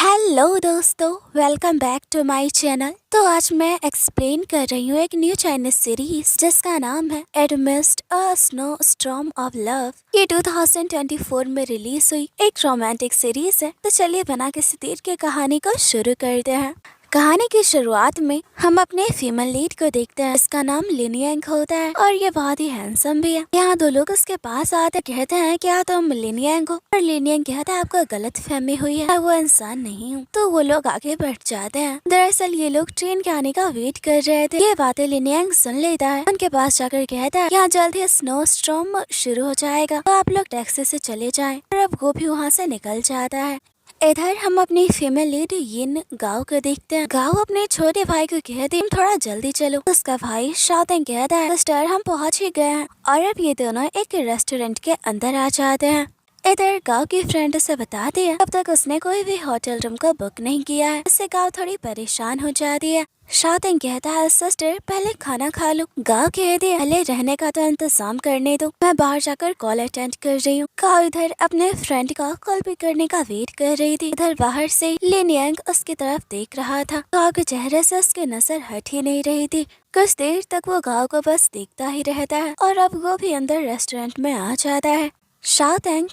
Hello दोस्तों, welcome back to my channel. तो आज मैं एक्सप्लेन कर रही हूँ एक न्यू चाइनीज सीरीज जिसका नाम है amidst a snow storm of love. ये 2024 में रिलीज हुई एक रोमांटिक सीरीज है। तो चलिए बिना किसी देर के कहानी को शुरू करते हैं। कहानी की शुरुआत में हम अपने फीमेल लीड को देखते हैं। इसका नाम लिन यांग होता है और ये बहुत ही हैंडसम भी है। यहाँ दो लोग उसके पास आते कहते हैं क्या तुम लिन यांग हो, और लिन यांग कहता है आपको गलत फहमी हुई है, वो इंसान नहीं हूँ। तो वो लोग आगे बढ़ जाते हैं। दरअसल ये लोग ट्रेन के आने का वेट कर रहे थे। ये बातें लिन यांग सुन लेता है। उनके पास जाकर कहता है यहाँ जल्द ही स्नो स्टॉर्म शुरू हो जाएगा, तो आप लोग टैक्सी से चले जाएं। और अब वो भी वहाँ से निकल जाता है। इधर हम अपनी फीमेल लीड यिन गाओ को देखते हैं। गाओ अपने छोटे भाई को कहती है थोड़ा जल्दी चलो। उसका भाई शाओतेंग कहता है सिस्टर हम पहुंच ही गए हैं। और अब ये दोनों एक रेस्टोरेंट के अंदर आ जाते हैं। इधर गाँव की फ्रेंड से बताती है अब तक उसने कोई भी होटल रूम को बुक नहीं किया है। इससे गाँव थोड़ी परेशान हो जाती है। शाओतेंग कहता है सिस्टर पहले खाना खा लो। गाँव कहती है पहले रहने का तो इंतजाम करने दो, मैं बाहर जाकर कॉल अटेंड कर रही हूँ। गाँव इधर अपने फ्रेंड का कॉल पिक करने का वेट कर रही थी। इधर बाहर से लिन यांग उसकी तरफ देख रहा था। गाँव के चेहरे से उसकी नजर हट ही नहीं रही थी। कुछ देर तक वो गाँव को बस देखता ही रहता है और अब वो भी अंदर रेस्टोरेंट में आ जाता है। शाओतेंग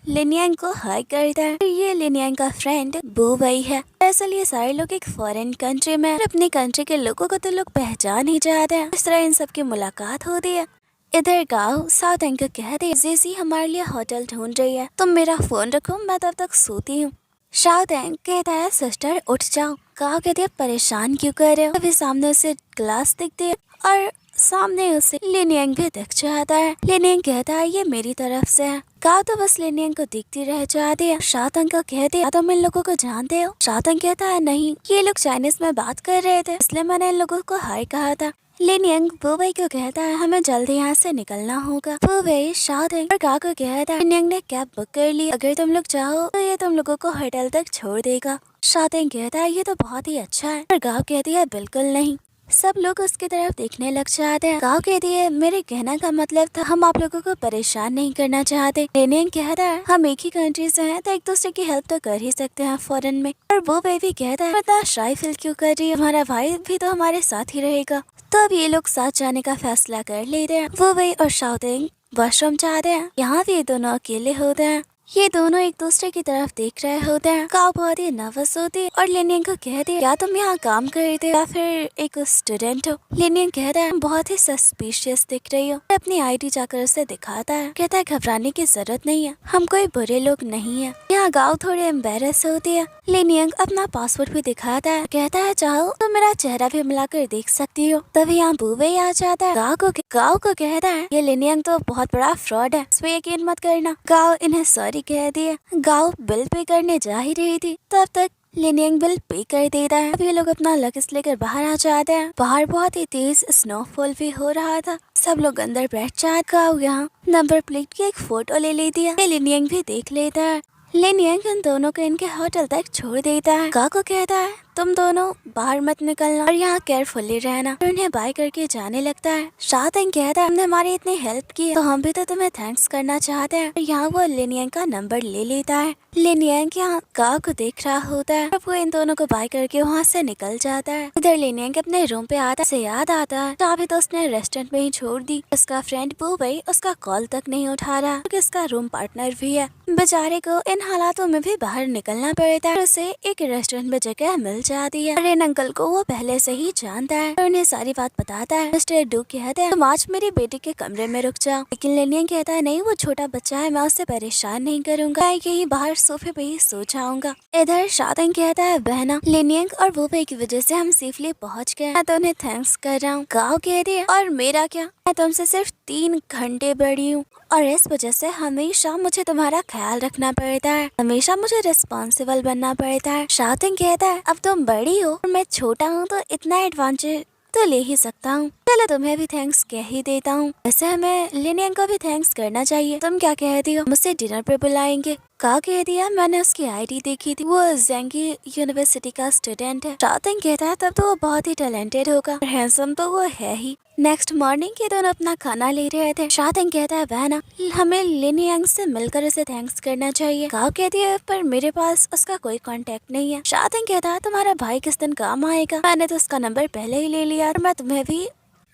लिन यांग को हाई करता है। ये लिन यांग का फ्रेंड बू वही है। दरअसल ये सारे लोग एक फॉरेन कंट्री में और अपनी कंट्री के लोगों को तो लोग पहचान ही जाते हैं। इस तरह इन सबकी मुलाकात होती है। इधर गाँव शाओतेंग को कहते हैं जेसी हमारे लिए होटल ढूंढ रही है, तुम मेरा फोन रखो, मैं तब तक सोती हूँ। शाओतेंग कहता है सिस्टर उठ जाओ। गाँव कहती है परेशान क्यों कर रहे हो। अभी सामने उसे ग्लास दिखती है और सामने उसे लिन यांग भी दिख जाता है। लिन यांग कहता है ये मेरी तरफ से है। गाँव तो बस लिन यांग को देखती रह जाती है। शाओतेंग को कहती है तुम इन लोगों को जानते हो। शाओतेंग कहता है नहीं, ये लोग चाइनीज में बात कर रहे थे इसलिए मैंने इन लोगों को हाय कहा था। लिन यांग बुबई को कहता है हमें जल्दी यहाँ से निकलना होगा। बुबई शाओतेंग और गाँव को कहता है लिन यांग ने कैब बुक कर ली, अगर तुम लोग चाहो तो ये तुम लोगों को होटल तक छोड़ देगा। शाओतेंग कहता है ये तो बहुत ही अच्छा है, और गाँव कहती है बिल्कुल नहीं। सब लोग उसकी तरफ देखने लग जाते हैं। गाँव कहती है मेरे कहने का मतलब था हम आप लोगों को परेशान नहीं करना चाहते। लिन यांग कहता है हम एक ही कंट्री से हैं तो एक दूसरे की हेल्प तो कर ही सकते हैं फॉरेन में। और वो बेबी कहता है पता शाय फील क्यों कर रही है, हमारा भाई भी तो हमारे साथ ही रहेगा। तो अब ये लोग साथ जाने का फैसला कर लेते हैं। वो भाई और शाओतेंग वॉशरूम जाते हैं। यहाँ भी ये दोनों अकेले होते हैं। ये दोनों एक दूसरे की तरफ देख रहे होते हैं। गाँव बहुत ही नर्वस होती है और लिन यांग को कहती है क्या तुम यहाँ काम करते हो या फिर एक स्टूडेंट हो। लिन यांग कहता है बहुत ही सस्पिशियस दिख रही हो। अपनी आईडी जाकर उसे दिखाता है। कहता है घबराने की जरूरत नहीं है, हम कोई बुरे लोग नहीं है। यहाँ गाँव थोड़ी एम्बेरस होती है। लिन यांग अपना पासपोर्ट भी दिखाता है। कहता है चाहो तो मेरा चेहरा भी मिलाकर देख सकती हो। तभी यहाँ बुबई आ जाता है। गाँव को कहता है ये लिन यांग तो बहुत बड़ा फ्रॉड है, इस पे यकीन मत करना। गाँव इन्हें सॉरी कह दिया। गाँव बिल पे करने जा ही रही थी तब तक लिन यांग बिल पे कर देता है। अब ये लोग अपना लगेज लेकर बाहर आ जाते हैं। बाहर बहुत ही तेज स्नोफॉल भी हो रहा था। सब लोग अंदर बैठ जाते। गाँव यहाँ नंबर प्लेट की एक फोटो ले लेती है। लिन यांग भी देख लेता है। लिन यांग उन दोनों को इनके होटल तक छोड़ देता है। गाँव को कहता है तुम दोनों बाहर मत निकलना और यहाँ केयरफुली रहना, और उन्हें बाय करके जाने लगता है। शाओतेंग कहता है हमने हमारी इतनी हेल्प की तो हम भी तो तुम्हें थैंक्स करना चाहते हैं। और यहाँ वो लिन यांग का नंबर ले लेता है। लिन यांग यहाँ गाँव को देख रहा होता है। अब वो इन दोनों को बाय करके वहाँ से निकल जाता है। इधर लिन यांग अपने रूम पे आता से याद आता है चाबी तो उसने रेस्टोरेंट में ही छोड़ दी। उसका फ्रेंड बुबई उसका कॉल तक नहीं उठा रहा क्योंकि उसका रूम पार्टनर भी है। बेचारे को इन हालातों में भी बाहर निकलना पड़ता है। उसे एक रेस्टोरेंट में जगह मिल जाती है और इन अंकल को वो पहले से ही जानता है और उन्हें सारी बात बताता है। मिस्टर डू कहते हैं तुम आज मेरी बेटी के कमरे में रुक जाओ, लेकिन लिन यांग कहता है नहीं वो छोटा बच्चा है, मैं उसे परेशान नहीं करूंगा, मैं यही बाहर सोफे पे ही सो जाऊंगा। इधर शाओतेंग कहता है बहना लिन यांग और वो की वजह से हम सेफली पहुँच गए, मैं तो उन्हें थैंक्स कर रहा हूँ। गाँव कहती है और मेरा क्या, मैं तुमसे सिर्फ 3 घंटे बड़ी हूँ और इस वजह से हमेशा मुझे तुम्हारा ख्याल रखना पड़ता है, हमेशा मुझे रिस्पॉन्सिबल बनना पड़ता है। शाओतेंग कहता है अब तुम बड़ी हो और मैं छोटा हूँ तो इतना एडवांटेज तो ले ही सकता हूँ, चलो तुम्हें भी थैंक्स कह ही देता हूँ। वैसे हमें लिन यांग को भी थैंक्स करना चाहिए, तुम क्या कहती हो, मुझसे डिनर पे बुलाएंगे। का कह दिया मैंने उसकी आईडी देखी थी, वो जेंगी यूनिवर्सिटी का स्टूडेंट है। शाओटिंग कहता है तब तो वो बहुत ही टैलेंटेड होगा, हैंडसम तो वो है ही। नेक्स्ट मॉर्निंग के दोनों अपना खाना ले रहे थे। शाओटिंग कहता है वह ना हमें लिन यांग से मिलकर उसे थैंक्स करना चाहिए। काओ कहती है पर मेरे पास उसका कोई कांटेक्ट नहीं है। शाओटिंग कहता है तुम्हारा भाई किस दिन काम आएगा, मैंने तो उसका नंबर पहले ही ले लिया और मैं तुम्हें भी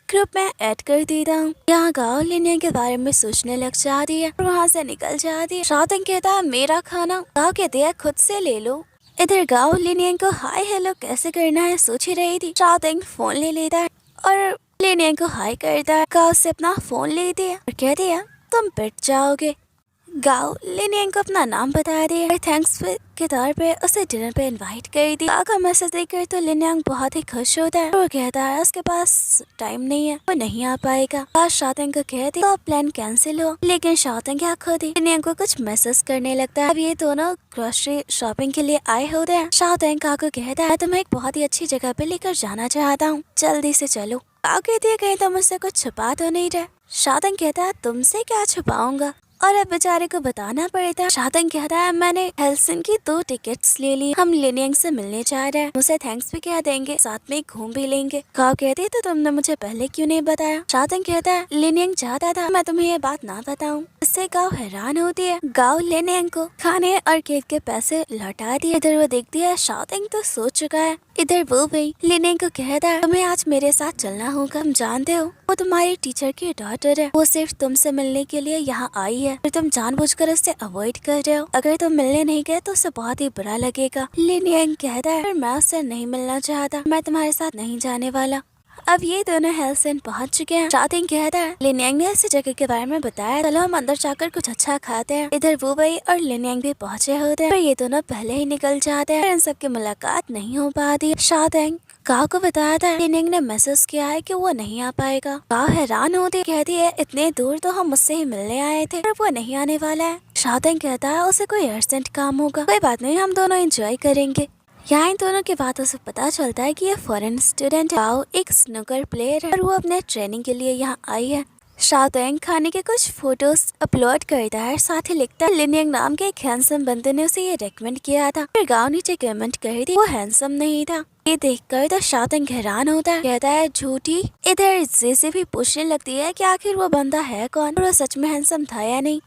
ग्रुप में ऐड कर देता हूँ। यहाँ गाँव लेने के बारे में सोचने लग जाती है और वहाँ से निकल जाती है। शाओटिंग कहता है मेरा खाना, गाँव कहते हैं खुद से ले लो। इधर गाँव लिनियन को हाय हेलो कैसे करना है सोच ही रही थी। शाओटिंग फोन ले लेता है और लिनियन को हाय करता है। गाँव से अपना फोन लेती है और कहती है तुम पिट जाओगे। गाओ लिनियन को अपना नाम बता दिया और थैंक्स के तौर पे उसे डिनर पे इनवाइट कर दी। गाओ का मैसेज देखकर तो लिनियन बहुत ही खुश होता है। वो कहता है उसके पास टाइम नहीं है, वो नहीं आ पाएगा। आज शाओटिंग को कहती तो प्लान कैंसिल हो, लेकिन शाओटिंग क्या खुद ही लिनियन को कुछ मैसेज करने लगता है। अब ये दोनों ग्रोसरी शॉपिंग के लिए आए होते हैं। शाओटिंग का को कहता है तुम्हें एक बहुत ही अच्छी जगह पे लेकर जाना चाहता हूँ, जल्दी से चलो। गाओ कहती है कहीं तुम मुझसे कुछ छुपा तो नहीं रहे। शाओटिंग कहता है तुमसे क्या छुपाऊंगा, और अब बेचारे को बताना पड़ता है। शाओटिंग कहता है मैंने हेलसिंकी 2 टिकट्स ले ली, हम लिनियंग से मिलने जा रहे हैं, उसे थैंक्स भी कह देंगे, साथ में घूम भी लेंगे। गाओ कहती है तो तुमने मुझे पहले क्यों नहीं बताया। शाओटिंग कहता है लिनियंग चाहता था मैं तुम्हें ये बात ना बताऊं। इससे गाओ हैरान होती है। गाओ लिनियंग को खाने और केक के पैसे लौटा दिए। इधर वो देखती है शाओटिंग तो सो चुका है। इधर वो भी लिनियंग को कहता है तुम्हें आज मेरे साथ चलना होगा, तुम जानते हो वो तुम्हारी टीचर की डॉटर है, वो सिर्फ तुमसे मिलने के लिए यहाँ आई है और तुम जानबूझकर उससे अवॉइड कर रहे हो। अगर तुम मिलने नहीं गए तो उसे बहुत ही बुरा लगेगा। लिनियंग कहता है मैं उससे नहीं मिलना चाहता, मैं तुम्हारे साथ नहीं जाने वाला। अब ये दोनों हेलसिन पहुंच चुके हैं। शाओटिंग कहता है लिनियंग ने ऐसी जगह के बारे में बताया, चलो हम अंदर जाकर कुछ अच्छा खाते हैं। इधर वो भाई और लिनियंग भी पहुंचे होते हैं पर ये दोनों पहले ही निकल जाते हैं, इन सबकी मुलाकात नहीं हो पाती। शाओटिंग गाओ को बताया था लिनियंग ने मैसेज किया है कि वो नहीं आ पाएगा। गाओ हैरान होती कहती है इतने दूर तो हम उससे ही मिलने आए थे पर वो नहीं आने वाला है। शाओटिंग कहता है उसे कोई अर्जेंट काम होगा, कोई बात नहीं हम दोनों एंजॉय करेंगे। यहाँ इन दोनों की बातों से पता चलता है कि ये फॉरेन स्टूडेंट है। गाओ एक स्नूकर प्लेयर है और वो अपने ट्रेनिंग के लिए यहाँ आई है। शाओटिंग खाने के कुछ फोटोज अपलोड करता है, साथ ही लिखता है लिनियंग नाम के एक हैंडसम बंदे ने उसे ये रेकमेंड किया था। फिर गाओ नीचे कमेंट कर दी वो हैंडसम नहीं था। ये देखकर तो शाओटिंग हैरान होता है, कहता है झूठी। इधर जेसे भी पूछने लगती है कि आखिर वो बंदा है कौन और वो सच में हैंडसम था या नहीं।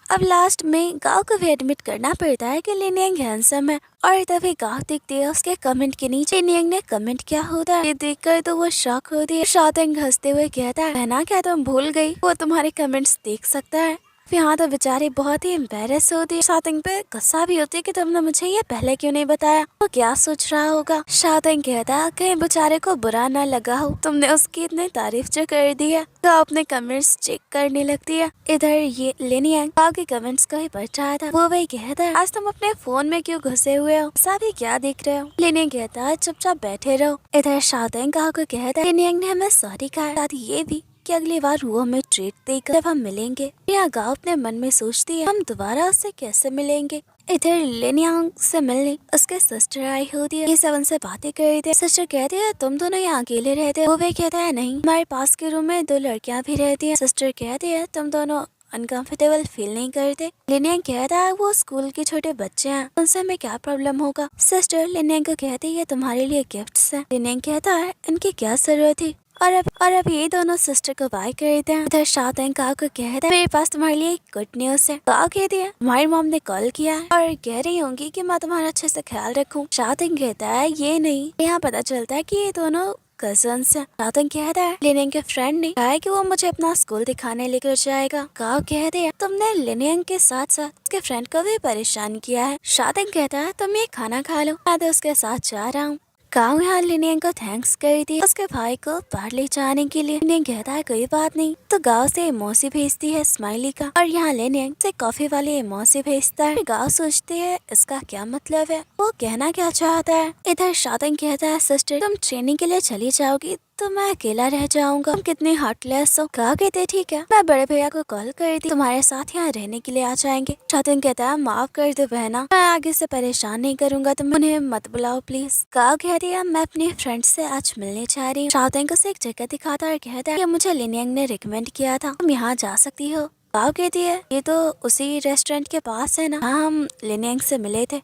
अब लास्ट में गाओ को भी एडमिट करना पड़ता है कि लिनियंग हैंडसम है और तभी गाओ देखती है उसके कमेंट के नीचे लिनियंग ने कमेंट किया होता है। ये देखकर तो वो शॉक होती है। शाओटिंग हंसते हुए कहता है ना क्या तुम भूल गई, वो तुम्हारे कमेंट्स देख सकता है। यहाँ तो बेचारी बहुत ही एम्बेरस होती है। शाओटिंग पे गुस्सा भी होती है कि तुमने मुझे ये पहले क्यों नहीं बताया, वो क्या सोच रहा होगा। शाओटिंग कहता है कहीं बेचारे को बुरा ना लगा हो, तुमने उसकी इतनी तारीफ जो कर दी है। तो अपने कमेंट्स चेक करने लगती है। इधर ये लिनियंग गाओ के कमेंट्स को ही पढ़ रहा था। वो वही कहता है आज तुम अपने फोन में क्यों घुसे हुए हो, ऐसा भी क्या देख रहे हो। लिनियंग कहता है चुपचाप बैठे रहो। इधर शाओटिंग गाओ को कहता है लिनियंग ने हमें सॉरी कहा, साथ ये भी कि अगली बार वो हमें ट्रीट देगा जब हम मिलेंगे। यहाँ गाओ अपने मन में सोचती है हम दोबारा उससे कैसे मिलेंगे। इधर लिनियंग से मिलने उसके सिस्टर आई होती है। ये सब उनसे बातें कर रही थी। सिस्टर कहती है तुम दोनों यहाँ अकेले रहते हो। वो भी कहता है नहीं, हमारे पास के रूम में 2 लड़कियाँ भी रहती है। सिस्टर कहती है तुम दोनों अनकंफर्टेबल फील नहीं करते। लिनियंग कहता है वो स्कूल के छोटे बच्चे हैं, उनसे हमें क्या प्रॉब्लम होगा। सिस्टर लिनियंग को कहती है तुम्हारे लिए गिफ्ट्स हैं। लिनियंग कहता है इनकी क्या जरूरत थी। और अब ये दोनों सिस्टर को बाय करते हैं। इधर शाओटिंग गाओ को कहता है मेरे पास तुम्हारे लिए गुड न्यूज है। गाओ कहती है हमारी मॉम ने कॉल किया है और कह रही होंगी कि मैं तुम्हारा अच्छे से ख्याल रखूं। शाओटिंग कहता है ये नहीं, यहाँ पता चलता है कि ये दोनों कजन्स हैं। शाओटिंग कहता है लिनियंग के फ्रेंड ने कहा है कि वो मुझे अपना स्कूल दिखाने लेकर जाएगा। गाओ कहते हैं तुमने लिनियंग के साथ साथ उसके फ्रेंड को भी परेशान किया है। शाओटिंग कहता है तुम ये खाना खा लो, मैं तो उसके साथ जा रहा हूँ। गाँव यहाँ लिनियंग को थैंक्स कर दी उसके भाई को बाहर ले जाने के लिए। लिनियंग कहता है कोई बात नहीं, तो गाँव से इमोजी भेजती है स्माइली का और यहाँ लिनियंग से कॉफी वाली इमोजी भेजता है। गाँव सोचते है इसका क्या मतलब है, वो कहना क्या चाहता है। इधर शाओटिंग कहता है सिस्टर तुम ट्रेनिंग के लिए चली जाओगी तो मैं अकेला रह जाऊंगा, तुम कितनी हार्टलेस हो। गाँव कहते ठीक है, मैं बड़े भैया को कॉल कर दी, तुम्हारे साथ यहाँ रहने के लिए आ जाएंगे। शाओटिंग कहता है माफ कर दो बहना, मैं आगे से परेशान नहीं करूंगा, तुम उन्हें मत बुलाओ प्लीज। गाँव कहती है मैं अपने फ्रेंड से आज मिलने जा रही हूँ। शाओटिंग को एक जगह दिखाता है और कहता है मुझे लिनियंग ने रिकमेंड किया था, तुम यहाँ जा सकती हो। गाँव कहती है ये तो उसी रेस्टोरेंट के पास है ना, हाँ हम लिनियंग से मिले थे।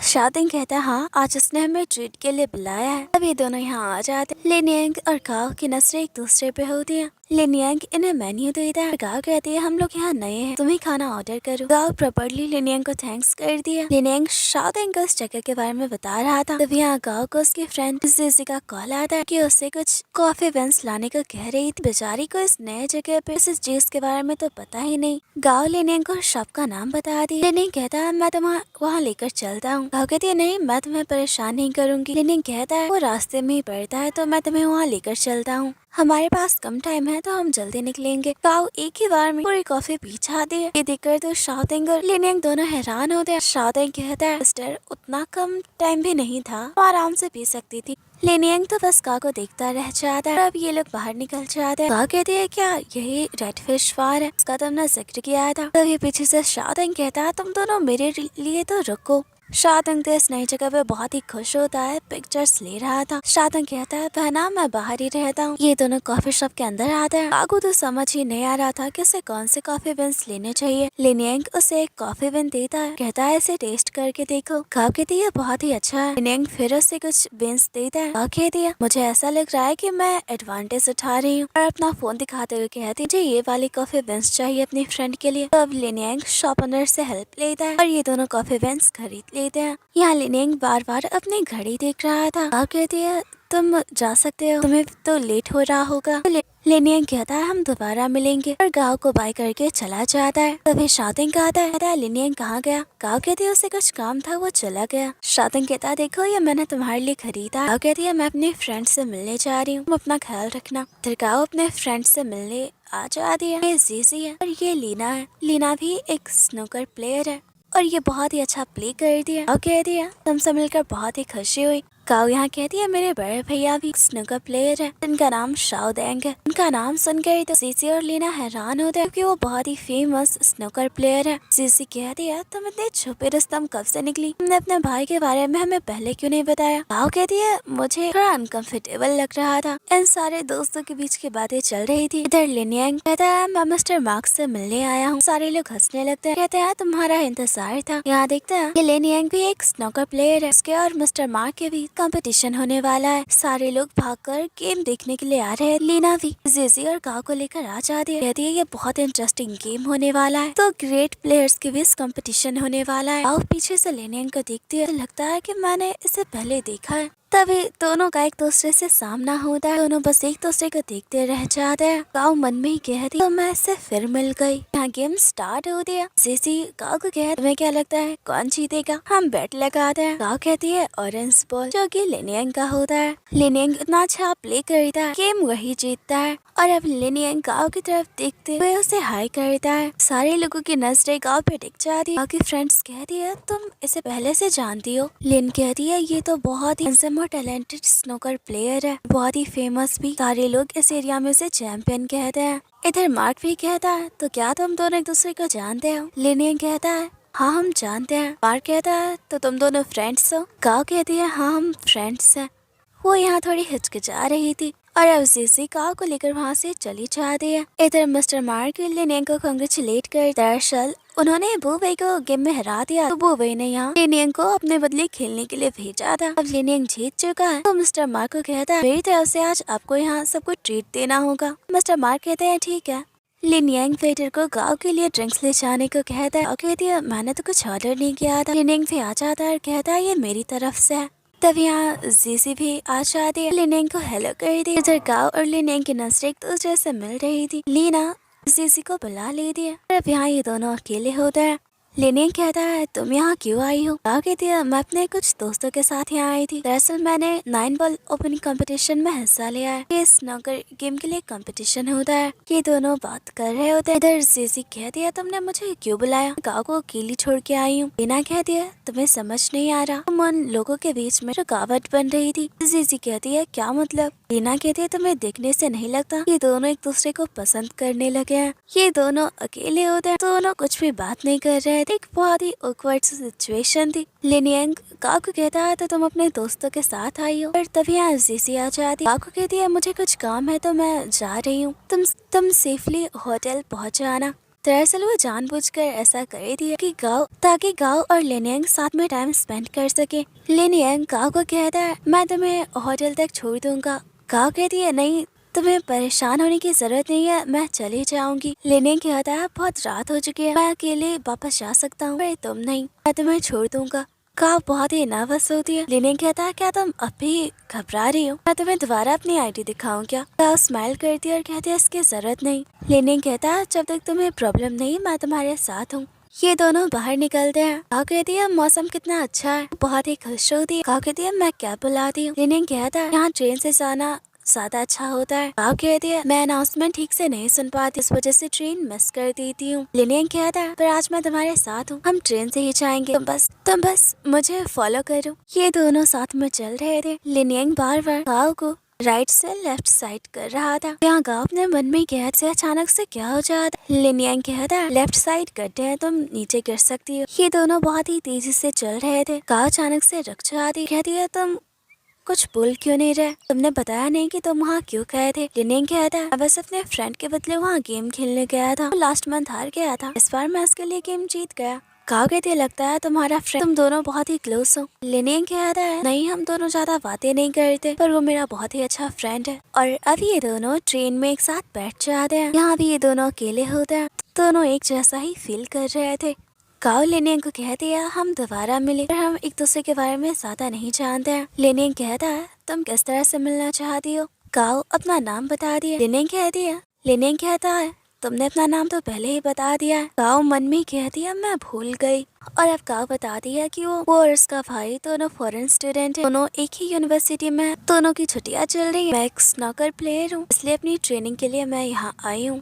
शादिंग कहता है हाँ आज उसने हमें ट्रीट के लिए बुलाया है। अब ये दोनों यहाँ आ जाते। लिनियंग और गाओ की नजरें एक दूसरे पे होती हैं। लिनियंग इन्हें मेन्यू देता है। गाओ कहती है हम लोग यहाँ नए हैं, तुम्हें खाना ऑर्डर करो। गाओ प्रॉपर्ली लिनियंग को थैंक्स कर दिया। लिनियंग शादिंग को इस जगह के बारे में बता रहा था, तब यहाँ गाओ को उसकी फ्रेंड जीजी का कॉल आता है कि उससे कुछ कॉफी बेंस लाने को कह रही थी। बेचारी को इस नए जगह पे इस चीज के बारे में तो पता ही नहीं। गाओ लिनियंग को शॉप का नाम बता दी। लिनियंग कहता है मैं तुम्हें वहाँ लेकर चलता हूँ। गाओ कहती है नहीं मैं तुम्हें परेशान नहीं करूंगी। लिनियंग कहता है वो रास्ते में ही पड़ता है तो मैं तुम्हें वहाँ लेकर चलता हूँ, हमारे पास कम टाइम है तो हम जल्दी निकलेंगे। गाओ एक ही बार में पूरी कॉफी पी जाती है। ये देखकर तो शाओतिंग और लिनियंग दोनों हैरान होते हैं। शाओतिंग कहता है सिस्टर उतना कम टाइम भी नहीं था, वो आराम से पी सकती थी। लिनियंग तो बस गाओ को देखता रह जाता है। अब ये लोग बाहर निकल जाते हैं। गाओ कहती है क्या यही रेड फिश बार है, इसका तुमने जिक्र किया था। तभी पीछे से शाओतिंग कहता है तुम दोनों मेरे लिए तो रुको। शाओतिंग तो इस नई जगह पे बहुत ही खुश होता है, पिक्चर्स ले रहा था। शाओतिंग कहता है बहना मैं बाहर ही रहता हूँ। ये दोनों कॉफी शॉप के अंदर आते हैं। गाओ तो समझ ही नहीं आ रहा था कि उसे कौन से कॉफी बीन्स लेने चाहिए। लिनियंग उसे एक कॉफी बीन देता है, कहता है इसे टेस्ट करके देखो। गाओ कहती है बहुत ही अच्छा है। लिनियंग फिर उसे कुछ बीन्स देता है। गाओ कहती है मुझे ऐसा लग रहा है कि मैं एडवांटेज उठा रही हूँ, और अपना फोन दिखाते हुए कहती है मुझे ये वाली कॉफी बीन्स चाहिए अपनी फ्रेंड के लिए। तो अब लिनियंग शॉप ओनर से हेल्प लेता है और ये दोनों कॉफी बीन्स खरीद लेते हैं। यहाँ लिनियंग बार बार अपनी घड़ी देख रहा था। गाओ कहती है तुम जा सकते हो, तुम्हें तो लेट हो रहा होगा। लिनियंग कहता है हम दोबारा मिलेंगे और गाओ को बाय करके चला जाता है। तभी शाओतिंग कहता है लिनियंग कहाँ गया। गाओ कहती है उसे कुछ काम था वो चला गया। शाओतिंग कहता है देखो ये मैंने तुम्हारे लिए खरीदा। गाओ कहती है मैं अपने फ्रेंड से मिलने जा रही हूँ, तुम अपना ख्याल रखना। फिर गाओ अपने फ्रेंड से मिलने आ जाती है। ये जीजी है और ये लीना है। लीना भी एक स्नूकर प्लेयर है और ये बहुत ही अच्छा प्ले कर दिया। गाओ कहती है तुमसे मिलकर बहुत ही खुशी हुई। गाओ यहाँ कहती है मेरे बड़े भैया भी स्नूकर प्लेयर है, इनका नाम शाओदेंग है। उनका नाम सुनकर तो सीसी और लीना हैरान होते हैं क्योंकि वो बहुत ही फेमस स्नूकर प्लेयर है। सीसी कहती है तुम इतने छुपे रुस्तम कब से निकली, तुमने अपने भाई के बारे में हमें पहले क्यों नहीं बताया। गाओ कहती है मुझे थोड़ा अनकंफर्टेबल लग रहा था, इन सारे दोस्तों के बीच की बातें चल रही थी। इधर लिनियंग कहता है मैं मिस्टर मार्क्स से मिलने आया हूँ। सारे लोग हंसने लगते हैं, कहते हैं तुम्हारा इंतजार था। यहाँ देखते हैं कि लिनियंग भी एक स्नूकर प्लेयर है, उसके और मिस्टर मार्क के भी कंपटीशन होने वाला है। सारे लोग भागकर गेम देखने के लिए आ रहे हैं। लीना भी जीजी और गाओ को लेकर आ जाती है, कहती है ये बहुत इंटरेस्टिंग गेम होने वाला है, तो ग्रेट प्लेयर्स के बीच कंपटीशन होने वाला है। गाओ पीछे से लिनियंग को देखती है, तो लगता है कि मैंने इसे पहले देखा है। तभी दोनों का एक दूसरे से सामना होता है, दोनों बस एक दूसरे को देखते रह जाते हैं। गाओ मन में ही कहती तो मैं इससे फिर मिल गई। यहाँ गेम स्टार्ट होती है। जीजी गाओ को कहती तुम्हें क्या लगता है कौन जीतेगा, हम बेट लगाते हैं। गाओ कहती है ऑरेंज बॉल, जो कि लिनियंग का होता है। लिनियंग इतना अच्छा प्ले करता है, गेम वही जीतता है। और अब लिनियंग गाओ की तरफ देखते हुए उसे हाई करता है। सारे लोगों की नजरें गाओ पे टिक जाती है। गाओ की फ्रेंड्स कहती है तुम इसे पहले से जानती हो। लिन कहती है ये तो बहुत ही और टैलेंटेड स्नूकर प्लेयर है, बहुत ही फेमस भी, सारे लोग इस एरिया में उसे चैंपियन कहते हैं। इधर मार्क भी कहता है तो क्या तुम दोनों एक दूसरे को जानते हो। लिनियंग कहता है हाँ हम जानते हैं। मार्क कहता है तो तुम दोनों फ्रेंड्स हो। गाओ कहती है हाँ हम फ्रेंड्स हैं। वो यहाँ थोड़ी हिचकिचा रही थी और अब जीजी गाओ को लेकर वहाँ से चली जाती है। इधर मिस्टर मार्क लिनियंग को कांग्रेचुलेट कर, दरअसल उन्होंने बुबई को गेम में हरा दिया, तो बुबई ने यहाँ लिनियंग को अपने बदले खेलने के लिए भेजा था। अब लिनियंग जीत चुका है तो मिस्टर मार्क को कहता है मेरी तरफ से आज आपको यहाँ सबको ट्रीट देना होगा। मिस्टर मार्क कहते हैं ठीक है। लिनियंग वेटर को गाओ के लिए ड्रिंक्स ले जाने को कहता है और कहती है मैंने तो कुछ ऑर्डर नहीं किया था। लिनियंग भी आ जाता है और कहता है ये मेरी तरफ से है। तब यहाँ जीसी भी आ जाती है, लिनियंग को हेलो कर दी। इधर गाओ और लिनियंग की नजरें एक दूसरे से मिल रही थी। लीना जीसी को बुला लेती है और अब यहाँ ये दोनों अकेले होते हैं। लिनियंग कहता है तुम यहाँ क्यों आई हो। गाओ कहती है मैं अपने कुछ दोस्तों के साथ यहाँ आई थी, दरअसल मैंने 9 बॉल ओपनिंग कंपटीशन में हिस्सा लिया है। ये स्नूकर गेम के लिए कंपटीशन होता है। ये दोनों बात कर रहे होते हैं। इधर जीसी कहती है तुमने मुझे क्यों बुलाया, गाओ को अकेली छोड़ के आई हूँ। लीना कहती है तुम्हें समझ नहीं आ रहा, तुम उन लोगों के बीच में रुकावट बन रही थी। जीसी कहती है क्या मतलब। लीना कहती है तुम्हें देखने से नहीं लगता ये दोनों एक दूसरे को पसंद करने लगे हैं। ये दोनों अकेले होते हैं, दोनों कुछ भी बात नहीं कर रहे थे। एक बहुत ही ऑकवर्ड सिचुएशन थी। लिनियंग गाओ को कहता है तो तुम अपने दोस्तों के साथ आई हो, और तभी यहाँ जीसी आ जाती। गाओ को कहती है मुझे कुछ काम है तो मैं जा रही हूँ, तुम सेफली होटल पहुँच जाना। दरअसल वो जानबूझकर ऐसा कर रही थी कि ताकि गाओ और लिनयंग साथ में टाइम स्पेंड कर सके। लिनयंग गाओ को कहता है मैं तुम्हें होटल तक छोड़ दूंगा। गाओ कहती है नहीं, तुम्हें परेशान होने की जरूरत नहीं है, मैं चली जाऊंगी। लिनयंग कहता है बहुत रात हो चुकी है, मैं अकेले वापस जा सकता हूँ, पर तुम नहीं, मैं तुम्हें छोड़ दूंगा। गाओ बहुत ही नर्वस होती है। लिनयंग कहता है क्या तुम अब भी घबरा रही हो, मैं तुम्हें दोबारा अपनी आईडी दिखाऊं क्या? गाओ स्माइल करती है और कहती है इसकी जरूरत नहीं। लिनयंग कहता है जब तक तुम्हें प्रॉब्लम नहीं मैं तुम्हारे साथ हूँ। ये दोनों बाहर निकलते हैं। गाओ कहती है मौसम कितना अच्छा है, बहुत ही खुश होती है। गाओ कहती है मैं कैब बुलाती हूँ। लिनयंग कहता है यहाँ ट्रेन से जाना ज्यादा अच्छा होता है। गाओ कहती है मैं अनाउंसमेंट ठीक से नहीं सुन पाती, इस वजह से ट्रेन मिस कर देती हूँ। लिनयंग कहता है पर आज मैं तुम्हारे साथ हूँ, हम ट्रेन से ही जाएंगे, तुम बस मुझे फॉलो करो। ये दोनों साथ में चल रहे थे। लिनयंग बार बार गाओ को राइट से लेफ्ट साइड कर रहा था। यहाँ गाओ अपने मन में कहत से अचानक से क्या हो जाता। लिनयंग कहता है लेफ्ट साइड गड्ढे हैं, तुम नीचे गिर सकती हो। ये दोनों बहुत ही तेजी से चल रहे थे। गाओ अचानक से रुक जाती, कहती है तुम कुछ बोल क्यों नहीं रहे, तुमने बताया नहीं कि तुम वहाँ क्यों गए थे। लिनयंग कहता है बस अपने फ्रेंड के बदले वहाँ गेम खेलने गया था, लास्ट मंथ हार गया था, इस बार मैं उसके लिए गेम जीत गया। गाओ कहती है लगता है तुम्हारा फ्रेंड, तुम दोनों बहुत ही क्लोज हो। लिनयंग कहता है नहीं, हम दोनों ज्यादा बातें नहीं करते, पर वो मेरा बहुत ही अच्छा फ्रेंड है। और अब ये दोनों ट्रेन में एक साथ बैठ जाते हैं। यहाँ भी ये दोनों अकेले होते हैं, दोनों एक जैसा ही फील कर रहे थे। गाओ लिनयंग को कहती है हम दोबारा मिले, पर हम एक दूसरे के बारे में ज्यादा नहीं जानते हैं। लिनयंग कहता है तुम किस तरह से मिलना चाहती हो। गाओ अपना नाम बता दिया। लिनयंग कहता है तुमने अपना नाम तो पहले ही बता दिया है। गाओ मन में कहती है मैं भूल गई। और अब गाओ बताती है कि वो और उसका भाई दोनों फॉरेन स्टूडेंट है, दोनों एक ही यूनिवर्सिटी में, दोनों की छुट्टियां चल रही है। मैं एक स्नॉकर प्लेयर हूँ, इसलिए अपनी ट्रेनिंग के लिए मैं यहाँ आई हूँ।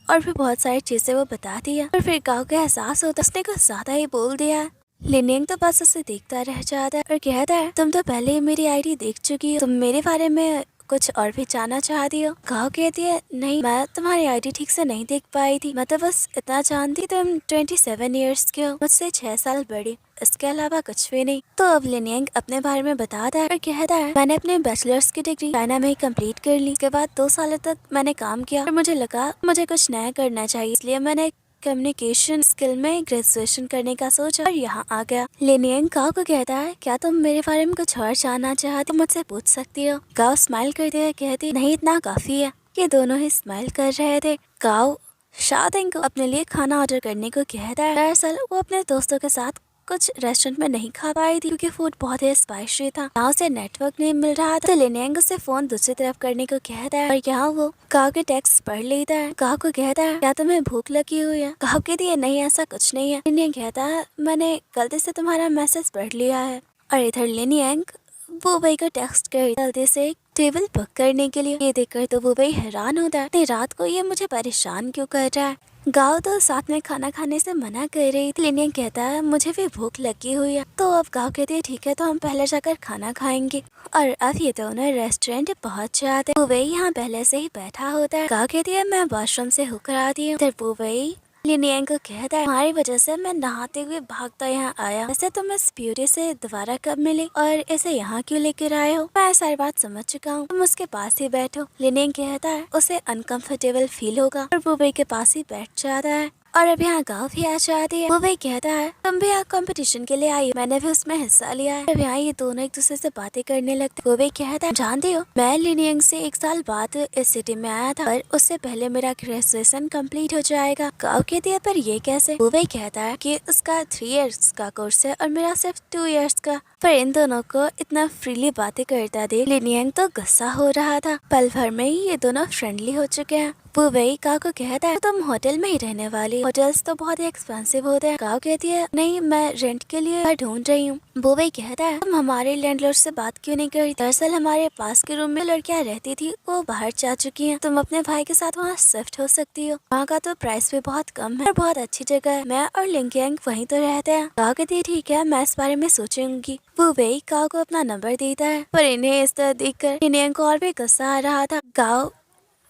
और फिर बहुत सारी चीजें वो बताती है। और फिर गाओ को एहसास होता उसने कुछ ज्यादा ही बोल दिया। लिनयंग तो बस उसे देखता रह जाता है और कहता है तुम तो पहले ही मेरी आईडी देख चुकी हो, तुम मेरे बारे में कुछ और भी जानना चाहती हो। गाओ कहती है नहीं, मैं तुम्हारी आईडी ठीक से नहीं देख पाई थी, मैं तो बस इतना जानती तुम 27 ईयर्स के हो, मुझसे 6 साल बड़ी, इसके अलावा कुछ भी नहीं। तो अब लिनयंग अपने बारे में बताता है और कहता है मैंने अपने बैचलर्स की डिग्री चाइना में ही कंप्लीट कर ली। इसके बाद 2 साल तक मैंने काम किया और मुझे लगा मुझे कुछ नया करना चाहिए, इसलिए मैंने कम्युनिकेशन स्किल में ग्रेजुएशन करने का सोचा और यहाँ आ गया। लिनयंग गाओ को कहता है क्या तुम मेरे बारे में कुछ और जानना चाहती, मुझसे पूछ सकती हो। गाओ स्माइल करते हुए कहती नहीं, इतना काफी है। ये दोनों ही स्माइल कर रहे थे। गाओ शाओटिंग को अपने लिए खाना ऑर्डर करने को कहता है। दरअसल वो अपने दोस्तों के साथ कुछ रेस्टोरेंट में नहीं खा पाई थी क्योंकि फूड बहुत ही स्पाइसी था। यहाँ से नेटवर्क नहीं मिल रहा था, तो लिनयंग उसे फोन दूसरी तरफ करने को कहता है और यहाँ वो गाओ के टेक्स्ट पढ़ लेता है। गाओ को कहता है क्या तुम्हें भूख लगी हुई है। गाओ कहती है नहीं, ऐसा कुछ नहीं है। लिनयंग कहता है मैंने गलती से तुम्हारा मैसेज पढ़ लिया है। और इधर लिनयंग वो भाई को टेक्स्ट कर जल्दी से एक टेबल बुक करने के लिए। ये देखकर तो वो भाई हैरान होता है, इतनी रात को ये मुझे परेशान क्यों कर रहा है। गाओ तो साथ में खाना खाने से मना कर रही थी। लिनयंग कहता है मुझे भी भूख लगी हुई है। तो अब गाओ कहती है ठीक है, तो हम पहले जाकर खाना खाएंगे। और अब ये दोनों रेस्टोरेंट पहुंच जाते हैं। वो भाई यहाँ पहले से ही बैठा होता है। गाओ कहती है मैं वॉशरूम से होकर आती हूँ। फिर वो भाई लिनयंग को कहता है हमारी वजह से मैं नहाते हुए भागता यहाँ आया, वैसे तुम इस ब्यूटी से दोबारा कब मिले और इसे यहाँ क्यों लेकर आए हो। मैं सारी बात समझ चुका हूँ, तुम उसके पास ही बैठो। लिनयंग कहता है उसे अनकंफर्टेबल फील होगा और वो भाई के पास ही बैठ जाता है। और अब यहाँ गाँव भी आ जाती है। वो भाई कहता है तुम भी यहाँ कंपटीशन के लिए आई, मैंने भी उसमें हिस्सा लिया है। अब यहाँ ये दोनों एक दूसरे से बातें करने लगते। वो भाई कहता है जानती हो मैं लिनयंग से 1 साल बाद इस सिटी में आया था, पर उससे पहले मेरा ग्रेजुएशन कंप्लीट हो जाएगा। गाँव कहती है पर ये कैसे। वो भाई कहता है कि उसका 3 इयर्स का कोर्स है और मेरा सिर्फ 2 इयर्स का। पर इन दोनों को इतना फ्रीली बातें करता देख लिनयंग तो गुस्सा हो रहा था। पल भर में ही ये दोनों फ्रेंडली हो चुके हैं। वो वही गाओ को कहता है तुम होटल में ही रहने वाली, होटल्स तो बहुत ही एक्सपेंसिव होते हैं। गाओ कहती है नहीं, मैं रेंट के लिए घर ढूंढ रही हूँ। वो वही कहता है तुम हमारे लैंडलॉर्ड से बात क्यों नहीं करी। दरअसल हमारे पास के रूम में लड़कियां रहती थी, वो बाहर जा चुकी हैं। तुम अपने भाई के साथ वहाँ शिफ्ट हो सकती हो, वहाँ का तो प्राइस भी बहुत कम है और बहुत अच्छी जगह है। मैं और लिनयंग वहीं तो रहते हैं। गाओ कहती है ठीक है, मैं इस बारे में सोचूंगी। वो वही गाओ को अपना नंबर देता है, पर इन्हें इस तरह देखकर लिनयंग को और भी गुस्सा आ रहा था। गाओ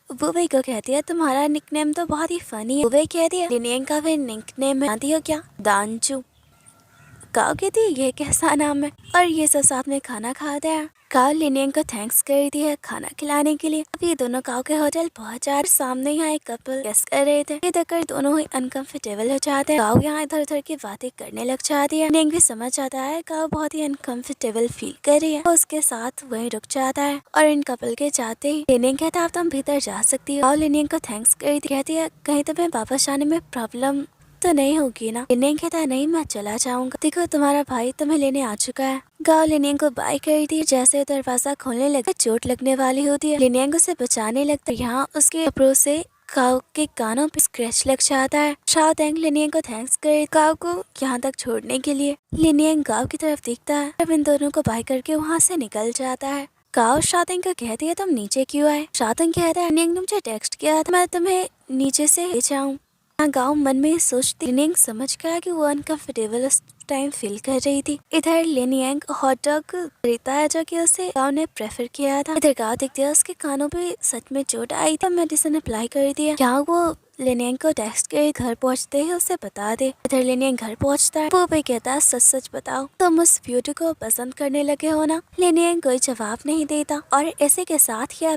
वो भाई को कहती है तुम्हारा निकनेम तो बहुत ही फनी है। वो भाई कहती है लिनयंग का भी निकनेम जानती हो क्या, दानचू। गाओ कहती है ये कैसा नाम है। और ये सब साथ में खाना खाते हैं। काओ लिनियन को थैंक्स कर दिया खाना खिलाने के लिए। अब ये दोनों काओ के होटल पहुंच जाते। सामने यहाँ एक कपल गेस्ट कर रहे थे। ये देखकर दोनों ही अनकंफर्टेबल हो जाते हैं। काओ यहाँ इधर उधर की बातें करने लग जाती है। लिनियन भी समझ जाता है काओ बहुत ही अनकंफर्टेबल फील कर रही है। वो उसके साथ वहीं रुक जाता है और इन कपल के जाते ही लिनियन कहता है आप तुम भीतर जा सकती हो। काओ लिनियन को थैंक्स कर कहती है कहीं तुम्हें वापस आने में प्रॉब्लम तो नहीं होगी ना। लिनियन कहता है नहीं मैं चला जाऊंगा, देखो तुम्हारा भाई तुम्हें लेने आ चुका है। गाओ लिनियन को बाय कर दी। जैसे दरवाजा खोलने लगे चोट लगने वाली होती है। लिनियन उसे बचाने लगता है। यहाँ उसके कपड़ों से काओ के कानों पे स्क्रैच लग जाता है। शाओ तेंग लिनियन को थैंक्स करे काओ को यहाँ तक छोड़ने के लिए। लिनियन गाओ की तरफ देखता है और इन दोनों को बाय करके वहाँ से निकल जाता है। काओ शाओतेंग को कहती है तुम नीचे क्यों आए। शाओतेंग कहता है लिनियन ने मुझे टेक्स्ट किया था मैं तुम्हें नीचे से ले जाऊँ। गाँव मन में सोचती लिनियन समझ गया कि वो अनकंफर्टेबल उस टाइम फील कर रही थी। इधर लिनियन हॉट डॉग खरीदता है जो कि उसे गाँव ने प्रेफर किया था। इधर गाँव देखते है उसके कानों पे सच में चोट आई थी। मेडिसिन अप्लाई कर दिया। यहाँ वो लिनियन को टेक्स्ट के घर पहुँचते ही उसे बता दे। इधर लिनियन घर पहुँचता है। वो भी कहता है सच सच बताओ तुम उस ब्यूटी को पसंद करने लगे हो ना। लिनियन कोई जवाब नहीं देता और इसी के साथ ही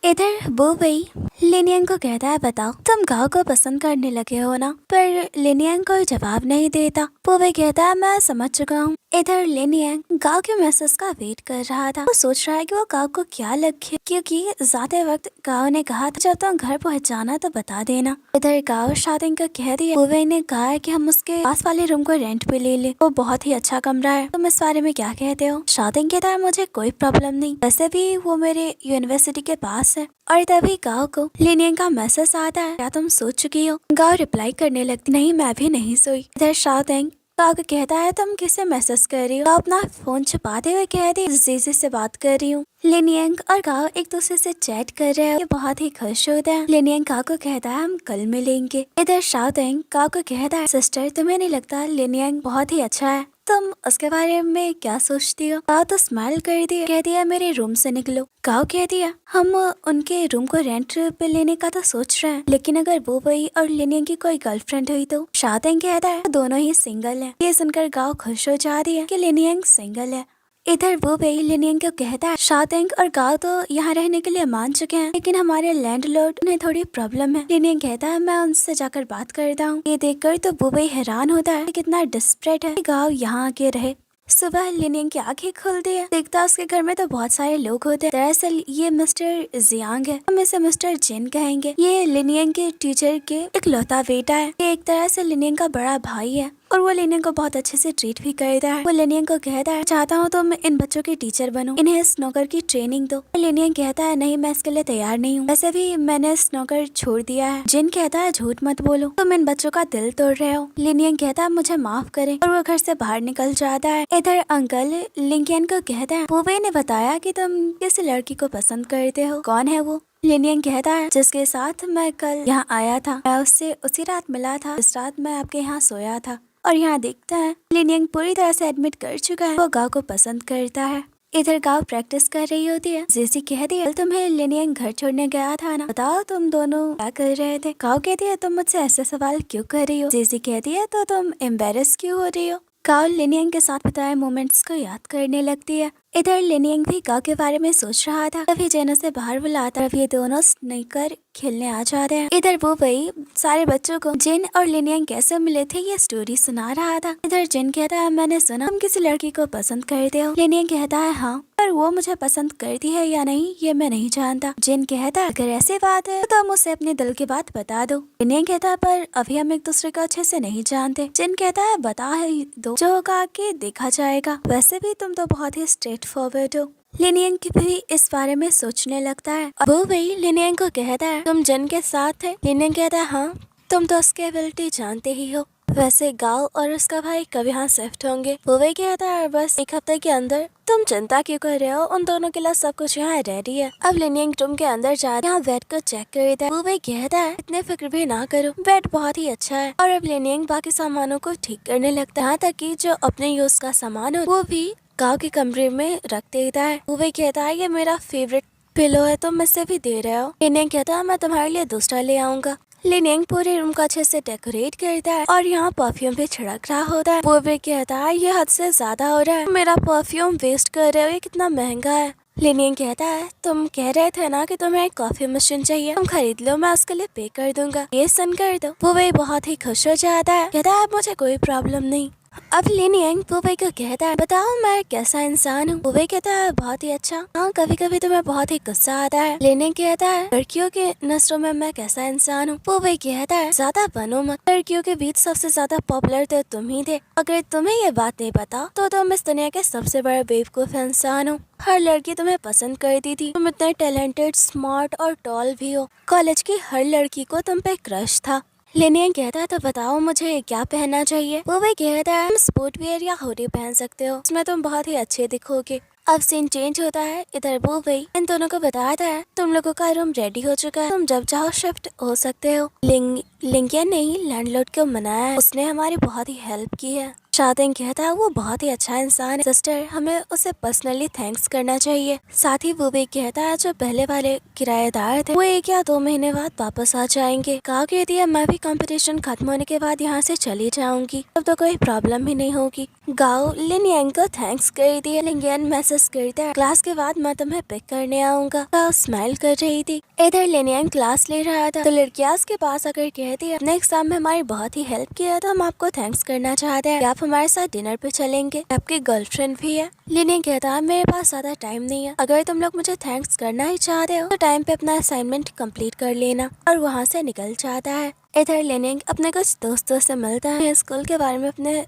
इधर वो भाई लिनियन को कहता है बताओ तुम गाँव को पसंद करने लगे हो ना। पर लिनियन कोई जवाब नहीं देता। वो भाई कहता है मैं समझ चुका हूँ। इधर लिनियन गाँव के मैसेज का वेट कर रहा था। वो सोच रहा है कि वो गाँव को क्या लगे क्योंकि ज्यादा वक्त गाँव ने कहा था जब तुम घर पहुँच जाना तो बता देना। इधर गाँव शाओतेंग को कह दिया। वो भाई ने कहा है कि हम उसके पास वाले रूम को रेंट पे ले ले, वो बहुत ही अच्छा कमरा है। तुम इस बारे में क्या कहते हो। शाओतेंग कहता है मुझे कोई प्रॉब्लम नहीं, वैसे भी वो मेरे यूनिवर्सिटी के पास है। और तभी गाँव को लिनियन का मैसेज आता है क्या तुम सो चुकी हो। गाँव रिप्लाई करने लगती नहीं मैं भी नहीं सोई। इधर शाओतेंग गाँव को कहता है तुम किसे मैसेज कर रही हो। गाँव अपना फोन छुपाते हुए कहती जीजी से बात कर रही हूँ। लिनियन और गाँव एक दूसरे से चैट कर रहे हैं। ये बहुत ही खुश होते हैं। लिनियन गाँव को कहता है हम कल मिलेंगे। इधर शाओतेंग गाँव को कहता है सिस्टर तुम्हें नहीं लगता लिनियन बहुत ही अच्छा है, तुम उसके बारे में क्या सोचती हो। गाँव तो स्माइल कर दिया कहती है मेरे रूम से निकलो। गाँव कहती है हम उनके रूम को रेंट पे लेने का तो सोच रहे हैं, लेकिन अगर वो भाई और लिनियन की कोई गर्लफ्रेंड हुई तो। शाओतेंग कहता है दोनों ही सिंगल है। ये सुनकर गाँव खुश हो जा रही है कि लिनियन सिंगल है। इधर वो भाई लिनियन को कहता है शाओतेंग और गाँव तो यहाँ रहने के लिए मान चुके हैं, लेकिन हमारे लैंडलॉर्ड उन्हें थोड़ी प्रॉब्लम है। लिनियन कहता है मैं उनसे जाकर बात करता हूँ। ये देखकर तो वो भाई हैरान होता है कितना डिस्परेट है कि गाँव यहाँ आके रहे। सुबह लिनियन की आंखें खुलती है। देखता है उसके घर में तो बहुत सारे लोग होते हैं। दरअसल ये मिस्टर जियांग है, हम इसे मिस्टर जिन कहेंगे। ये लिनियन के टीचर के इकलौता बेटा है। ये एक तरह से लिनियन का बड़ा भाई है और वो लिनियन को बहुत अच्छे से ट्रीट भी करता है। वो लिनियन को कहता है चाहता हूँ तो मैं इन बच्चों की टीचर बनूं, इन्हें स्नोकर की ट्रेनिंग दो। लिनियन कहता है नहीं मैं इसके लिए तैयार नहीं हूँ, वैसे भी मैंने स्नोकर छोड़ दिया है। जिन कहता है झूठ मत बोलो, तुम इन बच्चों का दिल तोड़ रहे हो। लिनियन कहता है मुझे माफ करें और वो घर से बाहर निकल जाता है। इधर अंकल लिनियन को कहता है पूवे ने बताया कि तुम किसी लड़की को पसंद करते हो, कौन है वो। लिनियन कहता है जिसके साथ मैं कल यहाँ आया था, मैं उससे उसी रात मिला था जिस रात मैं आपके यहाँ सोया था। और यहाँ देखता है लिनियन पूरी तरह से एडमिट कर चुका है वो गाँव को पसंद करता है। इधर गाँव प्रैक्टिस कर रही होती है। जेसी कहती है तुम्हें लिनियन घर छोड़ने गया था ना, बताओ तुम दोनों क्या कर रहे थे। गाँव कहती है तुम मुझसे ऐसे सवाल क्यों कर रही हो। जेसी कहती है तो तुम एम्बेरस क्यों हो रही हो। गाँव लिनियन के साथ बिताए मोमेंट्स को याद करने लगती है। इधर लिनियन भी गाँव के बारे में सोच रहा था, तभी जेन उसे बाहर बुलाता है। ये दोनों स्नीकर खेलने आ जाते हैं। इधर वो भाई सारे बच्चों को जिन और लिनियन कैसे मिले थे ये स्टोरी सुना रहा था। इधर जिन कहता है मैंने सुना तुम किसी लड़की को पसंद करते हो। लिनियन कहता है हाँ, पर वो मुझे पसंद करती है या नहीं ये मैं नहीं जानता। जिन कहता है अगर ऐसी बात है तो मुझे अपने दिल की बात बता दो। लिनियन कहता है पर अभी हम एक दूसरे को अच्छे से नहीं जानते। जिन कहता है बता ही दो, जो होगा आगे देखा जाएगा, वैसे भी तुम तो बहुत ही स्ट्रेट फॉरवर्ड हो। लिनियन की भी इस बारे में सोचने लगता है। वो वही लिनियन को कहता है तुम जिन के साथ है। लिनियन कहता है हाँ, तुम तो उसकी एबिलिटी जानते ही हो, वैसे गाँव और उसका भाई कब यहाँ शिफ्ट होंगे। वो वही कहता है बस एक हफ्ते के अंदर। तुम चिंता क्यों कर रहे हो, उन दोनों के लिए सब कुछ यहाँ रेडी है। अब लिनियन रूम के अंदर जाकर यहाँ बेड को चेक करता है। वो वही कहता है इतने फिक्र भी ना करो, बेड बहुत ही अच्छा है। और अब लिनियन बाकी सामानों को ठीक करने लगता है, यहाँ तक कि जो अपने यूज का सामान हो वो भी गाँव के कमरे में रख देता है। वो वही कहता है ये मेरा फेवरेट पिलो है, तुम मुझसे भी दे रहे हो। लिनियन कहता है मैं तुम्हारे लिए दूसरा ले आऊंगा। लिनिंग पूरे रूम को अच्छे से डेकोरेट करता है और यहाँ परफ्यूम भी छिड़क रहा होता है। वो भी कहता है ये हद से ज्यादा हो रहा है, मेरा परफ्यूम वेस्ट कर रहे हो, ये कितना महंगा है। लिनिंग कहता है तुम कह रहे थे ना कि तुम्हें एक कॉफी मशीन चाहिए, तुम खरीद लो, मैं उसके लिए पे कर दूंगा, ये सुनकर दो वो भी बहुत ही खुश हो जाता है। कहता है मुझे कोई प्रॉब्लम नहीं। अब लिनिंग पुवे को कहता है बताओ मैं कैसा इंसान हूँ। पुवे कहता है बहुत ही अच्छा, हाँ कभी कभी तुम्हें बहुत ही गुस्सा आता है। लिनिंग कहता है लड़कियों के नजरों में मैं कैसा इंसान हूँ। पुवे कहता है ज्यादा बनो मत, लड़कियों के बीच सबसे ज्यादा पॉपुलर तो तुम ही थे, अगर तुम्हें ये बात नहीं पता तो तुम इस दुनिया के सबसे बड़े बेवकूफ इंसान हो। हर लड़की तुम्हें पसंद करती थी, तुम इतने टैलेंटेड, स्मार्ट और टॉल भी हो, कॉलेज की हर लड़की को तुम पे क्रश था। लिनियन कहता है तो बताओ मुझे क्या पहनना चाहिए। वो भी कहता है तुम स्पोर्ट वेयर या हुडी पहन सकते हो, इसमें तुम बहुत ही अच्छे दिखोगे। अब सीन चेंज होता है, इधर वो भाई इन दोनों को बताता है तुम लोगों का रूम रेडी हो चुका है, तुम जब चाहो शिफ्ट हो सकते हो। लिंकियन ने ही लैंडलॉर्ड को मनाया है, उसने हमारी बहुत ही हेल्प की है। शादिंग कहता है वो बहुत ही अच्छा इंसान है सिस्टर, हमें उसे पर्सनली थैंक्स करना चाहिए। साथ ही वो भी कहता है जो पहले वाले किराएदार थे वो 1 या 2 महीने बाद वापस आ जाएंगे। कहा कहती है मैं भी कंपटीशन खत्म होने के बाद यहाँ से चली जाऊंगी, अब तो कोई प्रॉब्लम ही नहीं होगी। गाओ लिनियन को थैंक्स कर दिया। लिनियन मैसेज करता है क्लास के बाद मैं तुम्हें पिक करने आऊंगा। गाओ स्माइल कर रही थी। इधर लिनियन क्लास ले रहा था तो लड़कियां उसके पास आकर कहती है अपने एग्जाम में हमारी बहुत ही हेल्प किया तो हम आपको थैंक्स करना चाहते हैं, आप हमारे साथ डिनर पे चलेंगे, आपकी गर्लफ्रेंड भी है। लिनियन कहता है मेरे पास ज्यादा टाइम नहीं है, अगर तुम लोग मुझे थैंक्स करना ही चाहते हो तो टाइम पे अपना असाइनमेंट कंप्लीट कर लेना, और वहाँ से निकल जाता है। इधर लिनियन अपने कुछ दोस्तों से मिलता है, स्कूल के बारे में अपने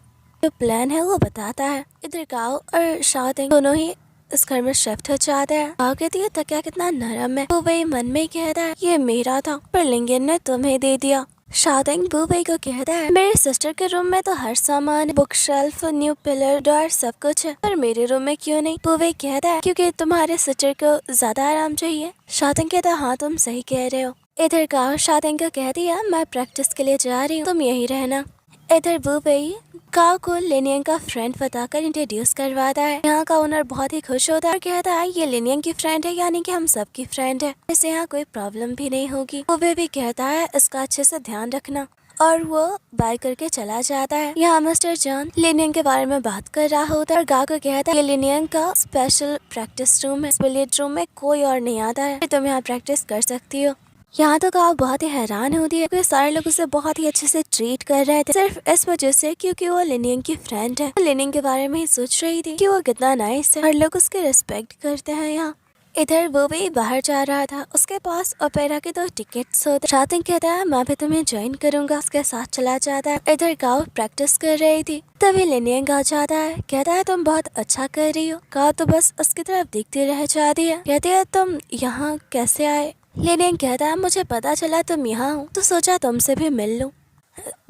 जो प्लान है वो बताता है। इधर गाओ और शादिंग दोनों ही इस घर में शिफ्ट हो जाता है। गाओ कहती है तकिया कितना नरम है, वो वही मन में कहता है ये मेरा था पर लिंगन ने तुम्हें दे दिया। शादिंग बुबई को कहता है मेरे सिस्टर के रूम में तो हर सामान, book shelf, new pillar, door सब कुछ है, पर मेरे रूम में क्यों नहीं। बुबई कहता है क्योंकि तुम्हारे सिस्टर को ज्यादा आराम चाहिए। शादिंग कहता है हाँ तुम सही कह रहे हो। इधर गाओ शादिंग को कहती है मैं प्रैक्टिस के लिए जा रही हूँ, तुम यही रहना। इधर बुबई गाओ को लिनियन का फ्रेंड बताकर इंट्रोड्यूस करवाता है। यहाँ का ओनर बहुत ही खुश होता है और कहता है ये लिनियन की फ्रेंड है, यानी कि हम सबकी फ्रेंड है, इससे यहाँ कोई प्रॉब्लम भी नहीं होगी। वो भी कहता है इसका अच्छे से ध्यान रखना, और वो बाय करके चला जाता है। यहाँ मिस्टर जॉन लिनियन के बारे में बात कर रहा होता है और गाओ को कहता है ये लिनियन का स्पेशल प्रैक्टिस रूम है, बिलियर्ड रूम में कोई और नहीं आता है, तुम यहाँ प्रैक्टिस कर सकती हो। यहाँ तो गाओ बहुत ही हैरान होती है, सारे लोग उसे बहुत ही अच्छे से ट्रीट कर रहे थे, सिर्फ इस वजह से क्योंकि वो लिनियन की फ्रेंड है। लिनियन के बारे में ही सोच रही थी कि वो कितना नाइस है, हर लोग उसके रिस्पेक्ट करते हैं यहाँ। इधर वो भी बाहर जा रहा था, उसके पास ओपेरा के 2 टिकट्स होते। शादिंग कहता है मैं भी तुम्हें ज्वाइन करूंगा, उसके साथ चला जाता है। इधर गाओ प्रैक्टिस कर रही थी, तभी लिनियन आ जाता है, कहता है तुम बहुत अच्छा कर रही हो। गाओ तो बस उसकी तरफ देखती रह जाती है, कहती है तुम यहाँ कैसे आए। लिनियन कहता है मुझे पता चला तुम यहाँ हो तो सोचा तुमसे भी मिल लूं।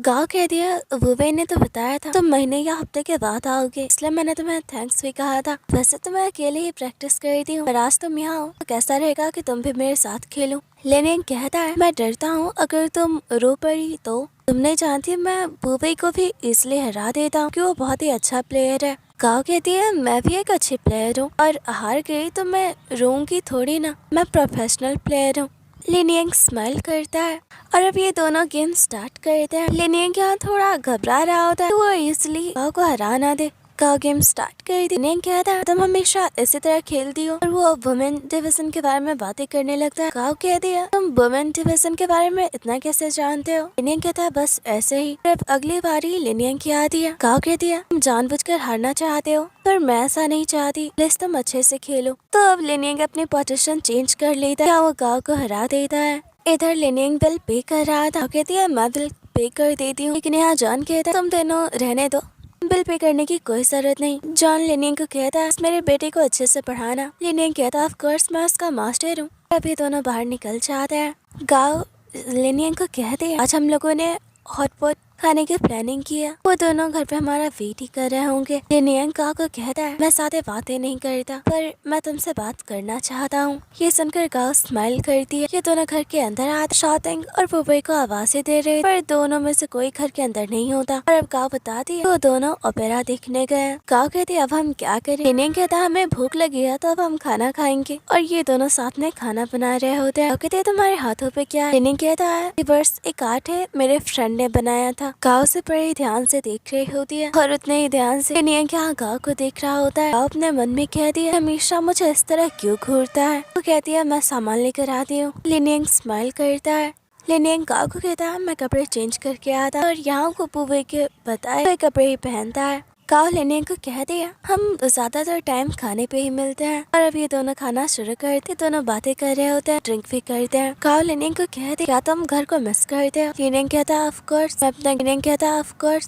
गाँव कह दिया वुवे ने तो बताया था तुम महीने या हफ्ते के बाद आओगे, इसलिए मैंने तुम्हें थैंक्स भी कहा था। वैसे तो मैं अकेले ही प्रैक्टिस कर रही हूँ, पर आज तुम यहाँ हो तो कैसा रहेगा कि तुम भी मेरे साथ खेलो। लिनियन कहता है मैं डरता हूँ अगर तुम रो पड़ी तो। तुम नहीं जानती मैं वुवे को भी इसलिए हरा देता हूँ कि वो बहुत ही अच्छा प्लेयर है। गाँव कहती है मैं भी एक अच्छी प्लेयर हूँ और हार गई तो मैं रोऊंगी थोड़ी ना, मैं प्रोफेशनल प्लेयर हूँ। लिनियन स्माइल करता है और अब ये दोनों गेम स्टार्ट करते हैं। लिनियन यहाँ थोड़ा घबरा रहा होता है तो वो इसलिए गाँव को हरा ना दे। गाँव गेम स्टार्ट कर दी। लिनियन कहता है तुम हमेशा इसी तरह खेलती हो, और वो वुमेन डिवीजन के बारे में बातें करने लगता है। गाँव कहती है तुम वुमेन डिवीजन के बारे में इतना कैसे जानते हो। लिनियन कहता है बस ऐसे ही। अब अगली बारी लिनियन की आती है। गाँव कहती है तुम जानबूझकर हारना चाहते हो, पर मैं ऐसा नहीं चाहती, प्लीज तुम अच्छे से खेलो। तो अब लिनियन अपनी पोजीशन चेंज कर लेता है, वो गाँव को हरा देता है। इधर लिनियन बिल पे कर रहा था, कहती है मैं बिल पे कर देती हूँ, लेकिन यहाँ जॉन कहता है तुम दोनों रहने दो, बिल पे करने की कोई जरूरत नहीं। जॉन लिनियन को कहता है मेरे बेटे को अच्छे से पढ़ाना। लिनियन कहता है ऑफ कोर्स मैं उसका मास्टर हूँ। अभी दोनों बाहर निकल जाते हैं। गाँव लिनियन को कहते हैं आज हम लोगों ने हॉटपॉट खाने की प्लानिंग किया। वो दोनों घर पे हमारा वेट ही कर रहे होंगे। लिनियंग गाओ को कहता है मैं साथे बातें नहीं करता, पर मैं तुमसे बात करना चाहता हूँ। ये सुनकर गाओ स्माइल करती है। ये दोनों घर के अंदर आते शाओटेंग और बुबई को आवाजें दे रहे, पर दोनों में से कोई घर के अंदर नहीं होता। और अब गाओ बताती है वो दोनों ओपेरा देखने गए। गाओ कहती है अब हम क्या करें। लिनियंग कहता है हमें भूख लगी है तो अब हम खाना खाएंगे। और ये दोनों साथ में खाना बना रहे होते हैं। कहते हैं तुम्हारे हाथों पे क्या है। लिनियंग कहता है रिवर्स एक आर्ट है, मेरे फ्रेंड ने बनाया था। गाओ से बड़े ध्यान से देख रही होती है और उतने ही ध्यान से लिनियंग यहाँ गाओ को देख रहा होता है। गाओ अपने मन में कहती है हमेशा मुझे इस तरह क्यों घूरता है। वो कहती है मैं सामान लेकर आती हूँ। लिनियंग स्माइल करता है। लिनियंग गाओ को कहता है मैं कपड़े चेंज करके आता और यहाँ को बुबई के बताए हुए कपड़े ही पहनता है। गाओ लिनियंग को कह दिया हम ज्यादातर टाइम खाने पे ही मिलते हैं। और अब ये दोनों खाना शुरू करते, दोनों बातें कर रहे होते हैं, ड्रिंक भी करते हैं। गाओ लिनियंग को कह दिया क्या तुम घर को मिस करते हो। लिनियंग कहता है ऑफ कोर्स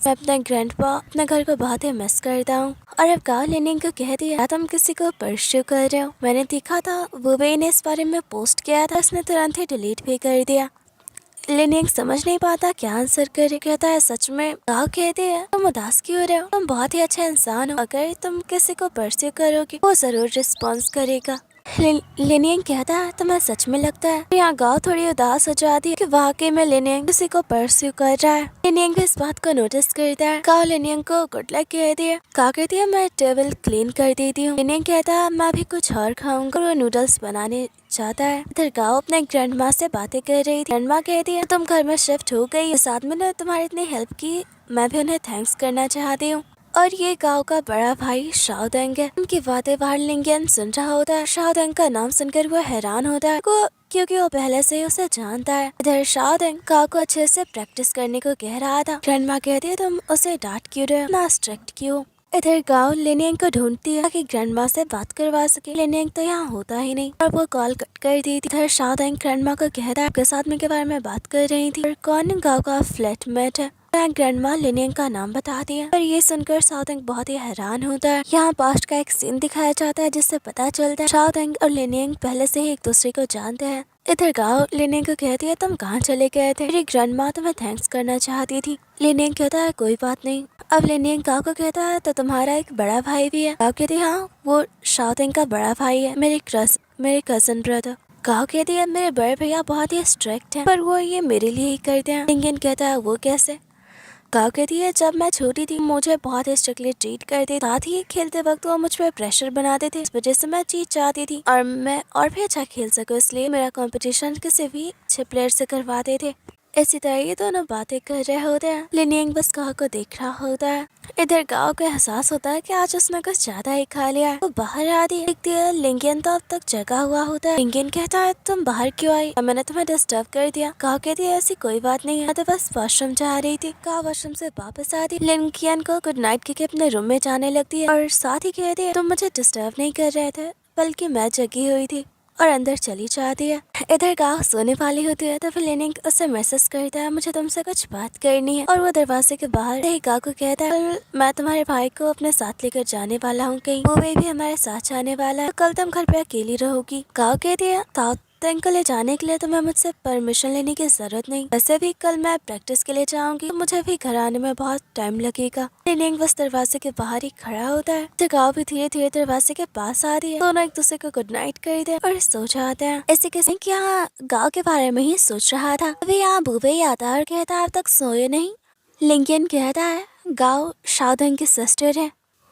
मैं अपने ग्रैंडपा अपने घर को बहुत ही मिस करता हूँ। और अब गाओ लिनियंग को कह दिया तुम किसी को परस्यू कर रहे हो। मैंने देखा था बुबई ने इस बारे में पोस्ट किया था, उसने तुरंत ही डिलीट भी कर दिया। लिनियंग समझ नहीं पाता क्या आंसर करे। कहता है सच में। गाओ कहते हैं तुम उदास क्यों रहे हो, तुम बहुत ही अच्छा इंसान हो, अगर तुम किसी को परस्यू करोगे वो जरूर रिस्पॉन्स करेगा। लिनियंग कहता है तुम्हें सच में लगता है। यहाँ गाओ थोड़ी उदास हो जाती है कि वाकई में लिनियंग किसी को परस्यू कर रहा है। लिनियंग भी इस बात को नोटिस करता है। गाओ लिनियंग को गुड लक कहती है। गाओ कहती है मैं टेबल क्लीन कर देती हूँ। लिनियंग कहता है मैं भी कुछ और खाऊंगा। वो नूडल्स बनाने चाहता है। इधर गाओ अपने ग्रैंड माँ से बातें कर रही थी। ग्रैंड माँ कहती है तुम घर में शिफ्ट हो गई, साथ में ने तुम्हारी इतनी हेल्प की, मैं भी उन्हें थैंक्स करना चाहती हूँ। और ये गांव का बड़ा भाई शाओटेंग है। उनकी बातें बाहर लिंगियन सुन रहा होता है। शाओटेंग का नाम सुनकर वो हैरान होता है क्योंकि वो पहले से ही उसे जानता है। इधर शाओटेंग गांव को अच्छे से प्रैक्टिस करने को कह रहा था। ग्रैंडमा कहती है तुम उसे डांट क्यों रहे हो, इतना स्ट्रिक्ट क्यों। इधर गांव लिनियंग को ढूंढती है कि ग्रैंडमा से बात करवा सके। लिनियंग तो यहाँ होता ही नहीं और वो कॉल कट कर दी थी। इधर शाओटेंग ग्रैंडमा को कहता है आपके साथ में के बारे में बात कर रही थी और कौन गांव का फ्लैटमेट है। ग्रैंडमा लिनियंग का नाम बताती है और ये सुनकर शाओटेंग बहुत ही हैरान होता है। यहाँ पास्ट का एक सीन दिखाया जाता है जिससे पता चलता है शाओटेंग और लिनियंग पहले से ही एक दूसरे को जानते हैं। इधर गाओ लिनियंग को कहती है तुम कहाँ चले गए थे, मेरी ग्रैंडमा तुम्हें थैंक्स करना चाहती थी। लिनियंग कहता है कोई बात नहीं। अब लिनियंग गाओ को कहता है तो तुम्हारा एक बड़ा भाई भी है। गाओ कहती है हाँ वो शाओटेंग का बड़ा भाई है, मेरे कजन ब्रदर। गाओ कहती है मेरे बड़े भैया बहुत ही स्ट्रिक्ट हैं, पर वो ये मेरे लिए ही करते हैं। लिनियंग कहता है वो कैसे। गाओ कहती है जब मैं छोटी थी मुझे बहुत स्ट्रिक्टली ट्रीट करते, साथ ही खेलते वक्त वो मुझ पर प्रेशर बनाते थे, इस वजह से मैं जीत चाहती थी और मैं और भी अच्छा खेल सकूं, इसलिए मेरा कंपटीशन किसी भी अच्छे प्लेयर से करवाते थे। इसी तरह ये दोनों बातें कर रहे होते हैं। लिनियंग बस गाओ को देख रहा होता है। इधर गाओ को एहसास होता है कि आज उसने कुछ ज्यादा ही खा लिया है। वो बाहर आती है, देखती है लिंगियन तो अब तक जगा हुआ होता है। लिंगियन कहता है तुम बाहर क्यों आई, मैंने तुम्हें डिस्टर्ब कर दिया। गाओ कहती है ऐसी कोई बात नहीं है, मैं तो बस वॉशरूम जा रही थी। गाओ वॉशरूम से वापस आती है। लिंगियन को गुड नाइट कहके अपने रूम में जाने लगती है और साथ ही कहती है तुम मुझे डिस्टर्ब नहीं कर रहे थे, बल्कि मैं जगी हुई थी, और अंदर चली जाती है। इधर गाओ सोने वाली होती है तो फिर लिनियंग उसे मैसेज करता है मुझे तुमसे कुछ बात करनी है, और वो दरवाजे के बाहर ही गाओ को कहता है कल मैं तुम्हारे भाई को अपने साथ लेकर जाने वाला हूँ कहीं, वो भी हमारे साथ जाने वाला है, तो कल तुम घर पे अकेली रहोगी। गाओ कहती है साउथ को ले जाने के लिए तुम्हें मुझसे परमिशन लेने की जरूरत नहीं, वैसे भी कल मैं प्रैक्टिस के लिए जाऊंगी तो मुझे भी घर आने में बहुत टाइम लगेगा। लिनियंग बस दरवाजे के बाहर ही खड़ा होता है तो गाओ भी धीरे धीरे दरवाजे के पास आ रही है। दोनों एक दूसरे को गुड नाइट करते हैं और सो जाते हैं। ऐसे कैसे कि यहाँ गाओ के बारे में ही सोच रहा था, अभी यहाँ बुबई आता है और कहता है अब तक सोए नहीं। लिंगियन कहता है गाओ शाओटेंग की सिस्टर है,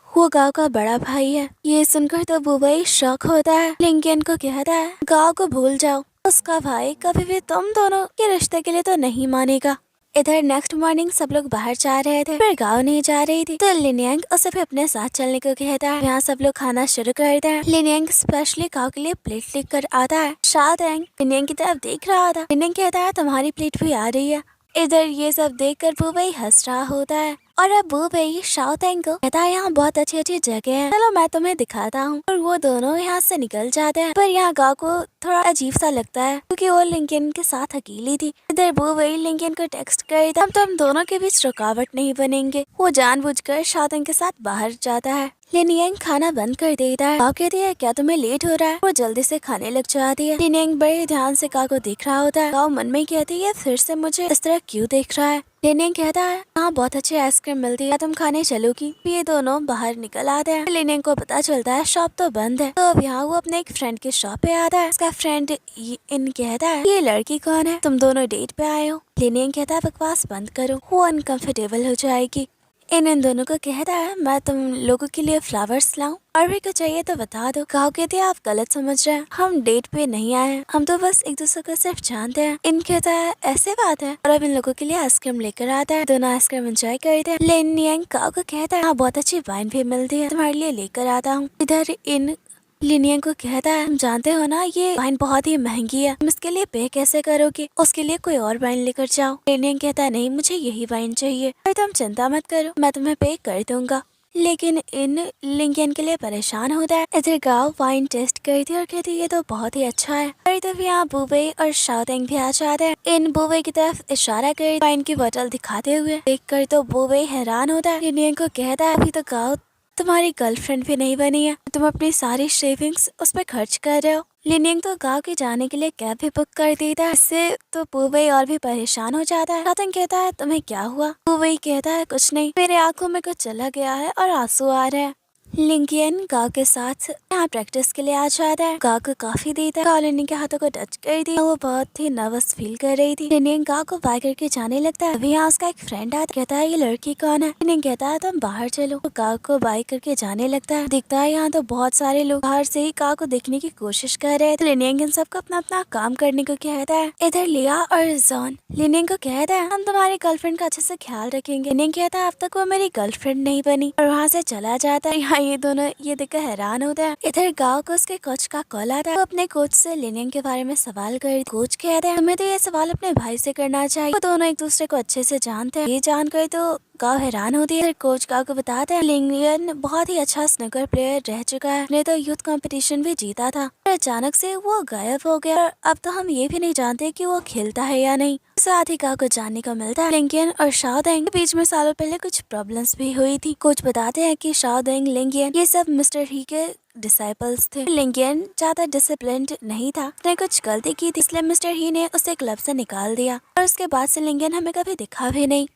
वो गाओ का बड़ा भाई है। ये सुनकर तो बुबई शॉक होता है। लिंगियन को कहता है गाओ को भूल जाओ, उसका भाई कभी भी तुम दोनों के रिश्ते के लिए तो नहीं मानेगा। इधर नेक्स्ट मॉर्निंग सब लोग बाहर जा रहे थे, पर गाओ नहीं जा रही थी, तो लिनियंग उसे भी अपने साथ चलने को कहता है। यहाँ सब लोग खाना शुरू करते हैं। लिनियंग स्पेशली गाओ के लिए प्लेट लेकर आता है। शाओटेंग लिनियंग की तरफ देख रहा था। लिनियंग कहता है तुम्हारी प्लेट भी आ रही है। इधर ये सब देखकर बुबई हंस रहा होता है और अब बुबई शाओटेंग को कहता है यहाँ बहुत अच्छी अच्छी जगह है, चलो मैं तुम्हें दिखाता हूँ, और वो दोनों यहाँ से निकल जाते हैं। पर यहाँ गाओ को थोड़ा अजीब सा लगता है क्योंकि वो लिंगियन के साथ अकेली थी। इधर बुबई लिंगियन को टेक्स्ट करता है हम दोनों के बीच रुकावट नहीं बनेंगे। वो जानबूझकर शाओटेंग के साथ बाहर जाता है। लिनियंग खाना बंद कर देता है। गाओ कहती है क्या तुम्हें लेट हो रहा है? वो जल्दी से खाने लग जाती है। लिनियंग बड़े ध्यान से गाओ को देख रहा होता है। गाओ मन में कहती है फिर से मुझे इस तरह क्यों देख रहा है? लिनियंग कहता है हाँ बहुत अच्छी आइसक्रीम मिलती है, तुम खाने चलोगी? ये दोनों बाहर निकल आते हैं। लिनियंग को पता चलता है शॉप तो बंद है। तो अब यहाँ वो अपने एक फ्रेंड की शॉप पे आता है। उसका फ्रेंड इन कहता है ये लड़की कौन है, तुम दोनों डेट पे आए हो? लिनियंग कहता है बकवास बंद करो, वो अनकंफर्टेबल हो जाएगी। इन दोनों को कहता है मैं तुम लोगों के लिए फ्लावर्स लाऊं, और भी कुछ चाहिए तो बता दो। गाओ कहते हैं आप गलत समझ रहे हैं, हम डेट पे नहीं आए हैं, हम तो बस एक दूसरे को सिर्फ जानते हैं। इन कहता है ऐसे बात है, और अब इन लोगों के लिए आइसक्रीम लेकर आता है। दोनों आइसक्रीम एंजॉय करते हैं। लिनियंग गाओ को कहता है हाँ बहुत अच्छी वाइन भी मिलती है, तुम्हारे लिए लेकर आता हूँ। इधर इन लिनियंग को कहता है तुम जानते हो ना ये वाइन बहुत ही महंगी है, तुम इसके लिए पे कैसे करोगे? उसके लिए कोई और वाइन लेकर जाओ। लिनियंग कहता है नहीं मुझे यही वाइन चाहिए। अरे तुम चिंता मत करो, मैं तुम्हें पे कर दूंगा। लेकिन इन लिनियंग के लिए परेशान होता है। इधर गाओ वाइन टेस्ट करती है और कहती है ये तो बहुत ही अच्छा है। और तब यहाँ बुबे और शाओतेंग भी आ जाते हैं। इन बुबे की तरफ इशारा कर वाइन की बोतल दिखाते हुए देखकर तो बुबे हैरान होता है। लिनियंग को कहता है अभी तो गाओ तुम्हारी गर्लफ्रेंड भी नहीं बनी है, तुम अपनी सारी सेविंग्स उस पर खर्च कर रहे हो। लिनियंग तो गांव के जाने के लिए कैब भी बुक कर देता है। इससे तो पूवे और भी परेशान हो जाता है। शाओतेंग कहता है तुम्हें क्या हुआ? पूवे कहता है कुछ नहीं, मेरे आंखों में कुछ चला गया है और आंसू आ रहे हैं। लिनियंग गांव के साथ यहाँ प्रैक्टिस के लिए आ जाता है। गांव को काफी देता है। गांव लिनियंग के हाथों को टच कर दिया। वो बहुत ही नर्वस फील कर रही थी। लिनियंग गांव को बाय करके जाने लगता है। अभी यहाँ उसका एक फ्रेंड आता कहता है ये लड़की कौन है? लिनियंग कहता है तुम बाहर चलो। तो गांव को बाय करके जाने लगता है। दिखता है यहाँ तो बहुत सारे लोग बाहर से ही गांव को देखने की कोशिश कर रहे हैं। तो लिनियंग इन सबको अपना अपना काम करने को कहता है। इधर लिया और जॉन लिनियंग को कहता है हम तुम्हारी गर्लफ्रेंड का अच्छे से ख्याल रखेंगे। लिनियंग कहता है अब तक वो मेरी गर्लफ्रेंड नहीं बनी, और वहाँ से चला जाता है। यहाँ ये दोनों ये देखकर हैरान होता है। इधर गांव को उसके कोच का कॉल आता है। वो अपने कोच से लिनियंग के बारे में सवाल कर। कोच कहते हैं तुम्हें तो ये सवाल अपने भाई से करना चाहिए, वो दोनों एक दूसरे को अच्छे से जानते हैं। ये जानकर तो गांव हैरान होती है। कोच गांव को बताता है लिनियंग बहुत ही अच्छा स्नूकर प्लेयर रह चुका है, ने तो यूथ कंपटीशन भी जीता था, और अचानक से वो गायब हो गया। और अब तो हम ये भी नहीं जानते कि वो खेलता है या नहीं। साथ ही गांव को जानने को मिलता है लिनियंग और शाओतेंग के बीच में सालों पहले कुछ प्रॉब्लम्स भी हुई थी। कोच बताते हैं कि शाओतेंग लिनियंग ये सब मिस्टर ही के डिसाइपल्स थे। लिनियंग ज्यादा डिसिप्लिन्ड नहीं था, उसने कुछ गलती की थी, इसलिए मिस्टर ही ने उसे क्लब से निकाल दिया, और उसके बाद से लिनियंग हमें कभी दिखा भी नहीं।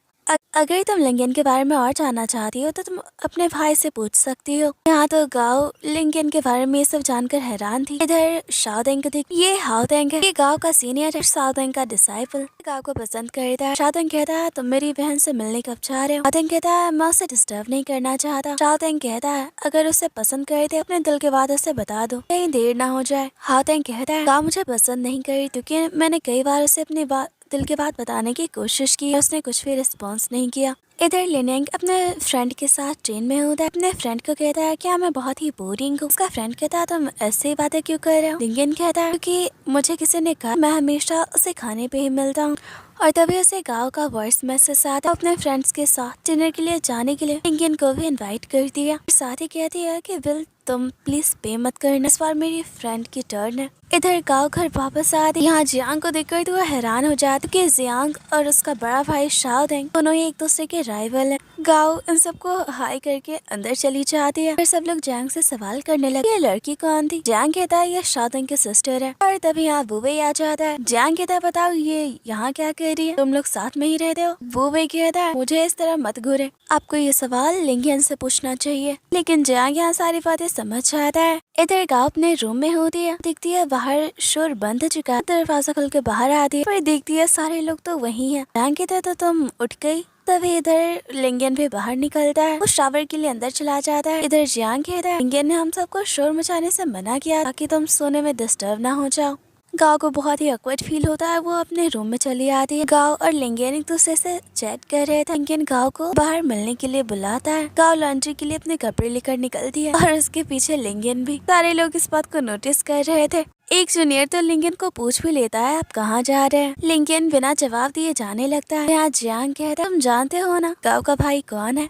अगर तुम लिनियंग के बारे में और जानना चाहती हो तो तुम अपने भाई से पूछ सकती हो। यहाँ तो गाओ लिनियंग के बारे में ये सब जानकर हैरान थी। इधर शाओतेंग को देख ये हाओतेंग है, ये गाओ का सीनियर है, शाओतेंग का डिसाइपल। गाओ को पसंद करता है। शाओतेंग कहता है तुम मेरी बहन से मिलने कब चाह रहे हो? हाओतेंग कहता है मैं उसे डिस्टर्ब नहीं करना चाहता। शाओतेंग कहता है अगर उसे पसंद करते अपने दिल के बात उसे बता दो, कहीं देर ना हो जाए। हाओतेंग कहता है गाओ मुझे पसंद नहीं करी, क्योंकि मैंने कई बार उसे अपनी दिल की बात बताने की कोशिश की, उसने कुछ भी रिस्पॉन्स नहीं किया। इधर लिनियंग अपने फ्रेंड के साथ ट्रेन में होता है। अपने फ्रेंड को कहता है क्या मैं बहुत ही बोरिंग हूँ। उसका फ्रेंड कहता है तुम ऐसे बातें क्यों कर रहे हो? लिनियंग कहता है क्योंकि मुझे किसी ने कहा मैं हमेशा उसे खाने पे ही मिलता हूँ, और तभी उसे गाँव का वॉइस मैसेज आता है अपने फ्रेंड्स के साथ डिनर के लिए जाने के लिए। लिनियंग को भी इनवाइट कर दिया। साथ ही कहती है कि विल तुम प्लीज पे मत करना, इस बार मेरी फ्रेंड की टर्न है। इधर गाँव घर वापस आते यहाँ जियांग को देखकर तो वो हैरान हो जाती कि जियांग और उसका बड़ा भाई शाओतेंग दोनों ही एक दूसरे के राइवल हैं। गाँव इन सबको हाई करके अंदर चली जाती है। फिर सब लोग जियांग से सवाल करने लगे ये लड़की कौन थी? जियांग कहता है ये शाओतेंग की सिस्टर है। और तभी यहाँ बुबे आ जाता है। जियांग कहता है बताओ ये यहाँ क्या कर रही है, तुम लोग साथ में ही रहते हो? बुबे कहता है मुझे इस तरह मत घूरे, आपको ये सवाल लिनियंग से पूछना चाहिए। लेकिन जियांग यहाँ सारी बातें समझ जाता है। इधर गाँव अपने रूम में होती है, दिखती है बाहर शोर बंद हो चुका है। दरवाजा खुल के बाहर आती है, फिर देखती है सारे लोग तो वही है। जियांग कहता है तो तुम उठ गई। तभी इधर लिनियंग भी बाहर निकलता है, वो शावर के लिए अंदर चला जाता है। इधर जियांग कहता है लिनियंग ने हम सबको शोर मचाने से मना किया ताकि तुम सोने में डिस्टर्ब ना हो जाओ। गाँव को बहुत ही ऑकवर्ड फील होता है, वो अपने रूम में चली आती है। गाँव और लिनियंग एक दूसरे से चैट कर रहे थे। लिनियंग गाँव को बाहर मिलने के लिए बुलाता है। गाँव लॉन्ड्री के लिए अपने कपड़े लेकर निकलती है, और उसके पीछे लिनियंग भी। सारे लोग इस बात को नोटिस कर रहे थे। एक जूनियर तो लिनियंग को पूछ भी लेता है आप कहाँ जा रहे हैं। लिनियंग बिना जवाब दिए जाने लगता है। यहाँ जियांग कहता है तुम जानते हो ना गाँव का भाई कौन है?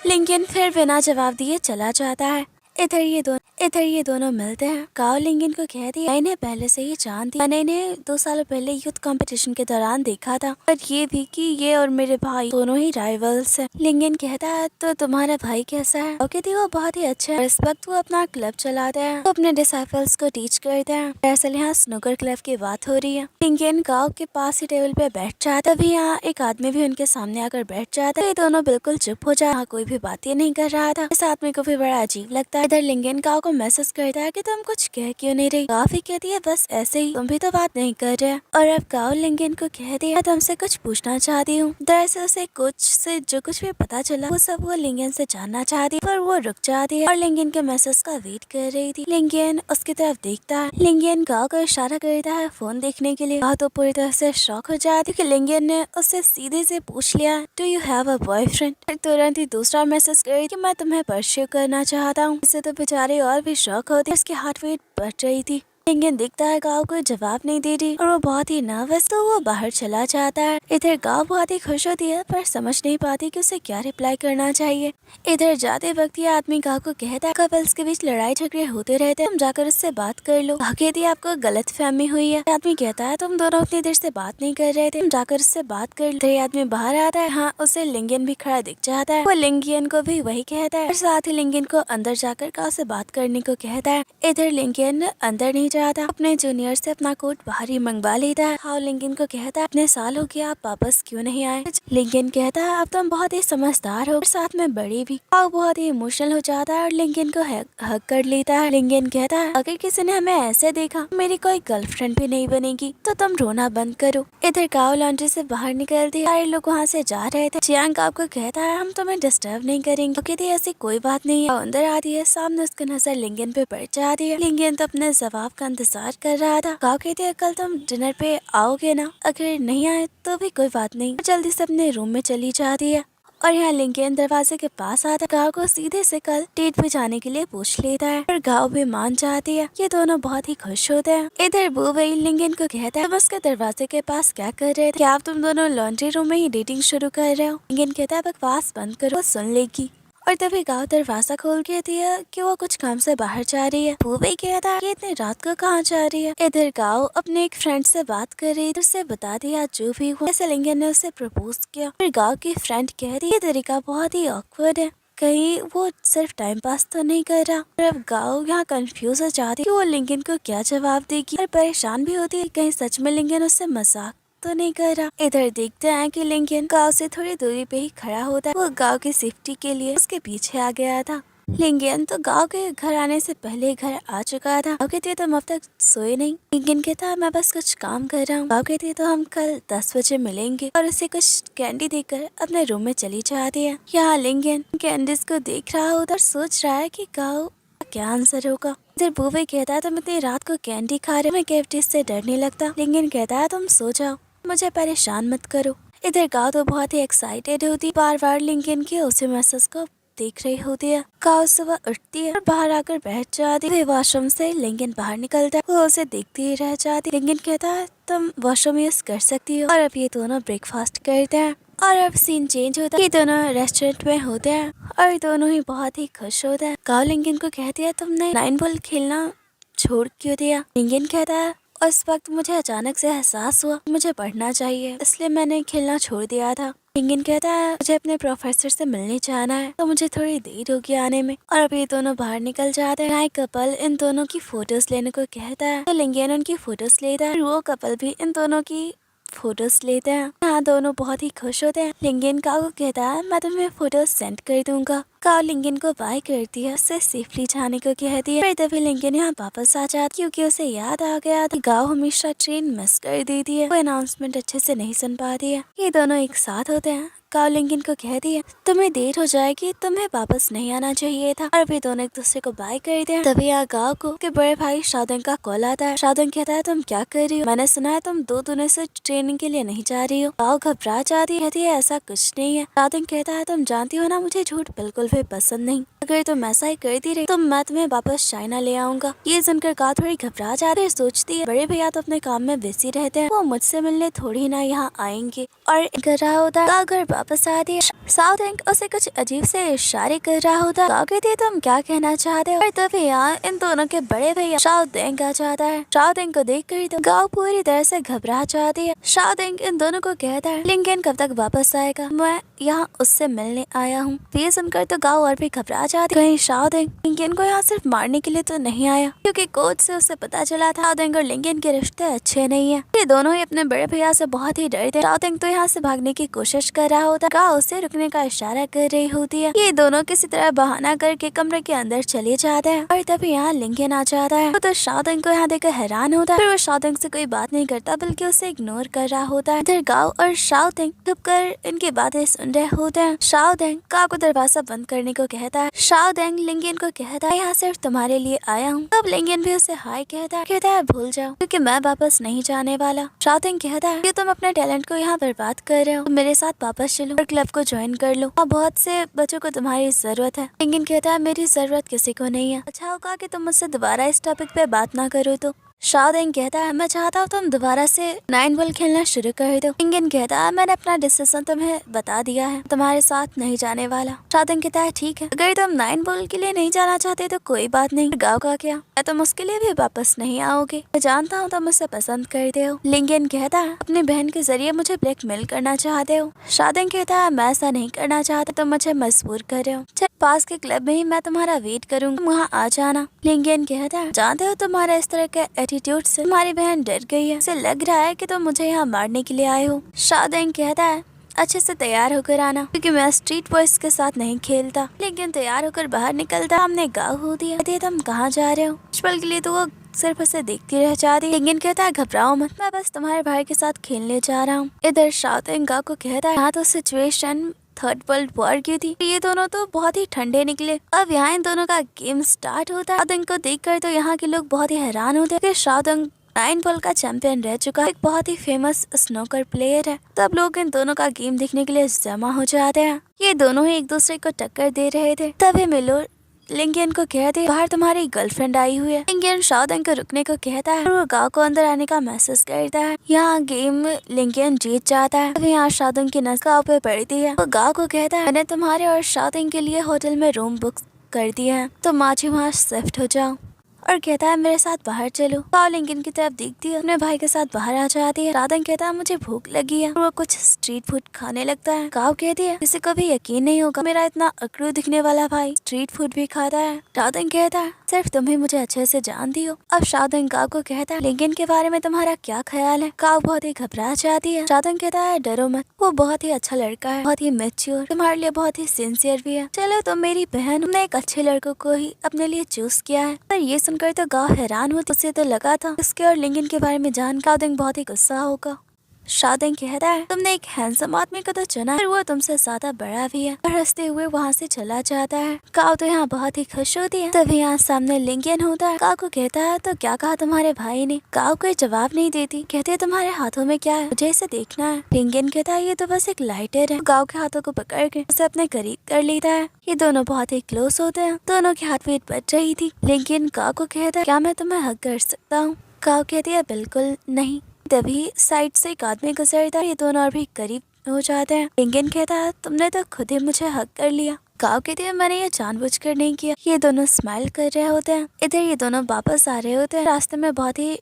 लिनियंग फिर बिना जवाब दिए चला जाता है। इधर ये दोनों इधर ये दोनों मिलते हैं। गाओ लिंगन को कहती है मैं इन्हें पहले से ही जानती, मैंने इन्हें 2 साल पहले यूथ कंपटीशन के दौरान देखा था और ये भी कि ये और मेरे भाई दोनों ही राइवल्स हैं। लिंगन कहता है तो तुम्हारा भाई कैसा है? गाओ कहती है वो बहुत ही अच्छा है, इस वक्त वो अपना क्लब चलाता है, वो अपने डिसाइपल्स को टीच करता है। दरअसल यहाँ स्नूकर क्लब की बात हो रही है। लिंगन गाओ के पास ही टेबल पे बैठ जाता, तभी यहाँ एक आदमी भी उनके सामने आकर बैठ जाता है। ये दोनों बिल्कुल चुप हो जाए, कोई भी बातें नहीं कर रहा था। इस आदमी को भी बड़ा अजीब लगता है। इधर लिंगन गाओ को मैसेज करता है कि तुम कुछ कह क्यों नहीं रही? गाओ भी कहती है बस ऐसे ही, तुम भी तो बात नहीं कर रहे। और अब गाओ लिंगन को कहती है तुमसे कुछ पूछना चाहती हूँ। दरअसल उसे कुछ से जो कुछ भी पता चला वो सब वो लिंगन से जानना चाहती, पर वो रुक जाती है और लिंगन के मैसेज का वेट कर रही थी। लिंगन उसकी तरफ देखता है। लिंगन गाओ को इशारा करता है फोन देखने के लिए। गाओ तो पूरी तरह से शॉक हो जाती है कि लिंगन ने उससे सीधे से पूछ लिया do you have a boyfriend. तुरंत ही दूसरा मैसेज कर कि मैं तुम्हें परस्यू करना चाहता हूँ। इससे तो बेचारे और भी शॉक होती, उसकी हार्ट बीट बढ़ रही थी। लिंगन दिखता है गाओ को जवाब नहीं दे रही और वो बहुत ही नर्वस, तो वो बाहर चला जाता है। इधर गाओ बहुत ही खुश होती है पर समझ नहीं पाती कि उसे क्या रिप्लाई करना चाहिए। इधर जाते वक्त ये आदमी गाओ को कहता है कपल्स के बीच लड़ाई झगड़े होते रहते हैं, तुम जाकर उससे बात कर लो। गाओ कहती है आपको गलत फहमी हुई है। आदमी कहता है तुम दोनों उतनी देर से बात नहीं कर रहे थे, तुम जाकर उससे बात कर लो। ये आदमी बाहर आता है, हाँ उसे लिंगन भी खड़ा दिख जाता है। वो लिंगन को भी वही कहता है और साथ ही लिंगन को अंदर जाकर गाओ से बात करने को कहता है। इधर लिंगन अंदर नहीं जाता, अपने जूनियर से अपना कोट बाहर ही मंगवा लेता है। गाओ लिंगन को कहता है इतने साल हो गया आप वापस क्यों नहीं आए? लिंगन कहता है अब तुम बहुत ही समझदार हो, साथ में बड़ी भी। गाओ बहुत ही इमोशनल हो जाता है और लिंगन को हग कर लेता है। लिंगन कहता है अगर किसी ने हमें ऐसे देखा मेरी कोई गर्लफ्रेंड भी नहीं बनेगी, तो तुम रोना बंद करो। इधर गाओ लॉन्ड्री से बाहर निकलती है, सारे लोग वहाँ से जा रहे थे। जियांग गाओ को कहता है हम तुम्हें डिस्टर्ब नहीं करेंगे। कहती है ऐसी कोई बात नहीं है। गाओ अंदर आती है, सामने उसकी नजर लिंगन पे पड़ जाती है। लिंगन तो अपने जवाब का इंतजार कर रहा था। गाओ कहती है कल तुम डिनर पे आओगे ना? अगर नहीं आए तो भी कोई बात नहीं। जल्दी से अपने रूम में चली जाती है और यहाँ लिंगन दरवाजे के पास आता है। गाओ को सीधे से कल डेट पे जाने के लिए पूछ लेता है और गाओ भी मान जाती है। ये दोनों बहुत ही खुश होते हैं। इधर बू वही लिंगन को कहता है तुम उसके दरवाजे के पास क्या कर रहे थे? क्या आप तुम दोनों लॉन्ड्री रूम में ही डेटिंग शुरू कर रहे हो? लिंगन कहता है बकवास बंद करो, वो सुन लेगी। और तभी गाओ दरवाजा खोल के दिया कि वो कुछ काम से बाहर जा रही है। वो भी कहता है कि इतने रात को कहाँ जा रही है। इधर गाओ अपने एक फ्रेंड से बात कर रही थी, उससे बता दिया जो भी हुआ। ऐसे लिंगन ने उसे प्रपोज किया। फिर गाओ की फ्रेंड कह रही है ये तरीका बहुत ही ऑकवर्ड है, कहीं वो सिर्फ टाइम पास तो नहीं कर रहा। और अब गाओ यहाँ कंफ्यूज हो जाती है कि वो लिंगन को क्या जवाब देगी और परेशान भी होती है कहीं सच में लिंगन उससे मजाक तो नहीं कर रहा। इधर देखते हैं कि लिंगन गांव से थोड़ी दूरी पे ही खड़ा होता है। वो गांव की सेफ्टी के लिए उसके पीछे आ गया था। लिंगन तो गांव के घर आने से पहले घर आ चुका था। गांव कहती है तुम अब तक सोए नहीं? लिंगन कहता है मैं बस कुछ काम कर रहा हूँ। गांव कहती है तो हम कल 10 बजे मिलेंगे और उसे कुछ कैंडी देकर अपने रूम में चली जाती है। यहाँ लिंगन कैंडीज को देख रहा होता और सोच रहा है कि गांव क्या आंसर होगा। इधर बुवे कहता है तुम इतनी रात को कैंडी खा रहे हो, मैं कैविटीज से डर नहीं लगता। लिंगन कहता है तुम सो जाओ, मुझे परेशान मत करो। इधर गाओ तो बहुत ही एक्साइटेड होती, बार बार लिंगन के उसे मैसेज को देख रही होती है। गाओ सुबह उठती है और बाहर आकर बैठ जाती है। वॉशरूम से लिंगन बाहर निकलता है, वो उसे देखती ही रह जाती। लिंगन कहता है तुम वॉशरूम यूज कर सकती हो। और अब ये दोनों ब्रेकफास्ट करते हैं और अब सीन चेंज होता है। ये दोनों रेस्टोरेंट में होते हैं और दोनों ही बहुत ही खुश होते हैं। गाओ लिंगन को कहती है तुमने 9 बॉल खेलना छोड़ क्यों दिया? लिंगन कहता है उस वक्त मुझे अचानक से एहसास हुआ मुझे पढ़ना चाहिए, इसलिए मैंने खेलना छोड़ दिया था। लिंगन कहता है मुझे अपने प्रोफेसर से मिलने जाना है, तो मुझे थोड़ी देर होगी आने में। और अब ये दोनों बाहर निकल जाते हैं। एक कपल इन दोनों की फोटोज लेने को कहता है, तो लिंगन उनकी फोटोज लेता है। वो कपल भी इन दोनों की फोटोज लेते हैं। यहाँ दोनों बहुत ही खुश होते हैं। लिंगन गाओ को कहता है मैं तुम्हें फोटोज सेंड कर दूंगा। गाओ लिंगन को बाय करती है, उससे सेफली जाने को कहती है। फिर तभी लिंगन यहाँ वापस आ जाती क्योंकि उसे याद आ गया था गाओ हमेशा ट्रेन मिस कर देती है, वो अनाउंसमेंट अच्छे से नहीं सुन पाती है। ये दोनों एक साथ होते हैं। गाओ लिंगन को कहती है तुम्हें देर हो जाएगी, तुम्हें वापस नहीं आना चाहिए था। और भी दोनों एक दूसरे को बाय करते हैं। तभी यहाँ गाओ को के बड़े भाई शादंग का कॉल आता है। शादंग कहता है तुम क्या कर रही हो? मैंने सुना है तुम 2 दिनों से ट्रेनिंग के लिए नहीं जा रही हो। गाओ घबरा जाती है, कहती है ऐसा कुछ नहीं है। शादंग कहता है तुम जानती हो ना मुझे झूठ बिल्कुल तुम्हें पसंद नहीं। अगर तुम ऐसा ही करती रही तो मैं तुम्हें वापस चाइना ले आऊंगा। ये सुनकर का थोड़ी घबरा जाती है, सोचती है बड़े भैया तो अपने काम में बिजी रहते हैं, वो मुझसे मिलने थोड़ी ना यहाँ आएंगे। और कर रहा होता है, घर वापस आती है। साउथ एंग उसे कुछ अजीब से इशारे कर रहा होता है। कहती है तुम क्या कहना चाहते हो। और तभी यहाँ इन दोनों के बड़े भैया साउथ एंग आ जाता है। साउथ एंग को देख कर तो गाँव पूरी तरह से घबरा जाती है। साउथ एंग इन दोनों को कहता है लिंकन कब तक वापस आएगा, मैं यहाँ उससे मिलने आया हूँ। ये सुनकर तो गाँव और भी घबरा जाती है, कहीं साउथ एंग लिंकन को यहाँ सिर्फ मारने के लिए तो नहीं आया, क्योंकि कोच से उसे पता चला था साउथ एंग और लिंकन के रिश्ते अच्छे नहीं है। ये दोनों ही अपने बड़े भैया से बहुत ही डरते। साउथ एंग तो यहाँ से भागने की कोशिश कर रहा होता है, गाँव उसे रुकने का इशारा कर रही होती है। ये दोनों किसी तरह बहाना करके कमरे के अंदर चले जाते हैं। और तभी यहाँ लिंकन आ जाता है। तो साउथ एंग को यहाँ देखकर हैरान होता है, फिर वो साउथ एंग से कोई बात नहीं करता बल्कि उसे इग्नोर कर रहा होता है। इधर गाँव और साउथ एंग चुप कर इनकी बातें सुन रहे होते हैं। साउथ एंग गाँव को दरवाजा बंद करने को कहता है। साउथ एंग लिंकन को कहता है यहाँ सिर्फ तुम्हारे लिए आया हूँ। तब लिंकन भी उसे हाय कहता है भूल जाओ क्योंकि मैं वापस नहीं जाने वाला। साउथ एंग कहता है कि तुम अपने टैलेंट को यहाँ बर्बाद कर रहे हो, मेरे साथ वापस चलो और क्लब को ज्वाइन कर लो, और बहुत से बच्चों को तुम्हारी जरूरत है। लिंकन कहता है मेरी जरूरत किसी को नहीं है, अच्छा होगा कि तुम मुझसे दोबारा इस टॉपिक पे बात ना करो। तो साउथ एंग कहता है मैं चाहता हूँ तुम दोबारा से 9 बॉल खेलना शुरू कर दो। लिंकन कहता है मैंने अपना डिसीजन तुम्हें बता दिया है, तुम्हारे साथ नहीं जाने वाला। साउथ एंग कहता है ठीक है, अगर तुम 9 बॉल के लिए नहीं जाना चाहते तो कोई बात नहीं, गाँव का क्या, मैं तुम उसके लिए भी वापस नहीं आओगे, मैं जानता हूँ तुम मुझसे पसंद करते हो। लिंकन कहता है अपनी बहन के जरिए मुझे ब्लैकमेल करना चाहते हो। साउथ एंग कहता है मैं ऐसा नहीं करना चाहता, तुम मुझे मजबूर कर रहे हो, चल पास के क्लब में ही मैं तुम्हारा वेट करूंगा, वहाँ आ जाना। लिंकन कहता है जानते हो तुम्हारा इस तरह का एटीट्यूड से तुम्हारी बहन डर गई है, उसे लग रहा है कि तुम मुझे यहाँ मारने के लिए आए हो। साउथ एंग कहता है अच्छे से तैयार होकर आना, क्योंकि मैं स्ट्रीट बॉयज के साथ नहीं खेलता। लेकिन तैयार होकर बाहर निकलता हमने गाँव हो दिया। तुम कहाँ जा रहे हो। कुछ पल के लिए तो वो सिर्फ उसे देखती रह जाती। लिंकन कहता है घबराओ मत, मैं बस तुम्हारे भाई के साथ खेलने जा रहा हूँ। इधर साउथ एंग गाँव को कहता है यहाँ तो सिचुएशन थर्ड वर्ल्ड वॉर की थी, ये दोनों तो बहुत ही ठंडे निकले। अब यहाँ इन दोनों का गेम स्टार्ट होता है। साउथ एंग को देखकर तो यहाँ के लोग बहुत ही हैरान होते हैं कि साउथ एंग 9 बॉल का चैंपियन रह चुका है, एक बहुत ही फेमस स्नूकर प्लेयर है। तब लोग इन दोनों का गेम देखने के लिए जमा हो जाते हैं। ये दोनों ही एक दूसरे को टक्कर दे रहे थे। तभी मिलो लिंकन को कहते बाहर तुम्हारी गर्लफ्रेंड आई हुई है। लिंकन साउथ एंग को रुकने को कहता है और वो गाँव को अंदर आने का मैसेज करता है। यहाँ गेम लिंकन जीत जाता है। अभी यहाँ साउथ एंग की नजर गाँव पे पड़ती है। वो गाँव को कहता है मैंने तुम्हारे और साउथ एंग के लिए होटल में रूम बुक कर दिया है, तुम आज ही वहाँ शिफ्ट हो जाओ। और कहता है मेरे साथ बाहर चलो। गाँव लिंकन की तरफ देखती है, अपने भाई के साथ बाहर आ जाती है। साउथ एंग कहता है मुझे भूख लगी है, वो कुछ स्ट्रीट फूड खाने लगता है। गाँव कहती है किसी को भी यकीन नहीं होगा मेरा इतना अकड़ू दिखने वाला भाई स्ट्रीट फूड भी खाता है। साउथ एंग कहता है सिर्फ तुम ही मुझे अच्छे से जानती हो। अब साउथ एंग गाँव को कहता है लिंकन के बारे में तुम्हारा क्या ख्याल है। गाँव बहुत ही घबरा जाती है। साउथ एंग कहता है डरो मत, वो बहुत ही अच्छा लड़का है, बहुत ही मैच्योर, तुम्हारे लिए बहुत ही सिंसियर भी है। चलो तुम मेरी बहन, तुमने एक अच्छे लड़कों को ही अपने लिए चूज किया है। पर ये सुनकर तो गाँव हैरान हुआ, उसे तो लगा था इसके और लिंकन के बारे में जान साउथ एंग बहुत ही गुस्सा होगा। साउथ एंग कहता है तुमने एक हैंडसम आदमी को तो चुना है, वो तुमसे ज्यादा बड़ा भी है। और हंसते हुए वहाँ से चला जाता है। काव तो यहाँ बहुत ही खुश होती है। तभी यहाँ सामने लिंकन होता है। काव को कहता है तो क्या कहा तुम्हारे भाई ने। काव कोई जवाब नहीं देती, कहते है तुम्हारे हाथों में क्या है, मुझे इसे देखना है। लिंकन कहता है ये तो बस एक लाइटर है। काव के हाथों को पकड़ के उसे अपने करीब कर लेता है। ये दोनों बहुत ही क्लोज होते हैं। दोनों की हाथ पीट बच रही थी। लिंकन काव को कहता है क्या मैं तुम्हें हक कर सकता हूँ। काव कहती है बिल्कुल नहीं। तभी साइड से एक आदमी गुजरता है। ये दोनों और भी करीब हो जाते हैं। लिंकन कहता है तुमने तो खुद ही मुझे हक कर लिया। काव कहती है मैंने ये जानबूझकर नहीं किया। ये दोनों स्माइल कर रहे होते हैं। इधर ये दोनों वापस आ रहे होते हैं। रास्ते में बहुत ही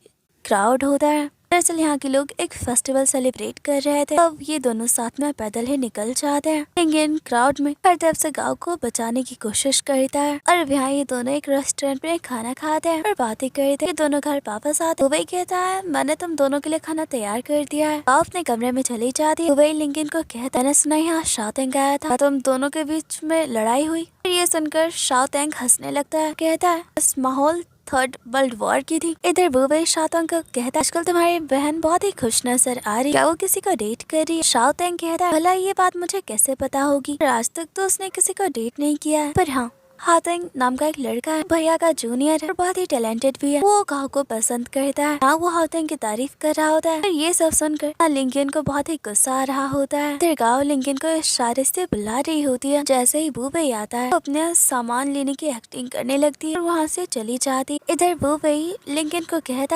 क्राउड होता है। दरअसल यहाँ के लोग एक फेस्टिवल सेलिब्रेट कर रहे थे। अब ये दोनों साथ में पैदल ही निकल जाते हैं। लिंकन क्राउड में हर तरफ से गाँव को बचाने की कोशिश करता है। और यहाँ ये दोनों एक रेस्टोरेंट में खाना खाते हैं और बातें करते हैं। ये दोनों घर वापस आते। वही कहता है मैंने तुम दोनों के लिए खाना तैयार कर दिया है। गाँव अपने कमरे में चली जाती है। वही लिंकन को कहता है मैंने सुना यहाँ साउथ एंग आया था, तुम दोनों के बीच में लड़ाई हुई। ये सुनकर साउथ एंग हंसने लगता है। कहता है इस माहौल थर्ड वर्ल्ड वॉर की थी। इधर बुबई साउथ एंग को कहता है आजकल तुम्हारी बहन बहुत ही खुश नजर आ रही है, क्या वो किसी को डेट कर रही है। साउथ एंग कहता है भला ये बात मुझे कैसे पता होगी, आज तक तो उसने किसी को डेट नहीं किया है। पर हाँ हातिंग नाम का एक लड़का है, भैया का जूनियर है और बहुत ही टैलेंटेड भी है। वो गाओ को पसंद करता है। वो हातिंग की तारीफ कर रहा होता है और ये सब सुनकर लिंकन को बहुत ही गुस्सा आ रहा होता है। फिर गाओ लिंकन को इशारे से बुला रही होती है। जैसे ही बूबे आता है, तो अपने सामान लेने की एक्टिंग करने लगती है और वहाँ से चली जाती। इधर बूबे लिंकन को कहता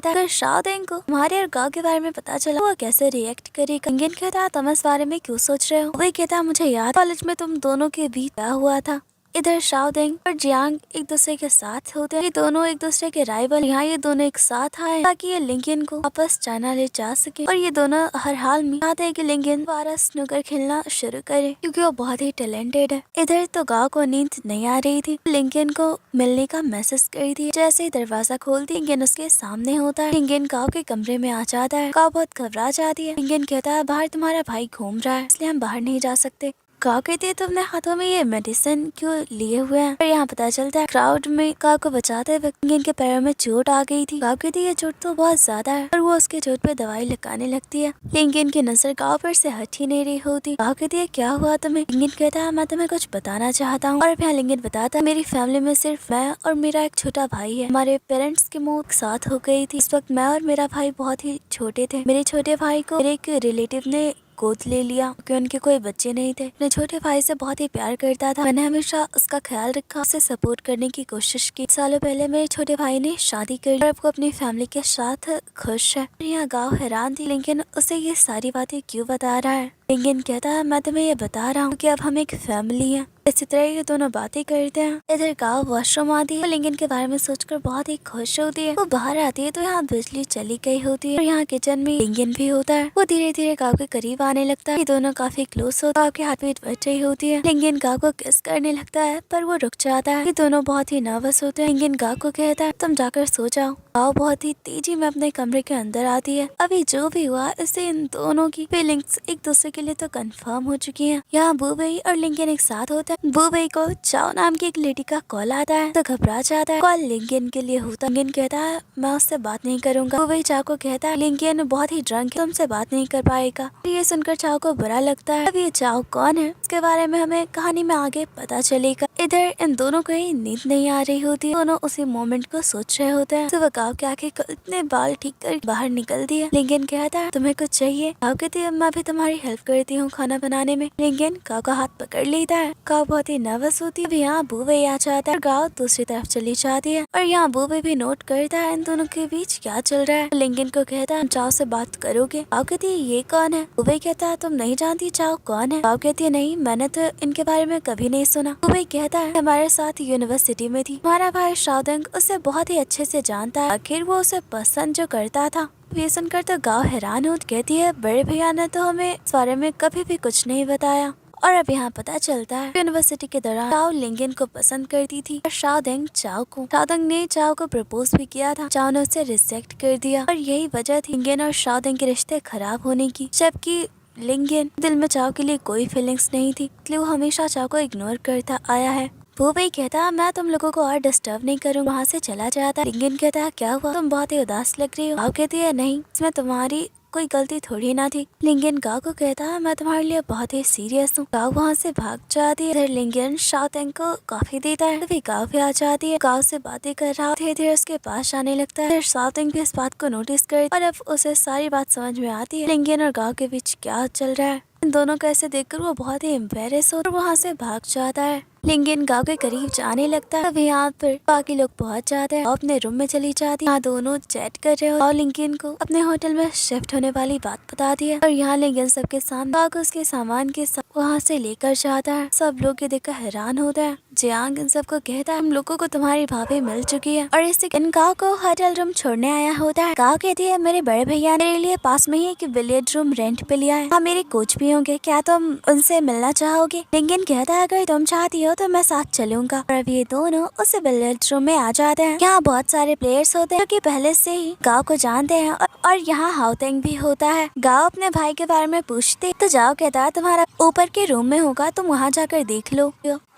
है अगर शाओदिंग को हमारे और गाँव के बारे में पता चला वो कैसे रिएक्ट करेगा। लिंकन कहता है तुम इस बारे में क्यों सोच रहे हो। वो कहता है मुझे याद कॉलेज में तुम दोनों के बीच क्या हुआ था। इधर शाओदिंग और जियांग एक दूसरे के साथ होते हैं। ये दोनों एक दूसरे के राइवल। यहाँ ये दोनों एक साथ आए ताकि ये लिंकन को वापस चाइना ले जा सके और ये दोनों हर हाल में चाहते हैं कि लिंकन दोबारा स्नूकर खेलना शुरू करे क्योंकि वो बहुत ही टैलेंटेड है। इधर तो गाँव को नींद नहीं आ रही थी। लिंकन को मिलने का मैसेज कर दिया। जैसे ही दरवाजा खोलती लिंकन उसके सामने होता है। लिंकन गाँव के कमरे में आ जाता है। गाँव बहुत घबरा जाती है। लिंकन कहता है बाहर तुम्हारा भाई घूम रहा है इसलिए हम बाहर नहीं जा सकते। गाँव कहती है तुमने हाथों में ये मेडिसिन क्यों लिए हुए हैं। और यहाँ पता चलता है क्राउड में गाँव को बचाते वक्त लिंकन के पैरों में चोट आ गई थी। गाँव कहती है चोट तो बहुत ज्यादा है और वो उसके चोट पे दवाई लगाने लगती है। लिंकन की नजर गाँव पर से हट ही नहीं रही होती। गाँव कहती है क्या हुआ तुम्हें। लिंकन कहता है मैं तुम्हें कुछ बताना चाहता हूँ। और अब यहाँ लिंकन बताता है मेरी फैमिली में सिर्फ मैं और मेरा एक छोटा भाई है। हमारे पेरेंट्स की मौत साथ हो गई थी। इस वक्त मैं और मेरा भाई बहुत ही छोटे थे। मेरे छोटे भाई को मेरे एक रिलेटिव ने गोद ले लिया क्योंकि उनके कोई बच्चे नहीं थे। अपने छोटे भाई से बहुत ही प्यार करता था। मैंने हमेशा उसका ख्याल रखा, उसे सपोर्ट करने की कोशिश की। सालों पहले मेरे छोटे भाई ने शादी कर ली और अब वो अपनी फैमिली के साथ खुश है। यहाँ गाँव हैरान थी लेकिन उसे ये सारी बातें क्यों बता रहा है। लिंकन कहता है मैं तुम्हें ये बता रहा हूँ कि अब हम एक फैमिली है। इसी तरह ये दोनों बातें करते हैं। इधर गाँव वॉशरूम आती है। लिंकन के बारे में सोचकर बहुत ही खुश होती है। वो बाहर आती है तो यहाँ बिजली चली गई होती है और यहाँ किचन में लिंकन भी होता है। वो धीरे धीरे गाँव के करीब आने लगता है। ये दोनों काफी क्लोज होता है। गाँव के हाथ में बच रही होती है। लिंकन गाँव को किस करने लगता है पर वो रुक जाता है। ये दोनों बहुत ही नर्वस होते हैं। लिंकन गाँव को कहता है तुम जाकर सो जाओ। गाँव बहुत ही तेजी में अपने कमरे के अंदर आती है। अभी जो भी हुआ इससे इन दोनों की फीलिंग्स एक दूसरे के लिए तो कंफर्म हो चुकी हैं। यहाँ बूबई और लिंकन एक साथ होता है। बूबई को चाओ नाम की एक लेडी का कॉल आता है तो घबरा जाता है। कॉल लिंकन के लिए होता है। लिंकन कहता है मैं उससे बात नहीं करूंगा। बूबई चाओ को कहता है लिंकन बहुत ही ड्रंक है, तुमसे बात नहीं कर पाएगा। ये सुनकर चाओ को बुरा लगता है। अब ये चाओ कौन है इसके बारे में हमें कहानी में आगे पता चलेगा। इधर इन दोनों को ही नींद नहीं आ रही होती। दोनों उसी मोमेंट को सोच रहे होते हैं। सुबह गाँव के आके इतने बाल ठीक कर बाहर निकलती है। लिंकन कहता है तुम्हें कुछ चाहिए। गाँव कहती है मैं भी तुम्हारी हेल्प करती हूँ खाना बनाने में। लिंकन गाँव का हाथ पकड़ लेता है। गाँव बहुत ही नर्वस होती है। यहाँ बूबे आ जाता है। गाँव दूसरी तरफ चली जाती है और यहाँ बूबे भी नोट करता है इन दोनों के बीच क्या चल रहा है। लिंकन को कहता है चाओ से बात करोगे। गाँव कहती है ये कौन है। बूबे कहता है तुम नहीं जानती चाओ कौन है। गाँव कहती है नहीं मैंने तो इनके बारे में कभी नहीं सुना। बूबे कहता है हमारे साथ यूनिवर्सिटी में थी। हमारा भाई शाओदिंग उसे बहुत ही अच्छे से जानता है। आखिर वो उसे पसंद जो करता था। ये सुनकर तो गाँव हैरान हो कहती है बड़े भैया ने तो हमें इस बारे में कभी भी कुछ नहीं बताया। और अब यहाँ पता चलता है यूनिवर्सिटी के दौरान चाओ लिंकन को पसंद करती थी और शाओदिंग चाओ को। शाओदिंग ने चाओ को प्रपोज भी किया था। चाओ ने उसे रिजेक्ट कर दिया और यही वजह थी लिंकन और शाओदिंग के रिश्ते खराब होने की। जबकि लिंकन दिल में चाओ के लिए कोई फीलिंग्स नहीं थी इसलिए वो हमेशा चाओ को इग्नोर करता आया है। बूबे कहता मैं तुम लोगों को और डिस्टर्ब नहीं करूँगा। वहाँ से चला जाता। लिंकन कहता क्या हुआ तुम बहुत ही उदास लग रही हो। गाँव कहती है नहीं इसमें तुम्हारी कोई गलती थोड़ी ना थी। लिंकन गाँव को कहता है मैं तुम्हारे लिए बहुत ही सीरियस हूँ। गाँव वहाँ से भाग जाती है। इधर लिंकन शाओदिंग को कॉफी देता है तभी गाँव पे आ जाती है। गाँव से बातें कर रहा धीरे धीरे उसके पास आने लगता है। शाओदिंग भी इस बात को नोटिस कर और अब उसे सारी बात समझ में आती है लिंकन और गाँव के बीच क्या चल रहा है। इन दोनों को ऐसे देखकर वो बहुत ही एम्बेरस हो और वहाँ से भाग जाता है। लिंकन गाँव के करीब जाने लगता है। तभी यहाँ पर बाकी लोग पहुँच जाते हैं। अपने रूम में चली जाती है। यहाँ दोनों चैट कर रहे हो और लिंकन को अपने होटल में शिफ्ट होने वाली बात बताती है और यहाँ लिंकन सबके सामने उसके सामान के साथ वहाँ से लेकर जाता है। सब लोग ये देखकर हैरान होता है। जियांग इन सबको कहता है हम लोगों को तुम्हारी भाभी मिल चुकी है और इससे इन गाँव को होटल रूम छोड़ने आया होता है। गाँव कहती है मेरे बड़े भैया मेरे लिए पास में ही एक विलेज रूम रेंट पे लिया है। हाँ मेरे कोच भी होंगे, क्या तुम उनसे मिलना चाहोगे। लिंकन कहता है अगर तुम चाहती हो तो मैं साथ चलूंगा। और अब ये दोनों उस विलेज रूम में आ जाते हैं। यहाँ बहुत सारे प्लेयर्स होते हैं जो कि पहले से ही गाँव को जानते हैं और यहाँ हाउतिंग भी होता है। गाँव अपने भाई के बारे में पूछते तो जाओ कहता है तुम्हारा ऊपर के रूम में होगा तुम वहाँ जाकर देख लो।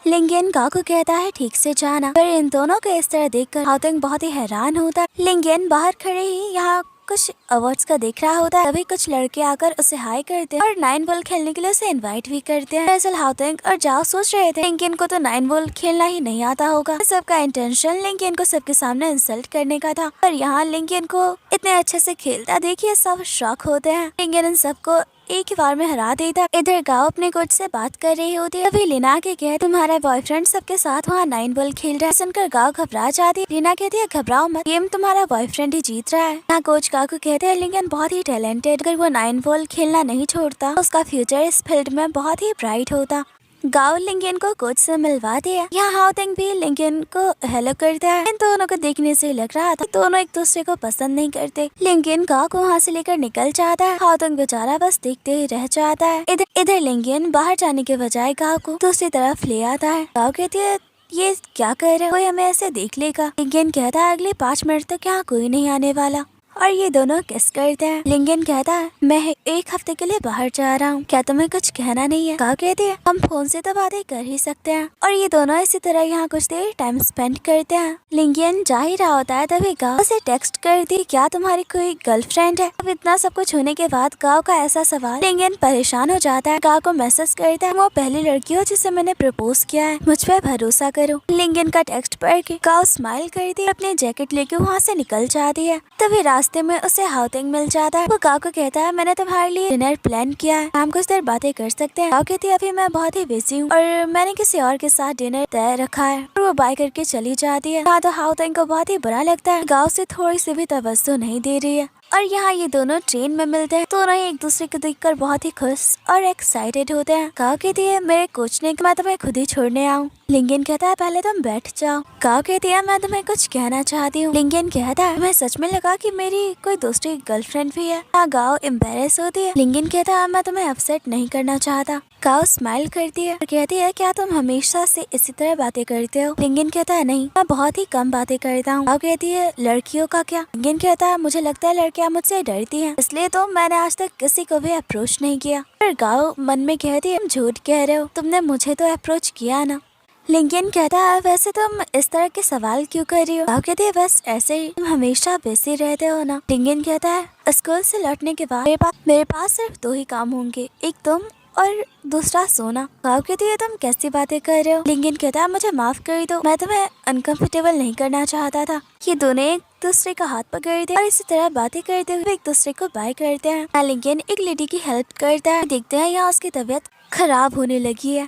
लिंकन गाँव को कहता है ठीक से जाना। पर इन दोनों को इस तरह देखकर हाउतिंग बहुत ही हैरान होता है। लिंकन बाहर खड़े ही यहाँ कुछ अवार्ड्स का देख रहा होता है, तभी कुछ लड़के आकर उसे हाई करते हैं और 9 बॉल खेलने के लिए उसे इनवाइट भी करते हैं। दरअसल हाउतेंग और जाओ सोच रहे थे लिंकिन को तो 9 बॉल खेलना ही नहीं आता होगा। सबका इंटेंशन लिंकिन को सबके सामने इंसल्ट करने का था, और यहाँ लिंकिन को इतने अच्छे से खेलता देखिए सब शॉक होते हैं। लिंकिन इन सबको एक ही बार में हरा देता। इधर गाँव अपने कोच से बात कर रही होती है, तभी लीना के कहे तुम्हारा बॉयफ्रेंड सबके साथ वहाँ 9 बॉल खेल रहा है। सुनकर गाँव घबरा जाती है। लीना कहती है घबराओ मत, गेम तुम्हारा बॉयफ्रेंड ही जीत रहा है। यहाँ कोच गाँव को कहते हैं लिंकन बहुत ही टैलेंटेड, अगर वो 9 बॉल खेलना नहीं छोड़ता उसका फ्यूचर इस फील्ड में बहुत ही ब्राइट होता। गाँव लिंकन को कोच से मिलवा दिया। यहाँ हाउतेंग भी लिंकन को हेलो करता है। इन दोनों को देखने से लग रहा था दोनों एक दूसरे को पसंद नहीं करते। लिंकन गाँव को वहाँ से लेकर निकल जाता है। हाउतेंग बेचारा बस देखते ही रह जाता है। इधर लिंकन बाहर जाने के बजाय गाँव को दूसरी तरफ ले आता है। गाँव कहती है ये क्या कर रहे हो, कोई हमें ऐसे देख लेगा। लिंकन कहता है अगले 5 मिनट तक यहाँ कोई नहीं आने वाला, और ये दोनों किस करते हैं। लिंकन कहता है मैं 1 हफ्ते के लिए बाहर जा रहा हूँ, क्या तुम्हें कुछ कहना नहीं है। गाँव कहते हैं हम फोन से तो बातें कर ही सकते हैं, और ये दोनों इसी तरह यहाँ कुछ देर टाइम स्पेंड करते हैं। लिंकन जा ही रहा होता है तभी गाँव उसे टेक्स्ट करती क्या तुम्हारी कोई गर्लफ्रेंड है। अब इतना सब कुछ होने के बाद गाँव का ऐसा सवाल, लिंकन परेशान हो जाता है। गाँव को मैसेज करता है वो पहली लड़की हो जिसे मैंने प्रपोज किया है, मुझ पर भरोसा करो। लिंकन का टेक्स्ट पढ़ के गाँव स्माइल करती है, अपनी जैकेट लेके वहाँ से निकल जाती है। तभी रास्ते में उसे हाउतेंग मिल जाता है। वो गाँव को कहता है मैंने तुम्हारे लिए डिनर प्लान किया है, हम कुछ देर बातें कर सकते हैं। गाँव कहती है अभी मैं बहुत ही बिजी हूँ और मैंने किसी और के साथ डिनर तय रखा है, और वो बाय करके चली जाती है। हाँ तो हाउतेंग को बहुत ही बुरा लगता है, गाँव से थोड़ी सी भी तवज्जो नहीं दे रही है। और यहाँ ये दोनों ट्रेन में मिलते हैं। दोनों ही एक दूसरे को देखकर बहुत ही खुश और एक्साइटेड होते हैं। गाँव कहती है मेरे कोच ने मैं तुम्हें खुद ही छोड़ने आऊँ। लिंकन कहता है पहले तुम बैठ जाओ। गाँव कहती है मैं तुम्हें कुछ कहना चाहती हूँ। लिंकन कहता है तुम्हें सच में लगा कि मेरी कोई दूसरी गर्लफ्रेंड भी है। गाँव एम्बेरस होती है। लिंकन कहता है मैं तुम्हें अपसेट नहीं करना चाहता। गाँव स्माइल करती है और कहती है क्या तुम हमेशा से इसी तरह बातें करते हो। लिंकन कहता है नहीं, मैं बहुत ही कम बातें करता हूँ। गाँव कहती है लड़कियों का क्या। लिंकन कहता है मुझे लगता है लड़कियाँ मुझसे डरती हैं, इसलिए तो मैंने आज तक किसी को भी अप्रोच नहीं किया। पर गाँव मन में कहती है तुम झूठ कह रहे हो, तुमने मुझे तो अप्रोच किया ना। लिंकन कहता है वैसे तुम इस तरह के सवाल क्यों कर रही हो। गाँव कहती है बस ऐसे ही, तुम हमेशा बिजी रहते हो ना। लिंकन कहता है स्कूल से लौटने के बाद मेरे पास सिर्फ 2 ही काम होंगे, एक तुम और दूसरा सोना। गाँव कहती है तुम कैसी बातें कर रहे हो। लिंकन कहता है मुझे माफ कर दो, मैं तुम्हें अनकंफर्टेबल नहीं करना चाहता था। ये दोनों एक दूसरे का हाथ पकड़ते और इसी तरह बातें करते हुए एक दूसरे को बाय करते हैं। लिंकन एक लेडी की हेल्प करता है। देखते हैं यहाँ उसकी तबीयत खराब होने लगी है,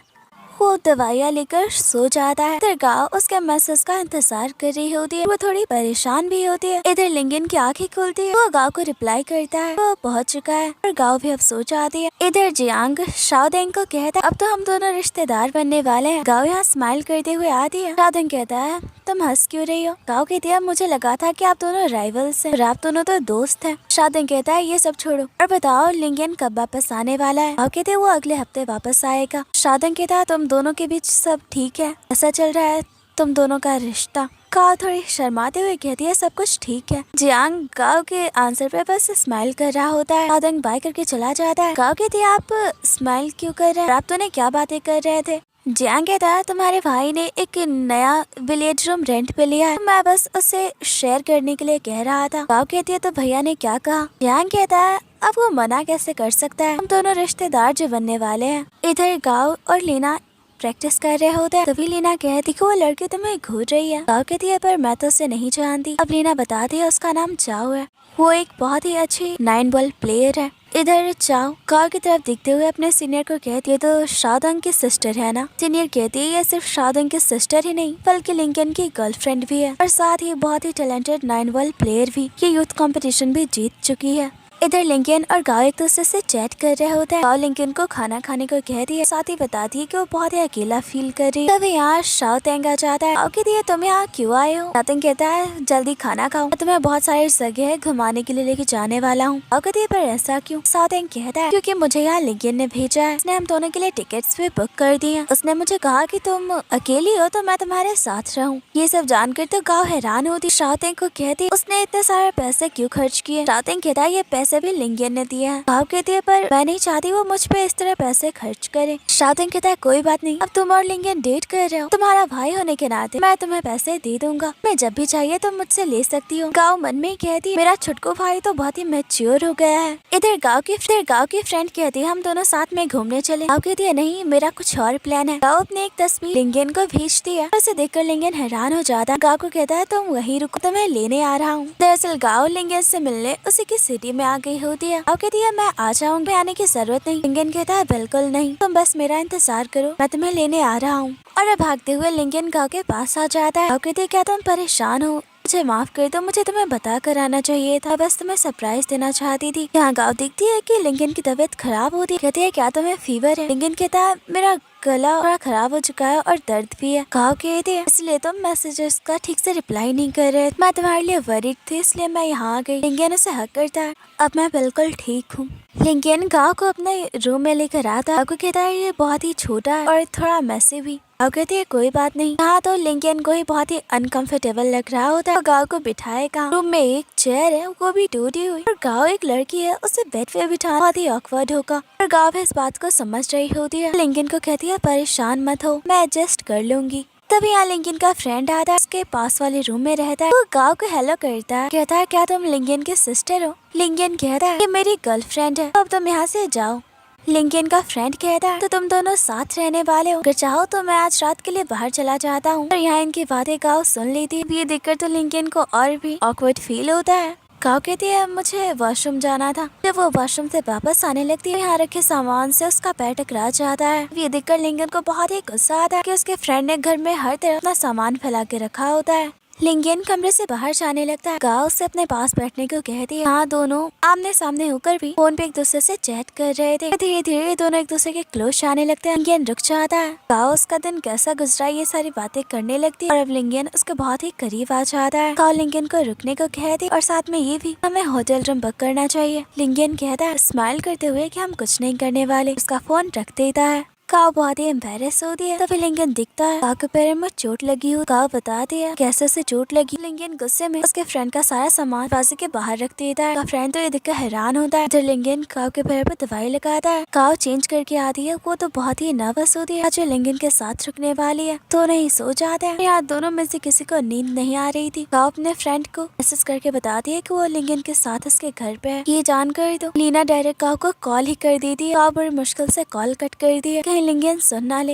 वो दवाइयाँ लेकर सो जाता है। इधर गाँव उसके मैसेज का इंतजार कर रही होती है, वो थोड़ी परेशान भी होती है। इधर लिंकन की आंखें खुलती है, वो गाँव को रिप्लाई करता है वो पहुंच चुका है, और गाँव भी अब सो जाती है। इधर जियांग शाओदेंग को कहता है अब तो हम दोनों रिश्तेदार बनने वाले हैं। गाँव यहाँ स्माइल करते हुए आती है। शाओदेंग कहता है तुम हंस क्यों रही हो। गाँव कहती है मुझे लगा था कि आप दोनों राइवल्स हैं और आप दोनों तो दोस्त हैं। शाओदेंग कहता है ये सब छोड़ो और बताओ लिंकन कब वापस आने वाला है। गाँव कहते हैं वो अगले हफ्ते वापस आएगा। शाओदेंग कहता है तुम दोनों के बीच सब ठीक है, ऐसा चल रहा है तुम दोनों का रिश्ता। गाँव थोड़ी शर्माते हुए कहती है सब कुछ ठीक है। जियांग गाँव के आंसर पे बस स्माइल कर रहा होता है। शाओदेंग बाय करके चला जाता है। गाँव कहती है आप स्माइल क्यों कर रहे हैं, आप दोनों क्या बातें कर रहे थे। जियांग कहता है तुम्हारे भाई ने एक नया विलेज रूम रेंट पे लिया है, मैं बस उसे शेयर करने के लिए कह रहा था। गाँव कहती है तो भैया ने क्या कहा। जियांग कहता है अब वो मना कैसे कर सकता है, हम दोनों रिश्तेदार जो बनने वाले हैं। इधर गाँव और लीना प्रैक्टिस कर रहे होते हैं, तभी लीना कहती कि वो लड़की तुम्हें घूर रही है। गाँव कहती है पर मैं तो उसे नहीं जानती। अब लीना बताती है उसका नाम चाओ है, वो एक बहुत ही अच्छी 9 बॉल प्लेयर है। इधर चाओ गाँव की तरफ देखते हुए अपने सीनियर को कहती है तो शाओदेंग की सिस्टर है ना। सीनियर कहती है ये सिर्फ शाओदेंग की सिस्टर ही नहीं बल्कि लिंकन की गर्लफ्रेंड भी है, और साथ ही बहुत ही टैलेंटेड 9 बॉल प्लेयर भी। ये यूथ कंपटीशन भी जीत चुकी है। इधर लिंकन और गाँव एक दूसरे से चैट कर रहे होते हैं। गाँव लिंकन को खाना खाने को कहती है, साथ ही बताती है कि वो बहुत ही अकेला फील कर रही है। तभी यहाँ शाओतेंग आ जाता है। गाँव कहती है तुम यहाँ क्यों आए हो। शाओतेंग कहता है जल्दी खाना खाओ, मैं तुम्हें बहुत सारी जगह घुमाने के लिए लेके जाने वाला हूँ। गाँव कहती है पर ऐसा क्यों। शाओतेंग कहता है क्योंकि मुझे यहाँ लिंकन ने भेजा है, उसने हम दोनों के लिए टिकट्स भी बुक कर दी है। उसने मुझे कहा कि तुम अकेली हो तो मैं तुम्हारे साथ रहूँ। ये सब जानकर तो गाँव हैरान होती। शाओतेंग को कहती है उसने इतने सारे पैसे क्यों खर्च किए। शाओतेंग कहता है ये पैसे पैसे भी लिंगन ने दिए हैं। गाँव कहती है पर मैं नहीं चाहती वो मुझ पे इस तरह पैसे खर्च करे। शाओटिंग कहता है कोई बात नहीं, अब तुम और लिंगन डेट कर रहे हो, तुम्हारा भाई होने के नाते मैं तुम्हें पैसे दे दूंगा, मैं जब भी चाहिए तुम मुझसे ले सकती हो। गाँव मन में कहती है मेरा छुटकू भाई तो बहुत ही मैच्योर हो गया है। इधर गाँव की फ्रेंड कहती है हम दोनों साथ में घूमने चले। गाँव कहती है नहीं मेरा कुछ और प्लान है। गाँव अपने एक तस्वीर लिंगन को भेजती है, उसे देखकर लिंगन हैरान हो जाता है। गाँव को कहता है तुम वहीं रुको, तुम्हें लेने आ रहा हूँ। दरअसल गाँव लिंगन से मिलने उसी की सिटी में आ गई होती है। गाँव कहती है मैं आ जाऊंगी, आने की जरूरत नहीं। लिंगन कहता है बिल्कुल नहीं, तुम बस मेरा इंतजार करो, मैं तुम्हें लेने आ रहा हूँ। और भागते हुए लिंगन गाँव के पास आ जाता है। गाँव कहती है क्या तुम परेशान हो, मुझे माफ कर दो, मुझे तुम्हें बता कर आना चाहिए था, बस तुम्हें सरप्राइज देना चाहती थी। यहाँ गाँव दिखती है कि लिंगन की तबीयत खराब होती है। कहती है क्या तुम्हें फीवर है। लिंगन कहता है मेरा गला थोड़ा खराब हो चुका है और दर्द भी है। गाँव कहती है इसलिए तुम मैसेजेस का ठीक से रिप्लाई नहीं कर रहे, मैं तुम्हारे लिए वरीड थी इसलिए मैं यहाँ आ गई। लिंगन उसे हक करता है, अब मैं बिल्कुल ठीक हूँ। लिंगन गाँव को अपने रूम में लेकर आता है। गाँव को कहता है ये बहुत ही छोटा है और थोड़ा मैसी भी। गाँव कहती है कोई बात नहीं। यहाँ तो लिंगन को ही बहुत ही अनकंफर्टेबल लग रहा होता है। गाँव को बिठाएगा, रूम में एक चेयर है वो भी टूटी हुई, और गाँव एक लड़की है उसे बेड पे बिठाना बहुत ही ऑकवर्ड होगा, और गाँव इस बात को समझ रही होती है। लिंगन को कहती है परेशान मत हो, मैं एडजस्ट कर लूंगी। तभी यहाँ लिंगन का फ्रेंड आता है, उसके पास वाले रूम में रहता है। वो गाँव को हेलो करता है, कहता है क्या तुम लिंगन की सिस्टर हो। लिंगन कहता है ये मेरी गर्लफ्रेंड है, अब तुम यहाँ से जाओ। लिंगन का फ्रेंड कहता है तो तुम दोनों साथ रहने वाले हो, अगर चाहो तो मैं आज रात के लिए बाहर चला जाता हूँ। और यहाँ इनकी बातें गाँव सुन लेती है। ये देखकर तो लिंगन को और भी ऑकवर्ड फील होता है। गाँव कहती है मुझे वॉशरूम जाना था। जब वो वॉशरूम से वापस आने लगती है, यहाँ रखे सामान से उसका पैर टकरा जाता है। ये देखकर लिंगन को बहुत ही गुस्सा आता है कि उसके फ्रेंड ने घर में हर तरफ अपना सामान फैला के रखा होता है। लिंगन कमरे से बाहर जाने लगता है। गाँव से अपने पास बैठने को कहती है। हाँ दोनों आमने सामने होकर भी फोन पे एक दूसरे से चैट कर रहे थे। धीरे धीरे दोनों एक दूसरे के क्लोज आने लगते हैं। लिंगन रुक जाता है। गाँव उसका दिन कैसा गुजरा ये सारी बातें करने लगती है, और अब लिंगन उसके बहुत ही करीब आ जाता है। गाँव लिंगन को रुकने को कहती है और साथ में ये भी हमें होटल रूम बुक करना चाहिए। लिंगन कहता है स्माइल करते हुए कि हम कुछ नहीं करने वाले। उसका फोन रख देता है। गाँव बहुत ही एम्बेरस होती है। तभी लिंगन दिखता है गाँव के पैर में चोट लगी हो। गाँव बताती है कैसे से चोट लगी। लिंगन गुस्से में उसके फ्रेंड का सारा सामान दरवाजे के बाहर रख देता है। फ्रेंड तो ये देखकर हैरान होता है। इधर लिंगन गाँव के पैर पर दवाई लगाता है। गाँव चेंज करके आती है, वो तो बहुत ही नर्वस होती है जो लिंगन के साथ रुकने वाली है। दोनों ही सो जाते हैं। यहाँ दोनों में से किसी को नींद नहीं आ रही थी। गाँव अपने फ्रेंड को मैसेज करके बताती है कि वो लिंगन के साथ उसके घर पे है। ये जानकर तो लीना डायरेक्ट गाँव को कॉल ही कर देती है। गाँव बड़ी मुश्किल से कॉल कट कर दी है, कहीं लिंगन सुन ना ले।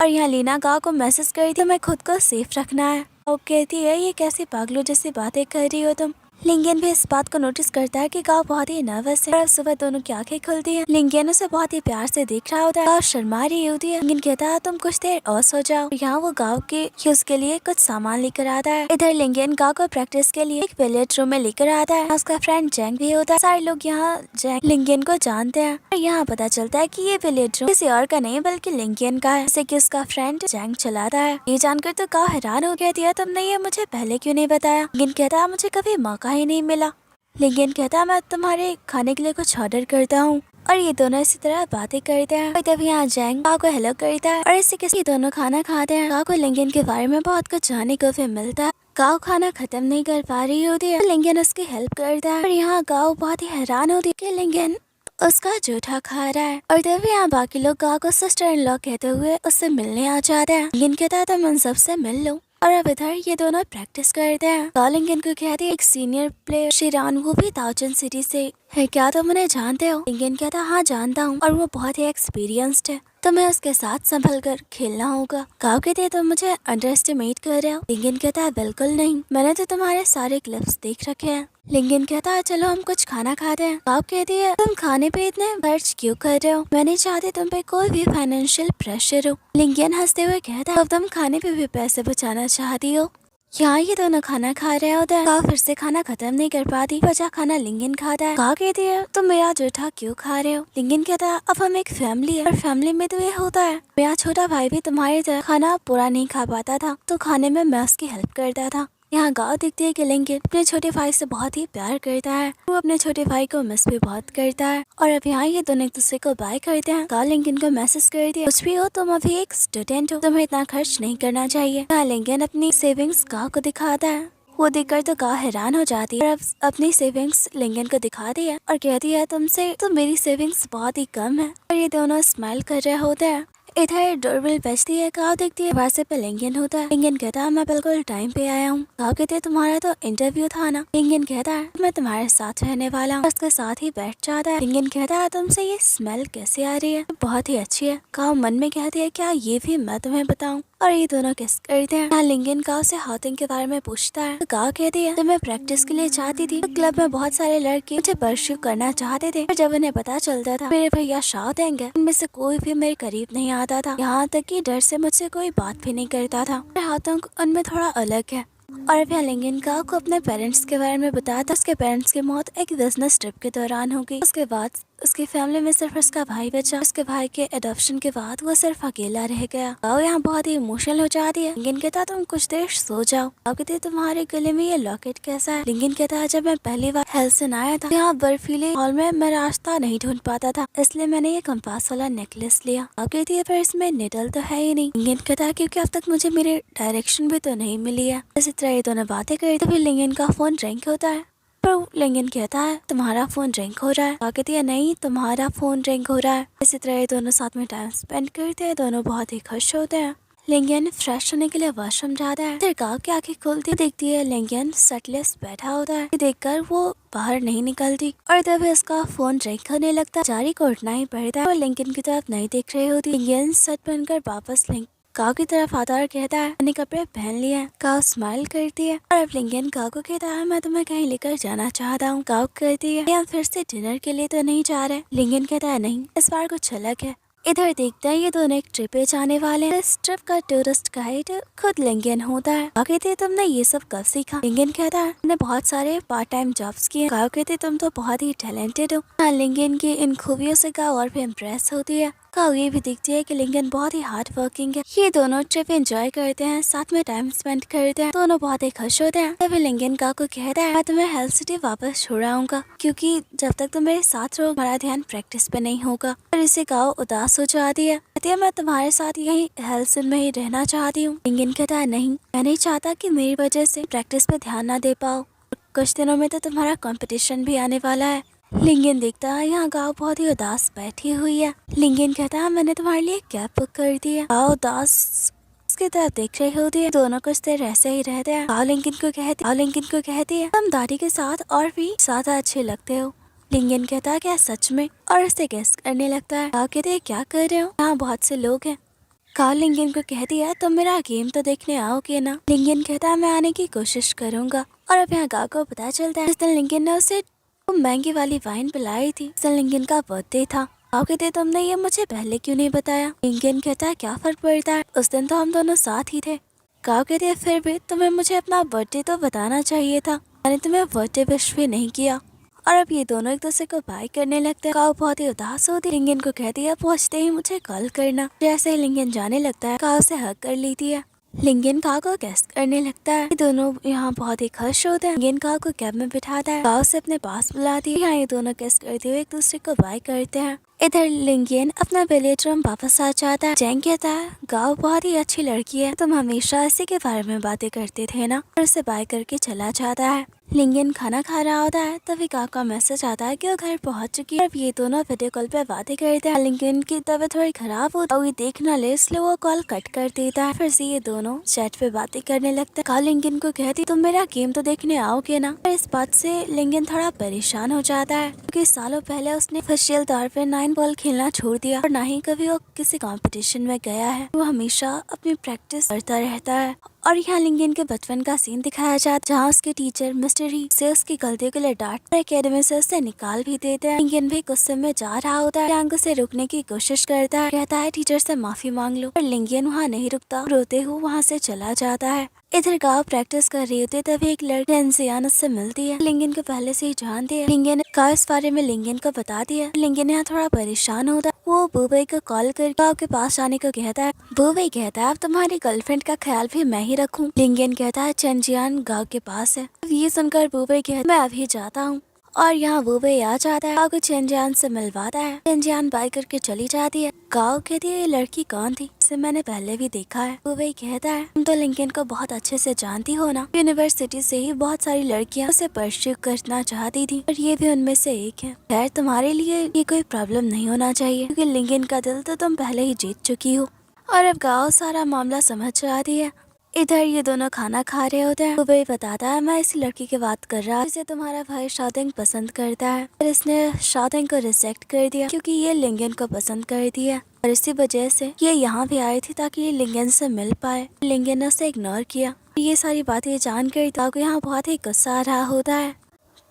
और यहाँ लीना गाँव को मैसेज कर दी मैं खुद को सेफ रखना है। वो कहती है ये कैसी पागलों जैसी बातें कर रही हो तुम। लिंगन भी इस बात को नोटिस करता है कि गाँव बहुत ही नर्वस है। और सुबह दोनों की आंखें खुलती हैं। लिंगन उसे बहुत ही प्यार से देख रहा होता है। गाँव शर्मा रही होती है। लिंगन कहता है तुम कुछ देर और सो जाओ। यहाँ वो गाँव के यूज के लिए कुछ सामान लेकर आता है। इधर लिंगन गाँव को प्रैक्टिस के लिए एक बिलियर्ड रूम में लेकर आता है। उसका फ्रेंड जैंग भी होता है। सारे लोग यहाँ जैंग लिंगन को जानते हैं। और यहाँ पता चलता है कि ये बिलियर्ड रूम किसी और का नहीं बल्कि लिंगन का है, जैसे कि उसका फ्रेंड जैंग चलाता है। ये जानकर तो गाँव हैरान हो गया, दिया तुमने ये मुझे पहले क्यों नहीं बताया। लिंगन कहता है मुझे कभी मौका ही नहीं मिला। लिंगन कहता है मैं तुम्हारे खाने के लिए कुछ ऑर्डर करता हूँ। और ये दोनों इसी तरह बातें करते हैं। तब यहाँ जैंग गाँव को हेलो करता है और इसी के दोनों खाना खाते हैं। गाँव को लिंगन के बारे में बहुत कुछ जानने को फिर मिलता है। गाँव खाना खत्म नहीं कर पा रही होती है, लिंगन उसकी हेल्प करता है। और यहाँ गाँव बहुत ही हैरान होती है कि लिंगन उसका जूठा खा रहा है। और तभी यहाँ बाकी लोग गाँव को सिस्टर इन लॉ कहते हुए उससे मिलने आ जाते हैं। लिंगन कहता है तुम उन सबसे मिल लो। और अब इधर ये दोनों प्रैक्टिस करते हैं। गाँव लिंगन को कहती है एक सीनियर प्लेयर शिरान, वो भी ताउजन सिटी से है, क्या तुम उन्हें जानते हो। लिंगन कहता हाँ जानता हूँ और वो बहुत ही एक्सपीरियंस्ड है, तुम्हें उसके साथ संभल कर खेलना होगा। गाँव कहते हैं तुम मुझे अंडर एस्टिमेट कर रहे हो। लिंगन कहता है बिल्कुल नहीं, मैंने तो तुम्हारे सारे क्लिप्स देख रखे हैं। लिंगन कहता है चलो हम कुछ खाना खाते हैं। गाँव कहती है तुम खाने पे इतने खर्च क्यों कर रहे हो, मैं नहीं चाहती तुम पे कोई भी फाइनेंशियल प्रेशर हो। लिंगन हंसते हुए कहता है अब तुम खाने पे भी पैसे बचाना चाहती हो। यहाँ ये दोनों खाना खा रहे होते हैं। गाँव फिर से खाना खत्म नहीं कर पाती, बचा खाना लिंगन खाता है। गाँव कहती है तुम मेरा जूठा क्यों खा रहे हो। लिंगन कहता है अब हम एक फैमिली है और फैमिली में तो ये होता है, मेरा छोटा भाई भी तुम्हारी तरह खाना पूरा नहीं खा पाता था तो खाने में मैं उसकी हेल्प करता था। यहाँ गाँव दिखती है कि लिंगन अपने छोटे भाई से बहुत ही प्यार करता है, वो अपने छोटे भाई को मिस भी बहुत करता है। और अब यहाँ ये दोनों एक दूसरे को बाय करते हैं। गाँव लिंगन को मैसेज कर दिया कुछ भी हो तुम अभी एक स्टूडेंट हो, तुम्हें इतना खर्च नहीं करना चाहिए। यहाँ लिंगन अपनी सेविंग्स गाँव को दिखाता है वो देखकर तो गाँव हैरान हो जाती है और अपनी सेविंग्स लिंगन को दिखाती है और कहती है तुमसे तो मेरी सेविंग्स बहुत ही कम है। और ये दोनों स्माइल कर रहे होते हैं। इधर डोरबेल बजती है, गाँव देखती है, दरवाजे पे लिंगन होता है। लिंगन कहता है मैं बिल्कुल टाइम पे आया हूँ। गाँव कहते हैं तुम्हारा तो इंटरव्यू था ना। लिंगन कहता है मैं तुम्हारे साथ रहने वाला हूँ। उसके साथ ही बैठ जाता है। लिंगन कहता है तुमसे ये स्मेल कैसे आ रही है, बहुत ही अच्छी है। गाँव मन में कहती है क्या ये भी मैं तुम्हें बताऊँ। और ये दोनों किस करते हैं। लिंगन गाँव से हाउटिंग के बारे में पूछता है तो गाँव कहती है तो मैं प्रैक्टिस के लिए चाहती थी। क्लब में बहुत सारे लड़के मुझे परस्यू करना चाहते थे, पर जब उन्हें पता चलता था मेरे भैया शाउट हैं, उनमें से कोई भी मेरे करीब नहीं आता था। यहाँ तक कि डर से मुझसे कोई बात भी नहीं करता था। हाथों उनमें थोड़ा अलग है। और फिर लिंगन गाँव को अपने पेरेंट्स के बारे में बताया था। उसके पेरेंट्स की मौत एक बिजनेस ट्रिप के दौरान हो गई। उसके बाद उसकी फैमिली में सिर्फ उसका भाई बचा। उसके भाई के अडॉप्शन के बाद वो सिर्फ अकेला रह गया। गाँव यहाँ बहुत ही इमोशनल हो जाती है। लिंगन कहता तुम कुछ देर सो जाओ। गाँव कहते तुम्हारे गले में ये लॉकेट कैसा है। लिंगन कहता है जब मैं पहली बार हेल्सन आया था यहाँ बर्फीले हॉल में मैं रास्ता नहीं ढूंढ पाता था, इसलिए मैंने ये कंपास वाला नेकलेस लिया। गाँव कहती है पर इसमें निडल तो है ही नहीं। लिंगन कहता है क्योंकि अब तक मुझे मेरी डायरेक्शन भी तो नहीं मिली है। इसी तरह ये दोनों बातें करते तो फिर लिंगन का फोन रिंग होता है। पर लिंगन कहता है तुम्हारा फोन रिंग हो रहा है। कहती है नहीं तुम्हारा फोन रिंग हो रहा है। इसी तरह ये दोनों साथ में टाइम स्पेंड करते हैं। दोनों बहुत ही खुश होते हैं। लिंगन फ्रेश होने के लिए वॉशरूम जाता है। फिर गाँव की आंखें खुलती देखती है लिंगन शर्टलेस बैठा होता है। देखकर वो बाहर नहीं निकलती और तभी उसका फोन रिंग होने लगता है। जारी को उठना ही पड़ता है और लिंगन की तरफ नहीं देख रही होती। लिंगन शर्ट पहनकर वापस गाँव की तरफ आता और कहता है मैंने कपड़े पहन लिए हैं। गाँव स्माइल करती है और अब लिंगन गाँव को कहता है मैं तुम्हें कहीं लेकर जाना चाहता हूँ। गाँव कहती है हम फिर से डिनर के लिए तो नहीं जा रहे। लिंगन कहता है नहीं इस बार कुछ अलग है। इधर देखते हैं ये दोनों एक ट्रिप पे जाने वाले हैं। इस ट्रिप का टूरिस्ट गाइड खुद लिंगन होता है। गाँव कहते तुमने ये सब कब सीखा। लिंगन कहता है मैंने बहुत सारे पार्ट टाइम जॉब्स किए। गाँव कहते तुम तो बहुत ही टैलेंटेड हो। लिंगन की इन खूबियों से गाँव और भी इम्प्रेस होती है। गाँव ये भी दिखती है कि लिंगन बहुत ही हार्ड वर्किंग है। ये दोनों ट्रिप एंजॉय करते हैं, साथ में टाइम स्पेंड करते हैं। दोनों बहुत ही खुश होते हैं। तभी लिंगन गाँव को कहता है मैं तुम्हें हेल्थ सिटी वापस छोड़ाऊंगा क्योंकि जब तक तुम मेरे साथ रहो हमारा ध्यान प्रैक्टिस पे नहीं होगा। और इसे गाँव उदास हो जाती है। कहती है मैं तुम्हारे साथ यही हेल्सन में ही रहना चाहती हूँ। लिंगन कहता है नहीं मैं नहीं चाहता कि मेरी वजह से प्रैक्टिस पे ध्यान ना दे पाओ। कुछ दिनों में तो तुम्हारा कंपटीशन भी आने वाला है। लिंगन देखता है यहाँ गाँव बहुत ही उदास बैठी हुई है। लिंगन कहता है मैंने तुम्हारे लिए कैब बुक कर दी है। गाँव उदास उसकी तरफ देख रही होती है। दोनों कुछ देर ऐसे ही रहते हैं। गाँव लिंगन को कहती है तुम दादी के साथ और भी ज्यादा अच्छे लगते हो। लिंगन कहता है क्या सच में, और उसे गेस करने लगता है। गाँव कहते हैं क्या कर रहे हो, यहाँ बहुत से लोग हैं। गाँव लिंगन को कहती है तुम मेरा गेम तो देखने आओगे ना। लिंगन कहता है मैं आने की कोशिश करूंगा। और अब यहाँ गाँव को पता चलता है इस दिन लिंगन ने उसे महंगी वाली वाइन पिलाई थी। इस दिन लिंगन का बर्थडे था। गाँव कहते तुमने ये मुझे पहले क्यों नहीं बताया। लिंगन कहता है क्या फर्क पड़ता है, उस दिन तो हम दोनों साथ ही थे। गाँव कहते फिर भी तुम्हें मुझे अपना बर्थडे तो बताना चाहिए था, मैंने तुम्हें बर्थडे विश भी नहीं किया। और अब ये दोनों एक दूसरे को बाय करने लगते हैं। गाँव बहुत ही उदास होती है। लिंगन को कहती है पहुँचते ही मुझे कॉल करना। जैसे ही लिंगन जाने लगता है गाँव से हक कर लेती है। लिंगन गाँव को गेस करने लगता है। ये दोनों यहाँ बहुत ही खुश होते हैं। लिंगन गाँव को कैब में बिठाता है, गाँव से अपने पास बुलाती है। यहाँ ये दोनों गेस करते हुए एक दूसरे को बाय करते हैं। इधर लिंगन अपना विलेज रूम वापस आ जाता है। जैंग कहता है गाँव बहुत ही अच्छी लड़की है, तुम हमेशा इसी के बारे में बातें करते थे ना, और उसे बाय करके चला जाता है। लिंगन खाना खा रहा होता है तभी गाँव का मैसेज आता है कि वो घर पहुंच चुकी है। अब ये दोनों वीडियो कॉल पे बातें करते हैं। लिंगन की तबीयत थोड़ी खराब होती है और ये देख ना ले इसलिए वो कॉल कट कर देता है। फिर से ये दोनों चैट पे बातें करने लगते हैं। गाँव लिंगन को कहती तुम मेरा गेम तो देखने आओगे ना। और इस बात से लिंगन थोड़ा परेशान हो जाता है क्योंकि सालों पहले उसने ऑफिशियल तौर पे 9 बॉल खेलना छोड़ दिया और ना ही कभी वो किसी कंपटीशन में गया है। वो हमेशा अपनी प्रैक्टिस करता रहता है। और यहाँ लिंगन के बचपन का सीन दिखाया जाता है जहाँ उसके टीचर मिस्टर ही से उसकी गलती के लिए डांट एकेडमी से उसे निकाल भी देते हैं। लिंगन भी गुस्से में जा रहा होता है। जैंग उसे रुकने की कोशिश करता है, कहता है टीचर से माफी मांग लो, पर लिंगन वहाँ नहीं रुकता, रोते हुए वहाँ से चला जाता है। इधर गाँव प्रैक्टिस कर रही होती है तभी एक लड़की एनजियान उससे मिलती है। लिंगन को पहले से ही जानती है। लिंगन गाँव इस बारे में लिंगन को बताती है। लिंगन यहाँ थोड़ा परेशान होता है। वो बूबई को कॉल कर गाँव के पास आने को कहता है। बूबई कहता है अब तुम्हारी गर्लफ्रेंड का ख्याल भी मैं ही रखूं। लिंगन कहता है चंजियान गाँव के पास है। ये सुनकर बूबई कहता है मैं अभी जाता हूँ। और यहाँ वो भी आ जाता है। गाँव को चेंजियान से मिलवाता है। चेंजियान बाय करके चली जाती है। गाँव कहती है ये लड़की कौन थी, इसे मैंने पहले भी देखा है। वो वही कहता है तुम तो लिंकन को बहुत अच्छे से जानती हो ना, यूनिवर्सिटी से ही बहुत सारी लड़कियां उसे परस्यू करना चाहती थी और ये भी उनमें से एक है। खैर तुम्हारे लिए ये कोई प्रॉब्लम नहीं होना चाहिए क्योंकि लिंकन का दिल तो तुम पहले ही जीत चुकी हो। और अब गाँव सारा मामला समझ जाती है। इधर ये दोनों खाना खा रहे होते हैं। वही बताता है मैं इसी लड़की की बात कर रहा हूँ जिसे तुम्हारा भाई शाओतिंग पसंद करता है और इसने शाओतिंग को रिजेक्ट कर दिया क्योंकि ये लिंगन को पसंद करती है और इसी वजह से ये यहाँ भी आई थी ताकि ये लिंगन से मिल पाए। लिंगन ने उसे इग्नोर किया। ये सारी बातें जानकर गाँव को यहाँ बहुत ही गुस्सा आ रहा होता है।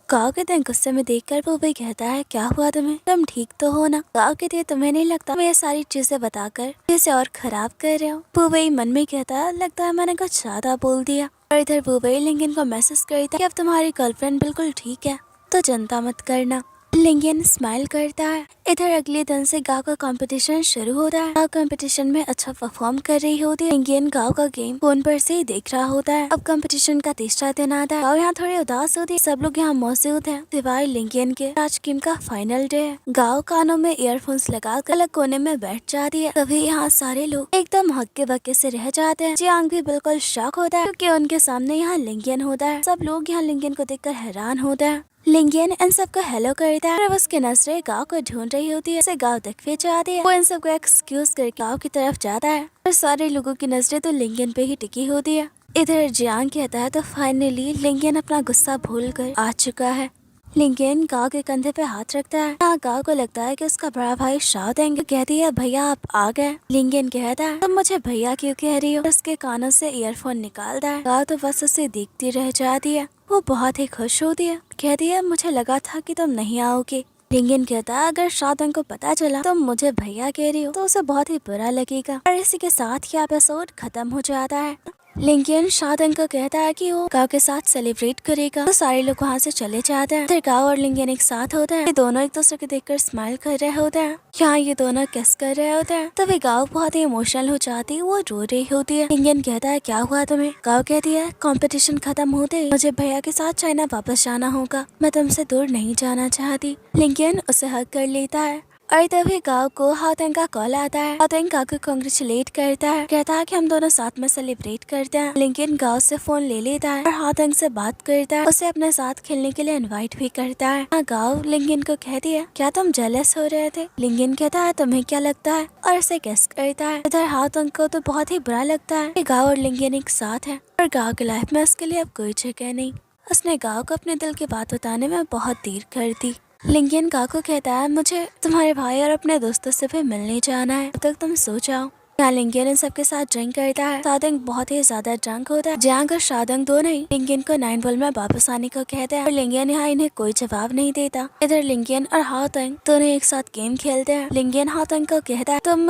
गाँव के दिन गुस्से में देखकर वो भी कहता है क्या हुआ तुम्हें, तुम ठीक तो हो ना। गाँव कहती है तुम्हें नहीं लगता मैं ये सारी चीजें बताकर इसे और खराब कर रहे हो। वो वही मन में कहता है लगता है मैंने कुछ ज्यादा बोल दिया। और इधर वो वही लिंगन को मैसेज करता है कि अब तुम्हारी गर्लफ्रेंड बिल्कुल ठीक है तो चिंता मत करना। लिंगन स्माइल करता है। इधर अगले दिन से गाँव का कंपटीशन शुरू होता है। गाँव कंपटीशन में अच्छा परफॉर्म कर रही होती है। लिंगन गाँव का गेम फोन पर से ही देख रहा होता है। अब कंपटीशन का तीसरा दिन आता है। गाँव यहाँ थोड़ी उदास होती है। सब लोग यहाँ मौजूद हैं सिवाय लिंगन के। आज गेम का फाइनल डे है। गाँव कानों में ईयरफोन्स लगाकर अलग कोने में बैठ जाती है। तभी यहाँ सारे लोग एकदम हक्के बक्के से रह जाते हैं। जियांग भी बिल्कुल शॉक होता है क्योंकि उनके सामने यहाँ लिंगन होता है। सब लोग यहाँ लिंगन को देखकर हैरान होता है। लिंगन इन सबको हेलो करता है और उसके नजरें गाँव को ढूंढ रही होती है। उसे गाँव दिख भी जाती है। वो इन सबको एक्सक्यूज करके गाँव की तरफ जाता है और सारे लोगों की नजरें तो लिंगन पे ही टिकी होती है। इधर जियांग कहता है तो फाइनली लिंगन अपना गुस्सा भूल कर आ चुका है। लिंगन गाँव के कंधे पे हाथ रखता है। गाँव को लगता है कि उसका बड़ा भाई शाओतिंग कहती है भैया आप आ गए। लिंगन कहता है तुम मुझे भैया क्यों कह रही हो। उसके कानों से ईयरफोन निकालता है। गाँव तो बस उसे देखती रह जाती है। वो बहुत ही खुश होती है। कहती है मुझे लगा था कि तुम नहीं आओगे। लिंगन कहता है अगर शाओतिंग को पता चला तुम मुझे भैया कह रही हो तो उसे बहुत ही बुरा लगेगा। और इसी के साथ ही एपिसोड खत्म हो जाता है। लिंगन शाओतिंग को कहता है कि वो गाँव के साथ सेलिब्रेट करेगा तो सारे लोग वहाँ से चले जाते हैं। फिर गाँव और लिंगन एक साथ होता है। ये दोनों एक दूसरे को देखकर स्माइल कर रहे होते हैं। यहाँ ये दोनों किस कर रहे होते हैं। तभी गाँव बहुत ही इमोशनल हो जाती है। वो रो रही होती है। लिंगन कहता है क्या हुआ तुम्हें। गाँव कहती है कंपटीशन खत्म होते ही मुझे भैया के साथ चाइना वापस जाना होगा। मैं तुमसे दूर नहीं जाना चाहती। लिंगन उसे हक कर लेता है। और तभी गाँव को हाओतिंग का कॉल आता है। हाओतिंग गाँव को कांग्रेचुलेट करता है। कहता है कि हम दोनों साथ में सेलिब्रेट करते हैं। लिंगन गाँव से फोन ले लेता है और हाओतिंग से बात करता है। उसे अपने साथ खेलने के लिए इनवाइट भी करता है। गाँव लिंगन को कहती है क्या तुम जेलस हो रहे थे। लिंगन कहता है तुम्हें क्या लगता है और उसे गेस करता है। इधर हाओतिंग को तो बहुत ही बुरा लगता है कि गाँव और लिंगन एक साथ है और गाँव की लाइफ में उसके लिए अब कोई जगह नहीं। उसने गाँव को अपने दिल की बात बताने में बहुत देर कर दी। लिंगन गाँव को कहता है मुझे तुम्हारे भाई और अपने दोस्तों से भी मिलने जाना है, तब तक तुम सो जाओ। यहाँ लिंगन इन सबके साथ ड्रिंक करता है। शाओतिंग बहुत ही ज्यादा ड्रंक होता है। जियांग और शाओतिंग दोनों ही लिंगन को 9 बॉल में वापस आने को कहते हैं और लिंगन यहाँ इन्हें कोई जवाब नहीं देता। इधर लिंगन और हाओतिंग दोनों एक साथ गेम खेलते हैं। लिंगन हाओतिंग को कहता है तुम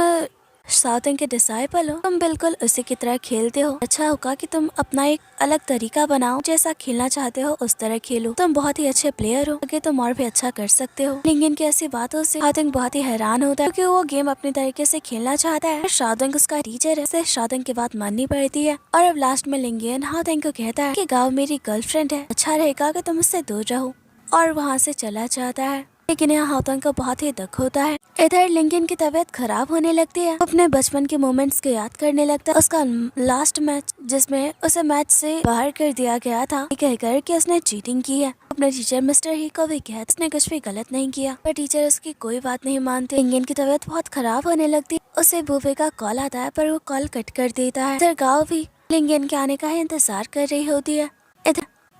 शाओतिंग के डिसाइपल हो, तुम बिल्कुल उसी की तरह खेलते हो। अच्छा होगा कि तुम अपना एक अलग तरीका बनाओ, जैसा खेलना चाहते हो उस तरह खेलो। तुम बहुत ही अच्छे प्लेयर हो, आगे तुम और भी अच्छा कर सकते हो। लिंगन की ऐसी बातों से शाओतिंग बहुत ही हैरान होता है क्योंकि वो गेम अपने तरीके से खेलना चाहता है। शाओतिंग उसका टीचर है, उसे शाओतिंग की बात माननी पड़ती है। और अब लास्ट में लिंगन हाओतिंग को कहता है कि गाँव मेरी गर्लफ्रेंड है, अच्छा रहेगा कि तुम उससे दूर रहो, और वहाँ से चला जाता है। लेकिन यहाँ हाओतिंग को बहुत ही दुख होता है। इधर लिंगन की तबीयत खराब होने लगती है। अपने बचपन के मोमेंट्स को याद करने लगता है। उसका लास्ट मैच जिसमें उसे मैच से बाहर कर दिया गया था कहकर कि उसने चीटिंग की है। अपने टीचर मिस्टर ही को भी कहता उसने कुछ भी गलत नहीं किया, पर टीचर उसकी कोई बात नहीं मानते। लिंगन की तबीयत बहुत खराब होने लगती है। उसे बुफे का कॉल आता है पर वो कॉल कट कर देता है। इधर गाँव भी लिंगन के आने का इंतजार कर रही होती है।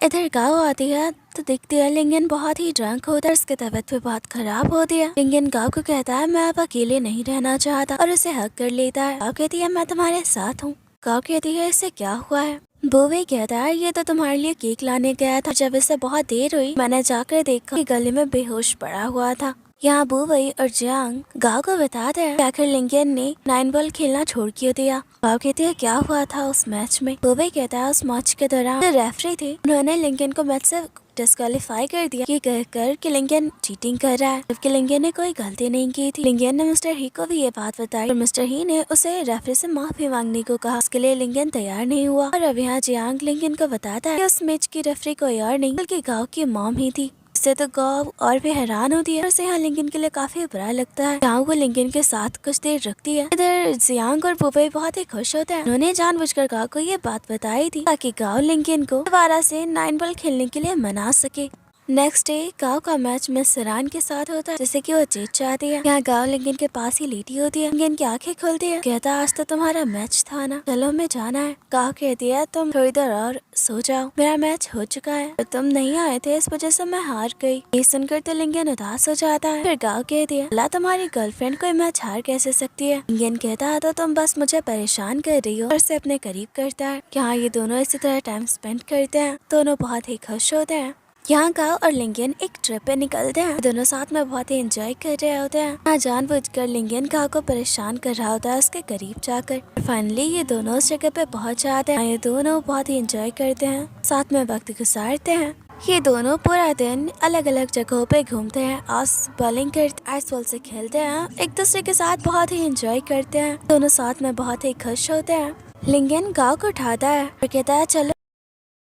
इधर गाँव आती है तो दिखती है लिंगन बहुत ही ड्रंक होता है। उसकी तबीयत भी बहुत खराब होती है। लिंगन गाँव को कहता है मैं अब अकेले नहीं रहना चाहता और उसे हक कर लेता है। गाँव कहती है मैं तुम्हारे साथ हूँ। गाँव कहती है इससे क्या हुआ है। बोवे कहता है ये तो तुम्हारे लिए केक लाने गया था, जब इसे बहुत देर हुई मैंने जाकर देखा कि गले में बेहोश पड़ा हुआ था। यहाँ बुवई और जियांग गाँव को बताते हैं आखिर लिंगन ने 9 बॉल खेलना छोड़ क्यों दिया। गाँव कहते हैं क्या हुआ था उस मैच में। बुवई कहता है उस मैच के दौरान जो रेफरी थे उन्होंने लिंगन को मैच से डिस्क्वालीफाई कर दिया, ये कहकर कि लिंगन चीटिंग कर रहा है, जबकि लिंगन ने कोई गलती नहीं की थी। लिंगन ने मिस्टर ही को भी ये बात बताई और मिस्टर ही ने उसे रेफरी से माफी मांगने को कहा। उसके लिए लिंगन तैयार नहीं हुआ और अब यहाँ जियांग लिंगन को बताता है कि उस मैच की रेफरी कोई और नहीं बल्कि गाँव की मॉम ही थी। इससे तो गाँव और भी हैरान होती है। यहाँ लिंगन के लिए काफी बुरा लगता है। गाँव को लिंगन के साथ कुछ देर रखती है। इधर जियांग और बुबई बहुत ही खुश होते हैं। उन्होंने जानबूझकर गाँव को ये बात बताई थी ताकि गाँव लिंगन को दोबारा से 9 बॉल खेलने के लिए मना सके। नेक्स्ट डे गाँव का मैच मिस सरान के साथ होता है, जैसे कि वो जीत जाती है। यहाँ गाँव लिंगन के पास ही लेटी होती है। लिंगन की आंखें खुलती है, कहता आज तो तुम्हारा मैच था ना, चलो हमें जाना है। गाँव कहती है तुम थोड़ी देर और सो जाओ, मेरा मैच हो चुका है, तो तुम नहीं आए थे इस वजह से मैं हार गई। ये सुनकर तो लिंगन उदास हो जाता है। फिर गाँव कहती है अल्लाह तुम्हारी गर्लफ्रेंड कोई मैच हार कैसे सकती है। लिंगन कहता है तो तुम बस मुझे परेशान कर रही हो, और से अपने करीब करता है। यहाँ ये दोनों इसी तरह टाइम स्पेंड करते हैं। दोनों बहुत ही खुश होते हैं। यहाँ गाँव और लिंगन एक ट्रिप पे निकलते हैं। दोनों साथ में बहुत ही एंजॉय कर रहे होते हैं। यहाँ जानबूझकर लिंगन गाँव को परेशान कर रहा होता है उसके करीब जाकर। फाइनली ये दोनों उस जगह पे पहुँच जाते हैं। ये दोनों बहुत ही एंजॉय करते हैं, साथ में वक्त गुजारते हैं। ये दोनों पूरा दिन अलग अलग जगहों पे घूमते हैं, आइस बॉलिंग करते, आइस बॉल से खेलते हैं, एक दूसरे के साथ बहुत ही एंजॉय करते हैं। दोनों साथ में बहुत ही खुश होते हैं। लिंगन गाँव को उठाता है और कहता है चलो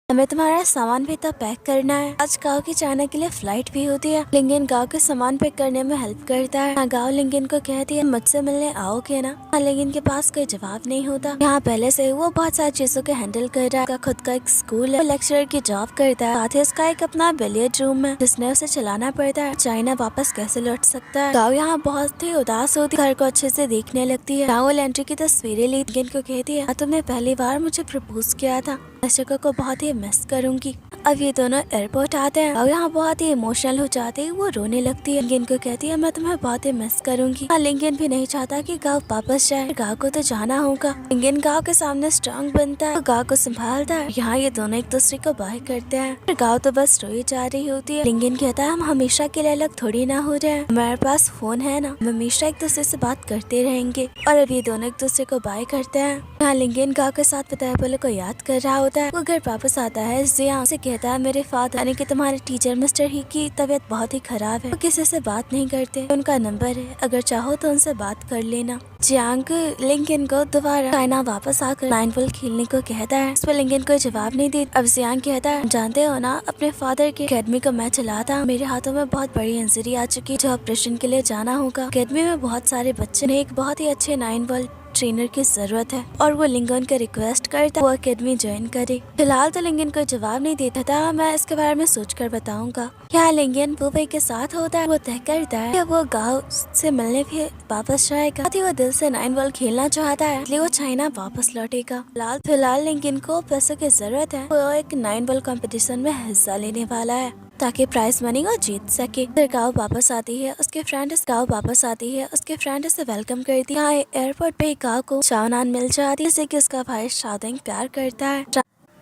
हमें तुम्हारा सामान भी तो पैक करना है, आज गाँव की चाइना के लिए फ्लाइट भी होती है। लिंगन गाँव के सामान पैक करने में हेल्प करता है। गाँव लिंगन को कहती है मुझसे मिलने आओगे ना। लिंगन के पास कोई जवाब नहीं होता। यहाँ पहले से वो बहुत सारी चीजों को हैंडल कर रहा है। खुद का एक स्कूल है, लेक्चरर की जॉब करता है, साथ ही उसका एक अपना बिलियर्ड रूम है जिसने उसे चलाना पड़ता है। चाइना वापस कैसे लौट सकता है। गाँव यहाँ बहुत ही उदास होती है, घर को अच्छे से देखने लगती है। गाँव एंट्री की तस्वीरें ली। लिंगन को कहती है तुमने पहली बार मुझे प्रपोज किया था, इस जगह को बहुत ही मिस करूंगी। अब ये दोनों एयरपोर्ट आते हैं और यहाँ बहुत ही इमोशनल हो जाते हैं। वो रोने लगती है। लिंगन को कहती है मैं तुम्हें बहुत ही मिस करूंगी। लिंगन भी नहीं चाहता कि गाँव वापस जाए, गाँव को तो जाना होगा। लिंगन गाँव के सामने स्ट्रॉन्ग बनता है, गाँव को संभालता है। यहाँ ये दोनों एक दूसरे को बाय करते हैं। गाँव तो बस रोई जा रही होती है। लिंगन कहता है हम हमेशा के लिए अलग थोड़ी ना हो जाए, हमारे पास फोन है ना, हम हमेशा एक दूसरे से बात करते रहेंगे। और अब ये दोनों एक दूसरे को बाय करते हैं। यहाँ लिंगन गाँव के साथ बताया पहले को याद कर रहा होता है। वो घर वापस आता है। जियांग से कहता है मेरे फादर यानी कि तुम्हारे टीचर मिस्टर ही की तबीयत बहुत ही खराब है, वो किसी से बात नहीं करते, उनका नंबर है, अगर चाहो तो उनसे बात कर लेना। जियांग लिंगन को दोबारा चाइना वापस आकर 9 बॉल खेलने को कहता है। इस पर लिंगन कोई जवाब नहीं देता। अब जियांग कहता है जानते हो ना अपने फादर के अकेडमी को मैं चलाता, मेरे हाथों में बहुत बड़ी इंजरी आ चुकी है, जो ऑपरेशन के लिए जाना होगा। अकेडमी में बहुत सारे बच्चे ने एक बहुत ही अच्छे 9 बॉल ट्रेनर की जरूरत है और वो लिंगन को रिक्वेस्ट करता वो अकेडमी ज्वाइन करे। फिलहाल तो लिंगन को जवाब नहीं देता था, मैं इसके बारे में सोचकर बताऊंगा। यहाँ लिंगन बुबई के साथ होता है। वो तय करता है कि वो गाँव से मिलने भी वापस जाएगा, वो दिल से 9 बॉल खेलना चाहता है, इसलिए वो चाइना वापस लौटेगा। फिलहाल लिंगन को पैसों की जरूरत है। वो एक 9 बॉल कंपटीशन में हिस्सा लेने वाला है ताकि प्राइज मनी को जीत सके। फिर गाँव वापस आती है, उसके फ्रेंड उसे वेलकम करती है। एयरपोर्ट पे गाँव को चावनान मिल जाती है, जिसे कि उसका भाई शाओदेंग प्यार करता है।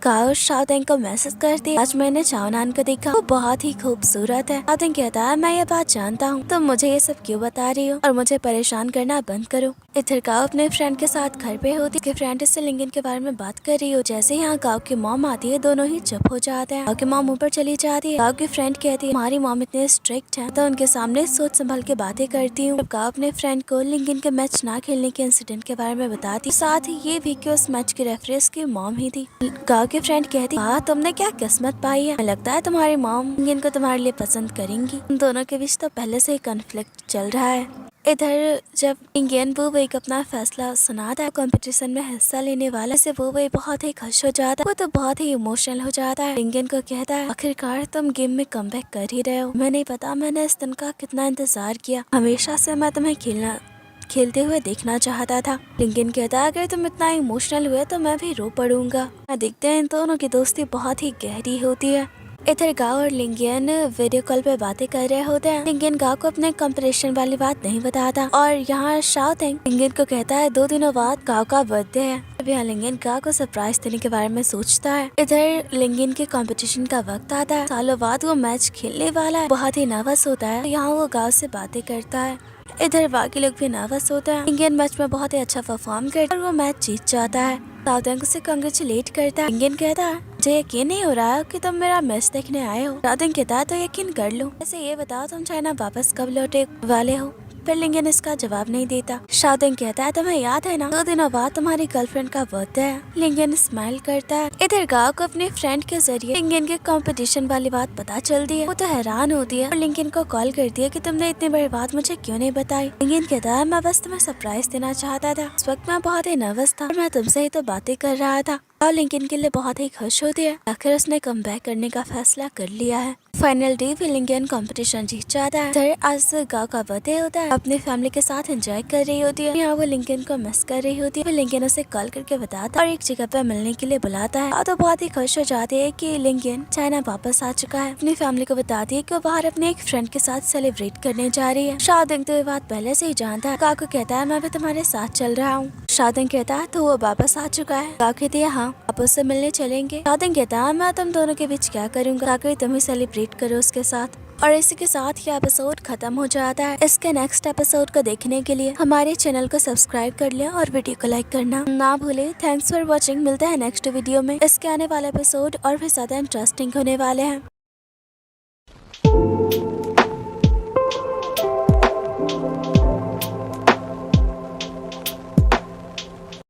गाँव शाओदेंग को मैसेज करती है आज मैंने चावनान को देखा, वो बहुत ही खूबसूरत है। शाओदेंग कहता है मैं ये बात जानता हूँ, तुम मुझे ये सब क्यों बता रही हो और मुझे परेशान करना बंद करो। इधर गाँव अपने फ्रेंड के साथ घर पे होती है। फ्रेंड इससे लिंगन के बारे में बात कर रही हो। जैसे यहाँ गाँव की मॉम आती है, दोनों ही चुप हो जाते हैं। गाँव की मॉम ऊपर चली जाती है। गाँव की फ्रेंड कहती है हमारी मॉम इतने स्ट्रिक्ट है, तो उनके सामने सोच संभल के बातें करती हूँ। गाँव अपने फ्रेंड को लिंगन के मैच ना खेलने के इंसिडेंट के बारे में बताती, साथ ही ये भी कि उस मैच की रेफरेंस की मॉम ही थी। गाँव की फ्रेंड कहती हाँ तुमने क्या किस्मत पाई है, लगता है तुम्हारी मॉम लिंगन को तुम्हारे लिए पसंद करेंगी। उन दोनों के बीच तो पहले से ही कॉन्फ्लिक्ट चल रहा है। इधर जब लिंगन बुबई को अपना फैसला सुनाता है कंपटीशन में हिस्सा लेने वाला से, बुबई बहुत ही खुश हो जाता है। वो तो बहुत ही इमोशनल हो जाता है। लिंगन को कहता है आखिरकार तुम गेम में कमबैक कर ही रहे हो, मैं नहीं पता मैंने इस दिन का कितना इंतजार किया, हमेशा से मैं तुम्हें खेलते हुए देखना चाहता था। लिंगन कहता है अगर तुम इतना इमोशनल हुए तो मैं भी रो पड़ूंगा। देखते हैं इन दोनों की दोस्ती बहुत ही गहरी होती है। इधर गाँव और लिंगन वीडियो कॉल पे बातें कर रहे होते हैं। लिंगन गाँव को अपने कंपटीशन वाली बात नहीं बताता और यहाँ शाओदेंग लिंगन को कहता है 2 दिनों बाद गाँव का बर्थडे है। अब यहाँ लिंगन गाँव को सरप्राइज देने के बारे में सोचता है। इधर लिंगन के कंपटीशन का वक्त आता है, सालों बाद वो मैच खेलने वाला है, बहुत ही नर्वस होता है। यहाँ वो गाँव से बातें करता है। इधर बाकी लोग भी नर्वस होते हैं। लिंगन मैच में बहुत ही अच्छा परफॉर्म करता है और वो मैच जीत जाता है। शाओदेंग उसे कांग्रेचुलेट करता है। लिंगन कहता है मुझे यकीन नहीं हो रहा कि तुम मेरा मैच देखने आए हो। शाओदेंग कहता है तो यकीन कर लो। ऐसे ये बताओ तुम चाइना वापस कब लौटे वाले हो। फिर लिंगन इसका जवाब नहीं देता। शाओदिंग कहता है तुम्हें याद है ना 2 दिनों बाद तुम्हारी गर्लफ्रेंड का बर्थडे है। लिंगन स्माइल करता है। इधर गाओ को अपने फ्रेंड के जरिए लिंगन के कंपटीशन वाली बात पता चलती है। वो तो हैरान होती है और लिंगन को कॉल करती है कि तुमने इतनी बड़ी बात मुझे क्यों नहीं बताई। लिंगन कहता है मैं बस तुम्हें सरप्राइज देना चाहता था। इस वक्त मैं बहुत ही नर्वस था और मैं तुमसे ही तो बातें कर रहा था। और लिंकन के लिए बहुत ही खुश होती है। आखिर उसने कम बैक करने का फैसला कर लिया है। फाइनल डे भी लिंकन कंपटीशन जीत जाता है। इधर आज गाँव का बर्थडे होता है। अपनी फैमिली के साथ एंजॉय कर रही होती है। यहाँ वो लिंकन को मिस कर रही होती है। फिर लिंकन उसे कॉल करके बताता है और एक जगह पे मिलने के लिए बुलाता है। और तो बहुत ही खुश हो जाती है कि लिंकन चाइना वापस आ चुका है। अपनी फैमिली को बताती है कि वो बाहर अपने एक फ्रेंड के साथ सेलिब्रेट करने जा रही है। शाओदिंग तो ये बात पहले से ही जानता है। काकू कहता है मैं भी तुम्हारे साथ चल रहा हूँ। शाओदिंग कहता है तो वो वापस आ चुका है। काकू कहती है हाँ आप उससे मिलने चलेंगे। शाओदिंग कहता है मैं तुम दोनों के बीच क्या करूँगा। काकू तुम ही सेलिब्रेट करो उसके साथ। और इसी के साथ ये एपिसोड खत्म हो जाता है। इसके नेक्स्ट एपिसोड को देखने के लिए हमारे चैनल को सब्सक्राइब कर लिया और वीडियो को लाइक करना ना भूले। Thanks for watching. मिलते हैं नेक्स्ट वीडियो में। इसके आने वाले एपिसोड और भी ज्यादा इंटरेस्टिंग होने वाले हैं।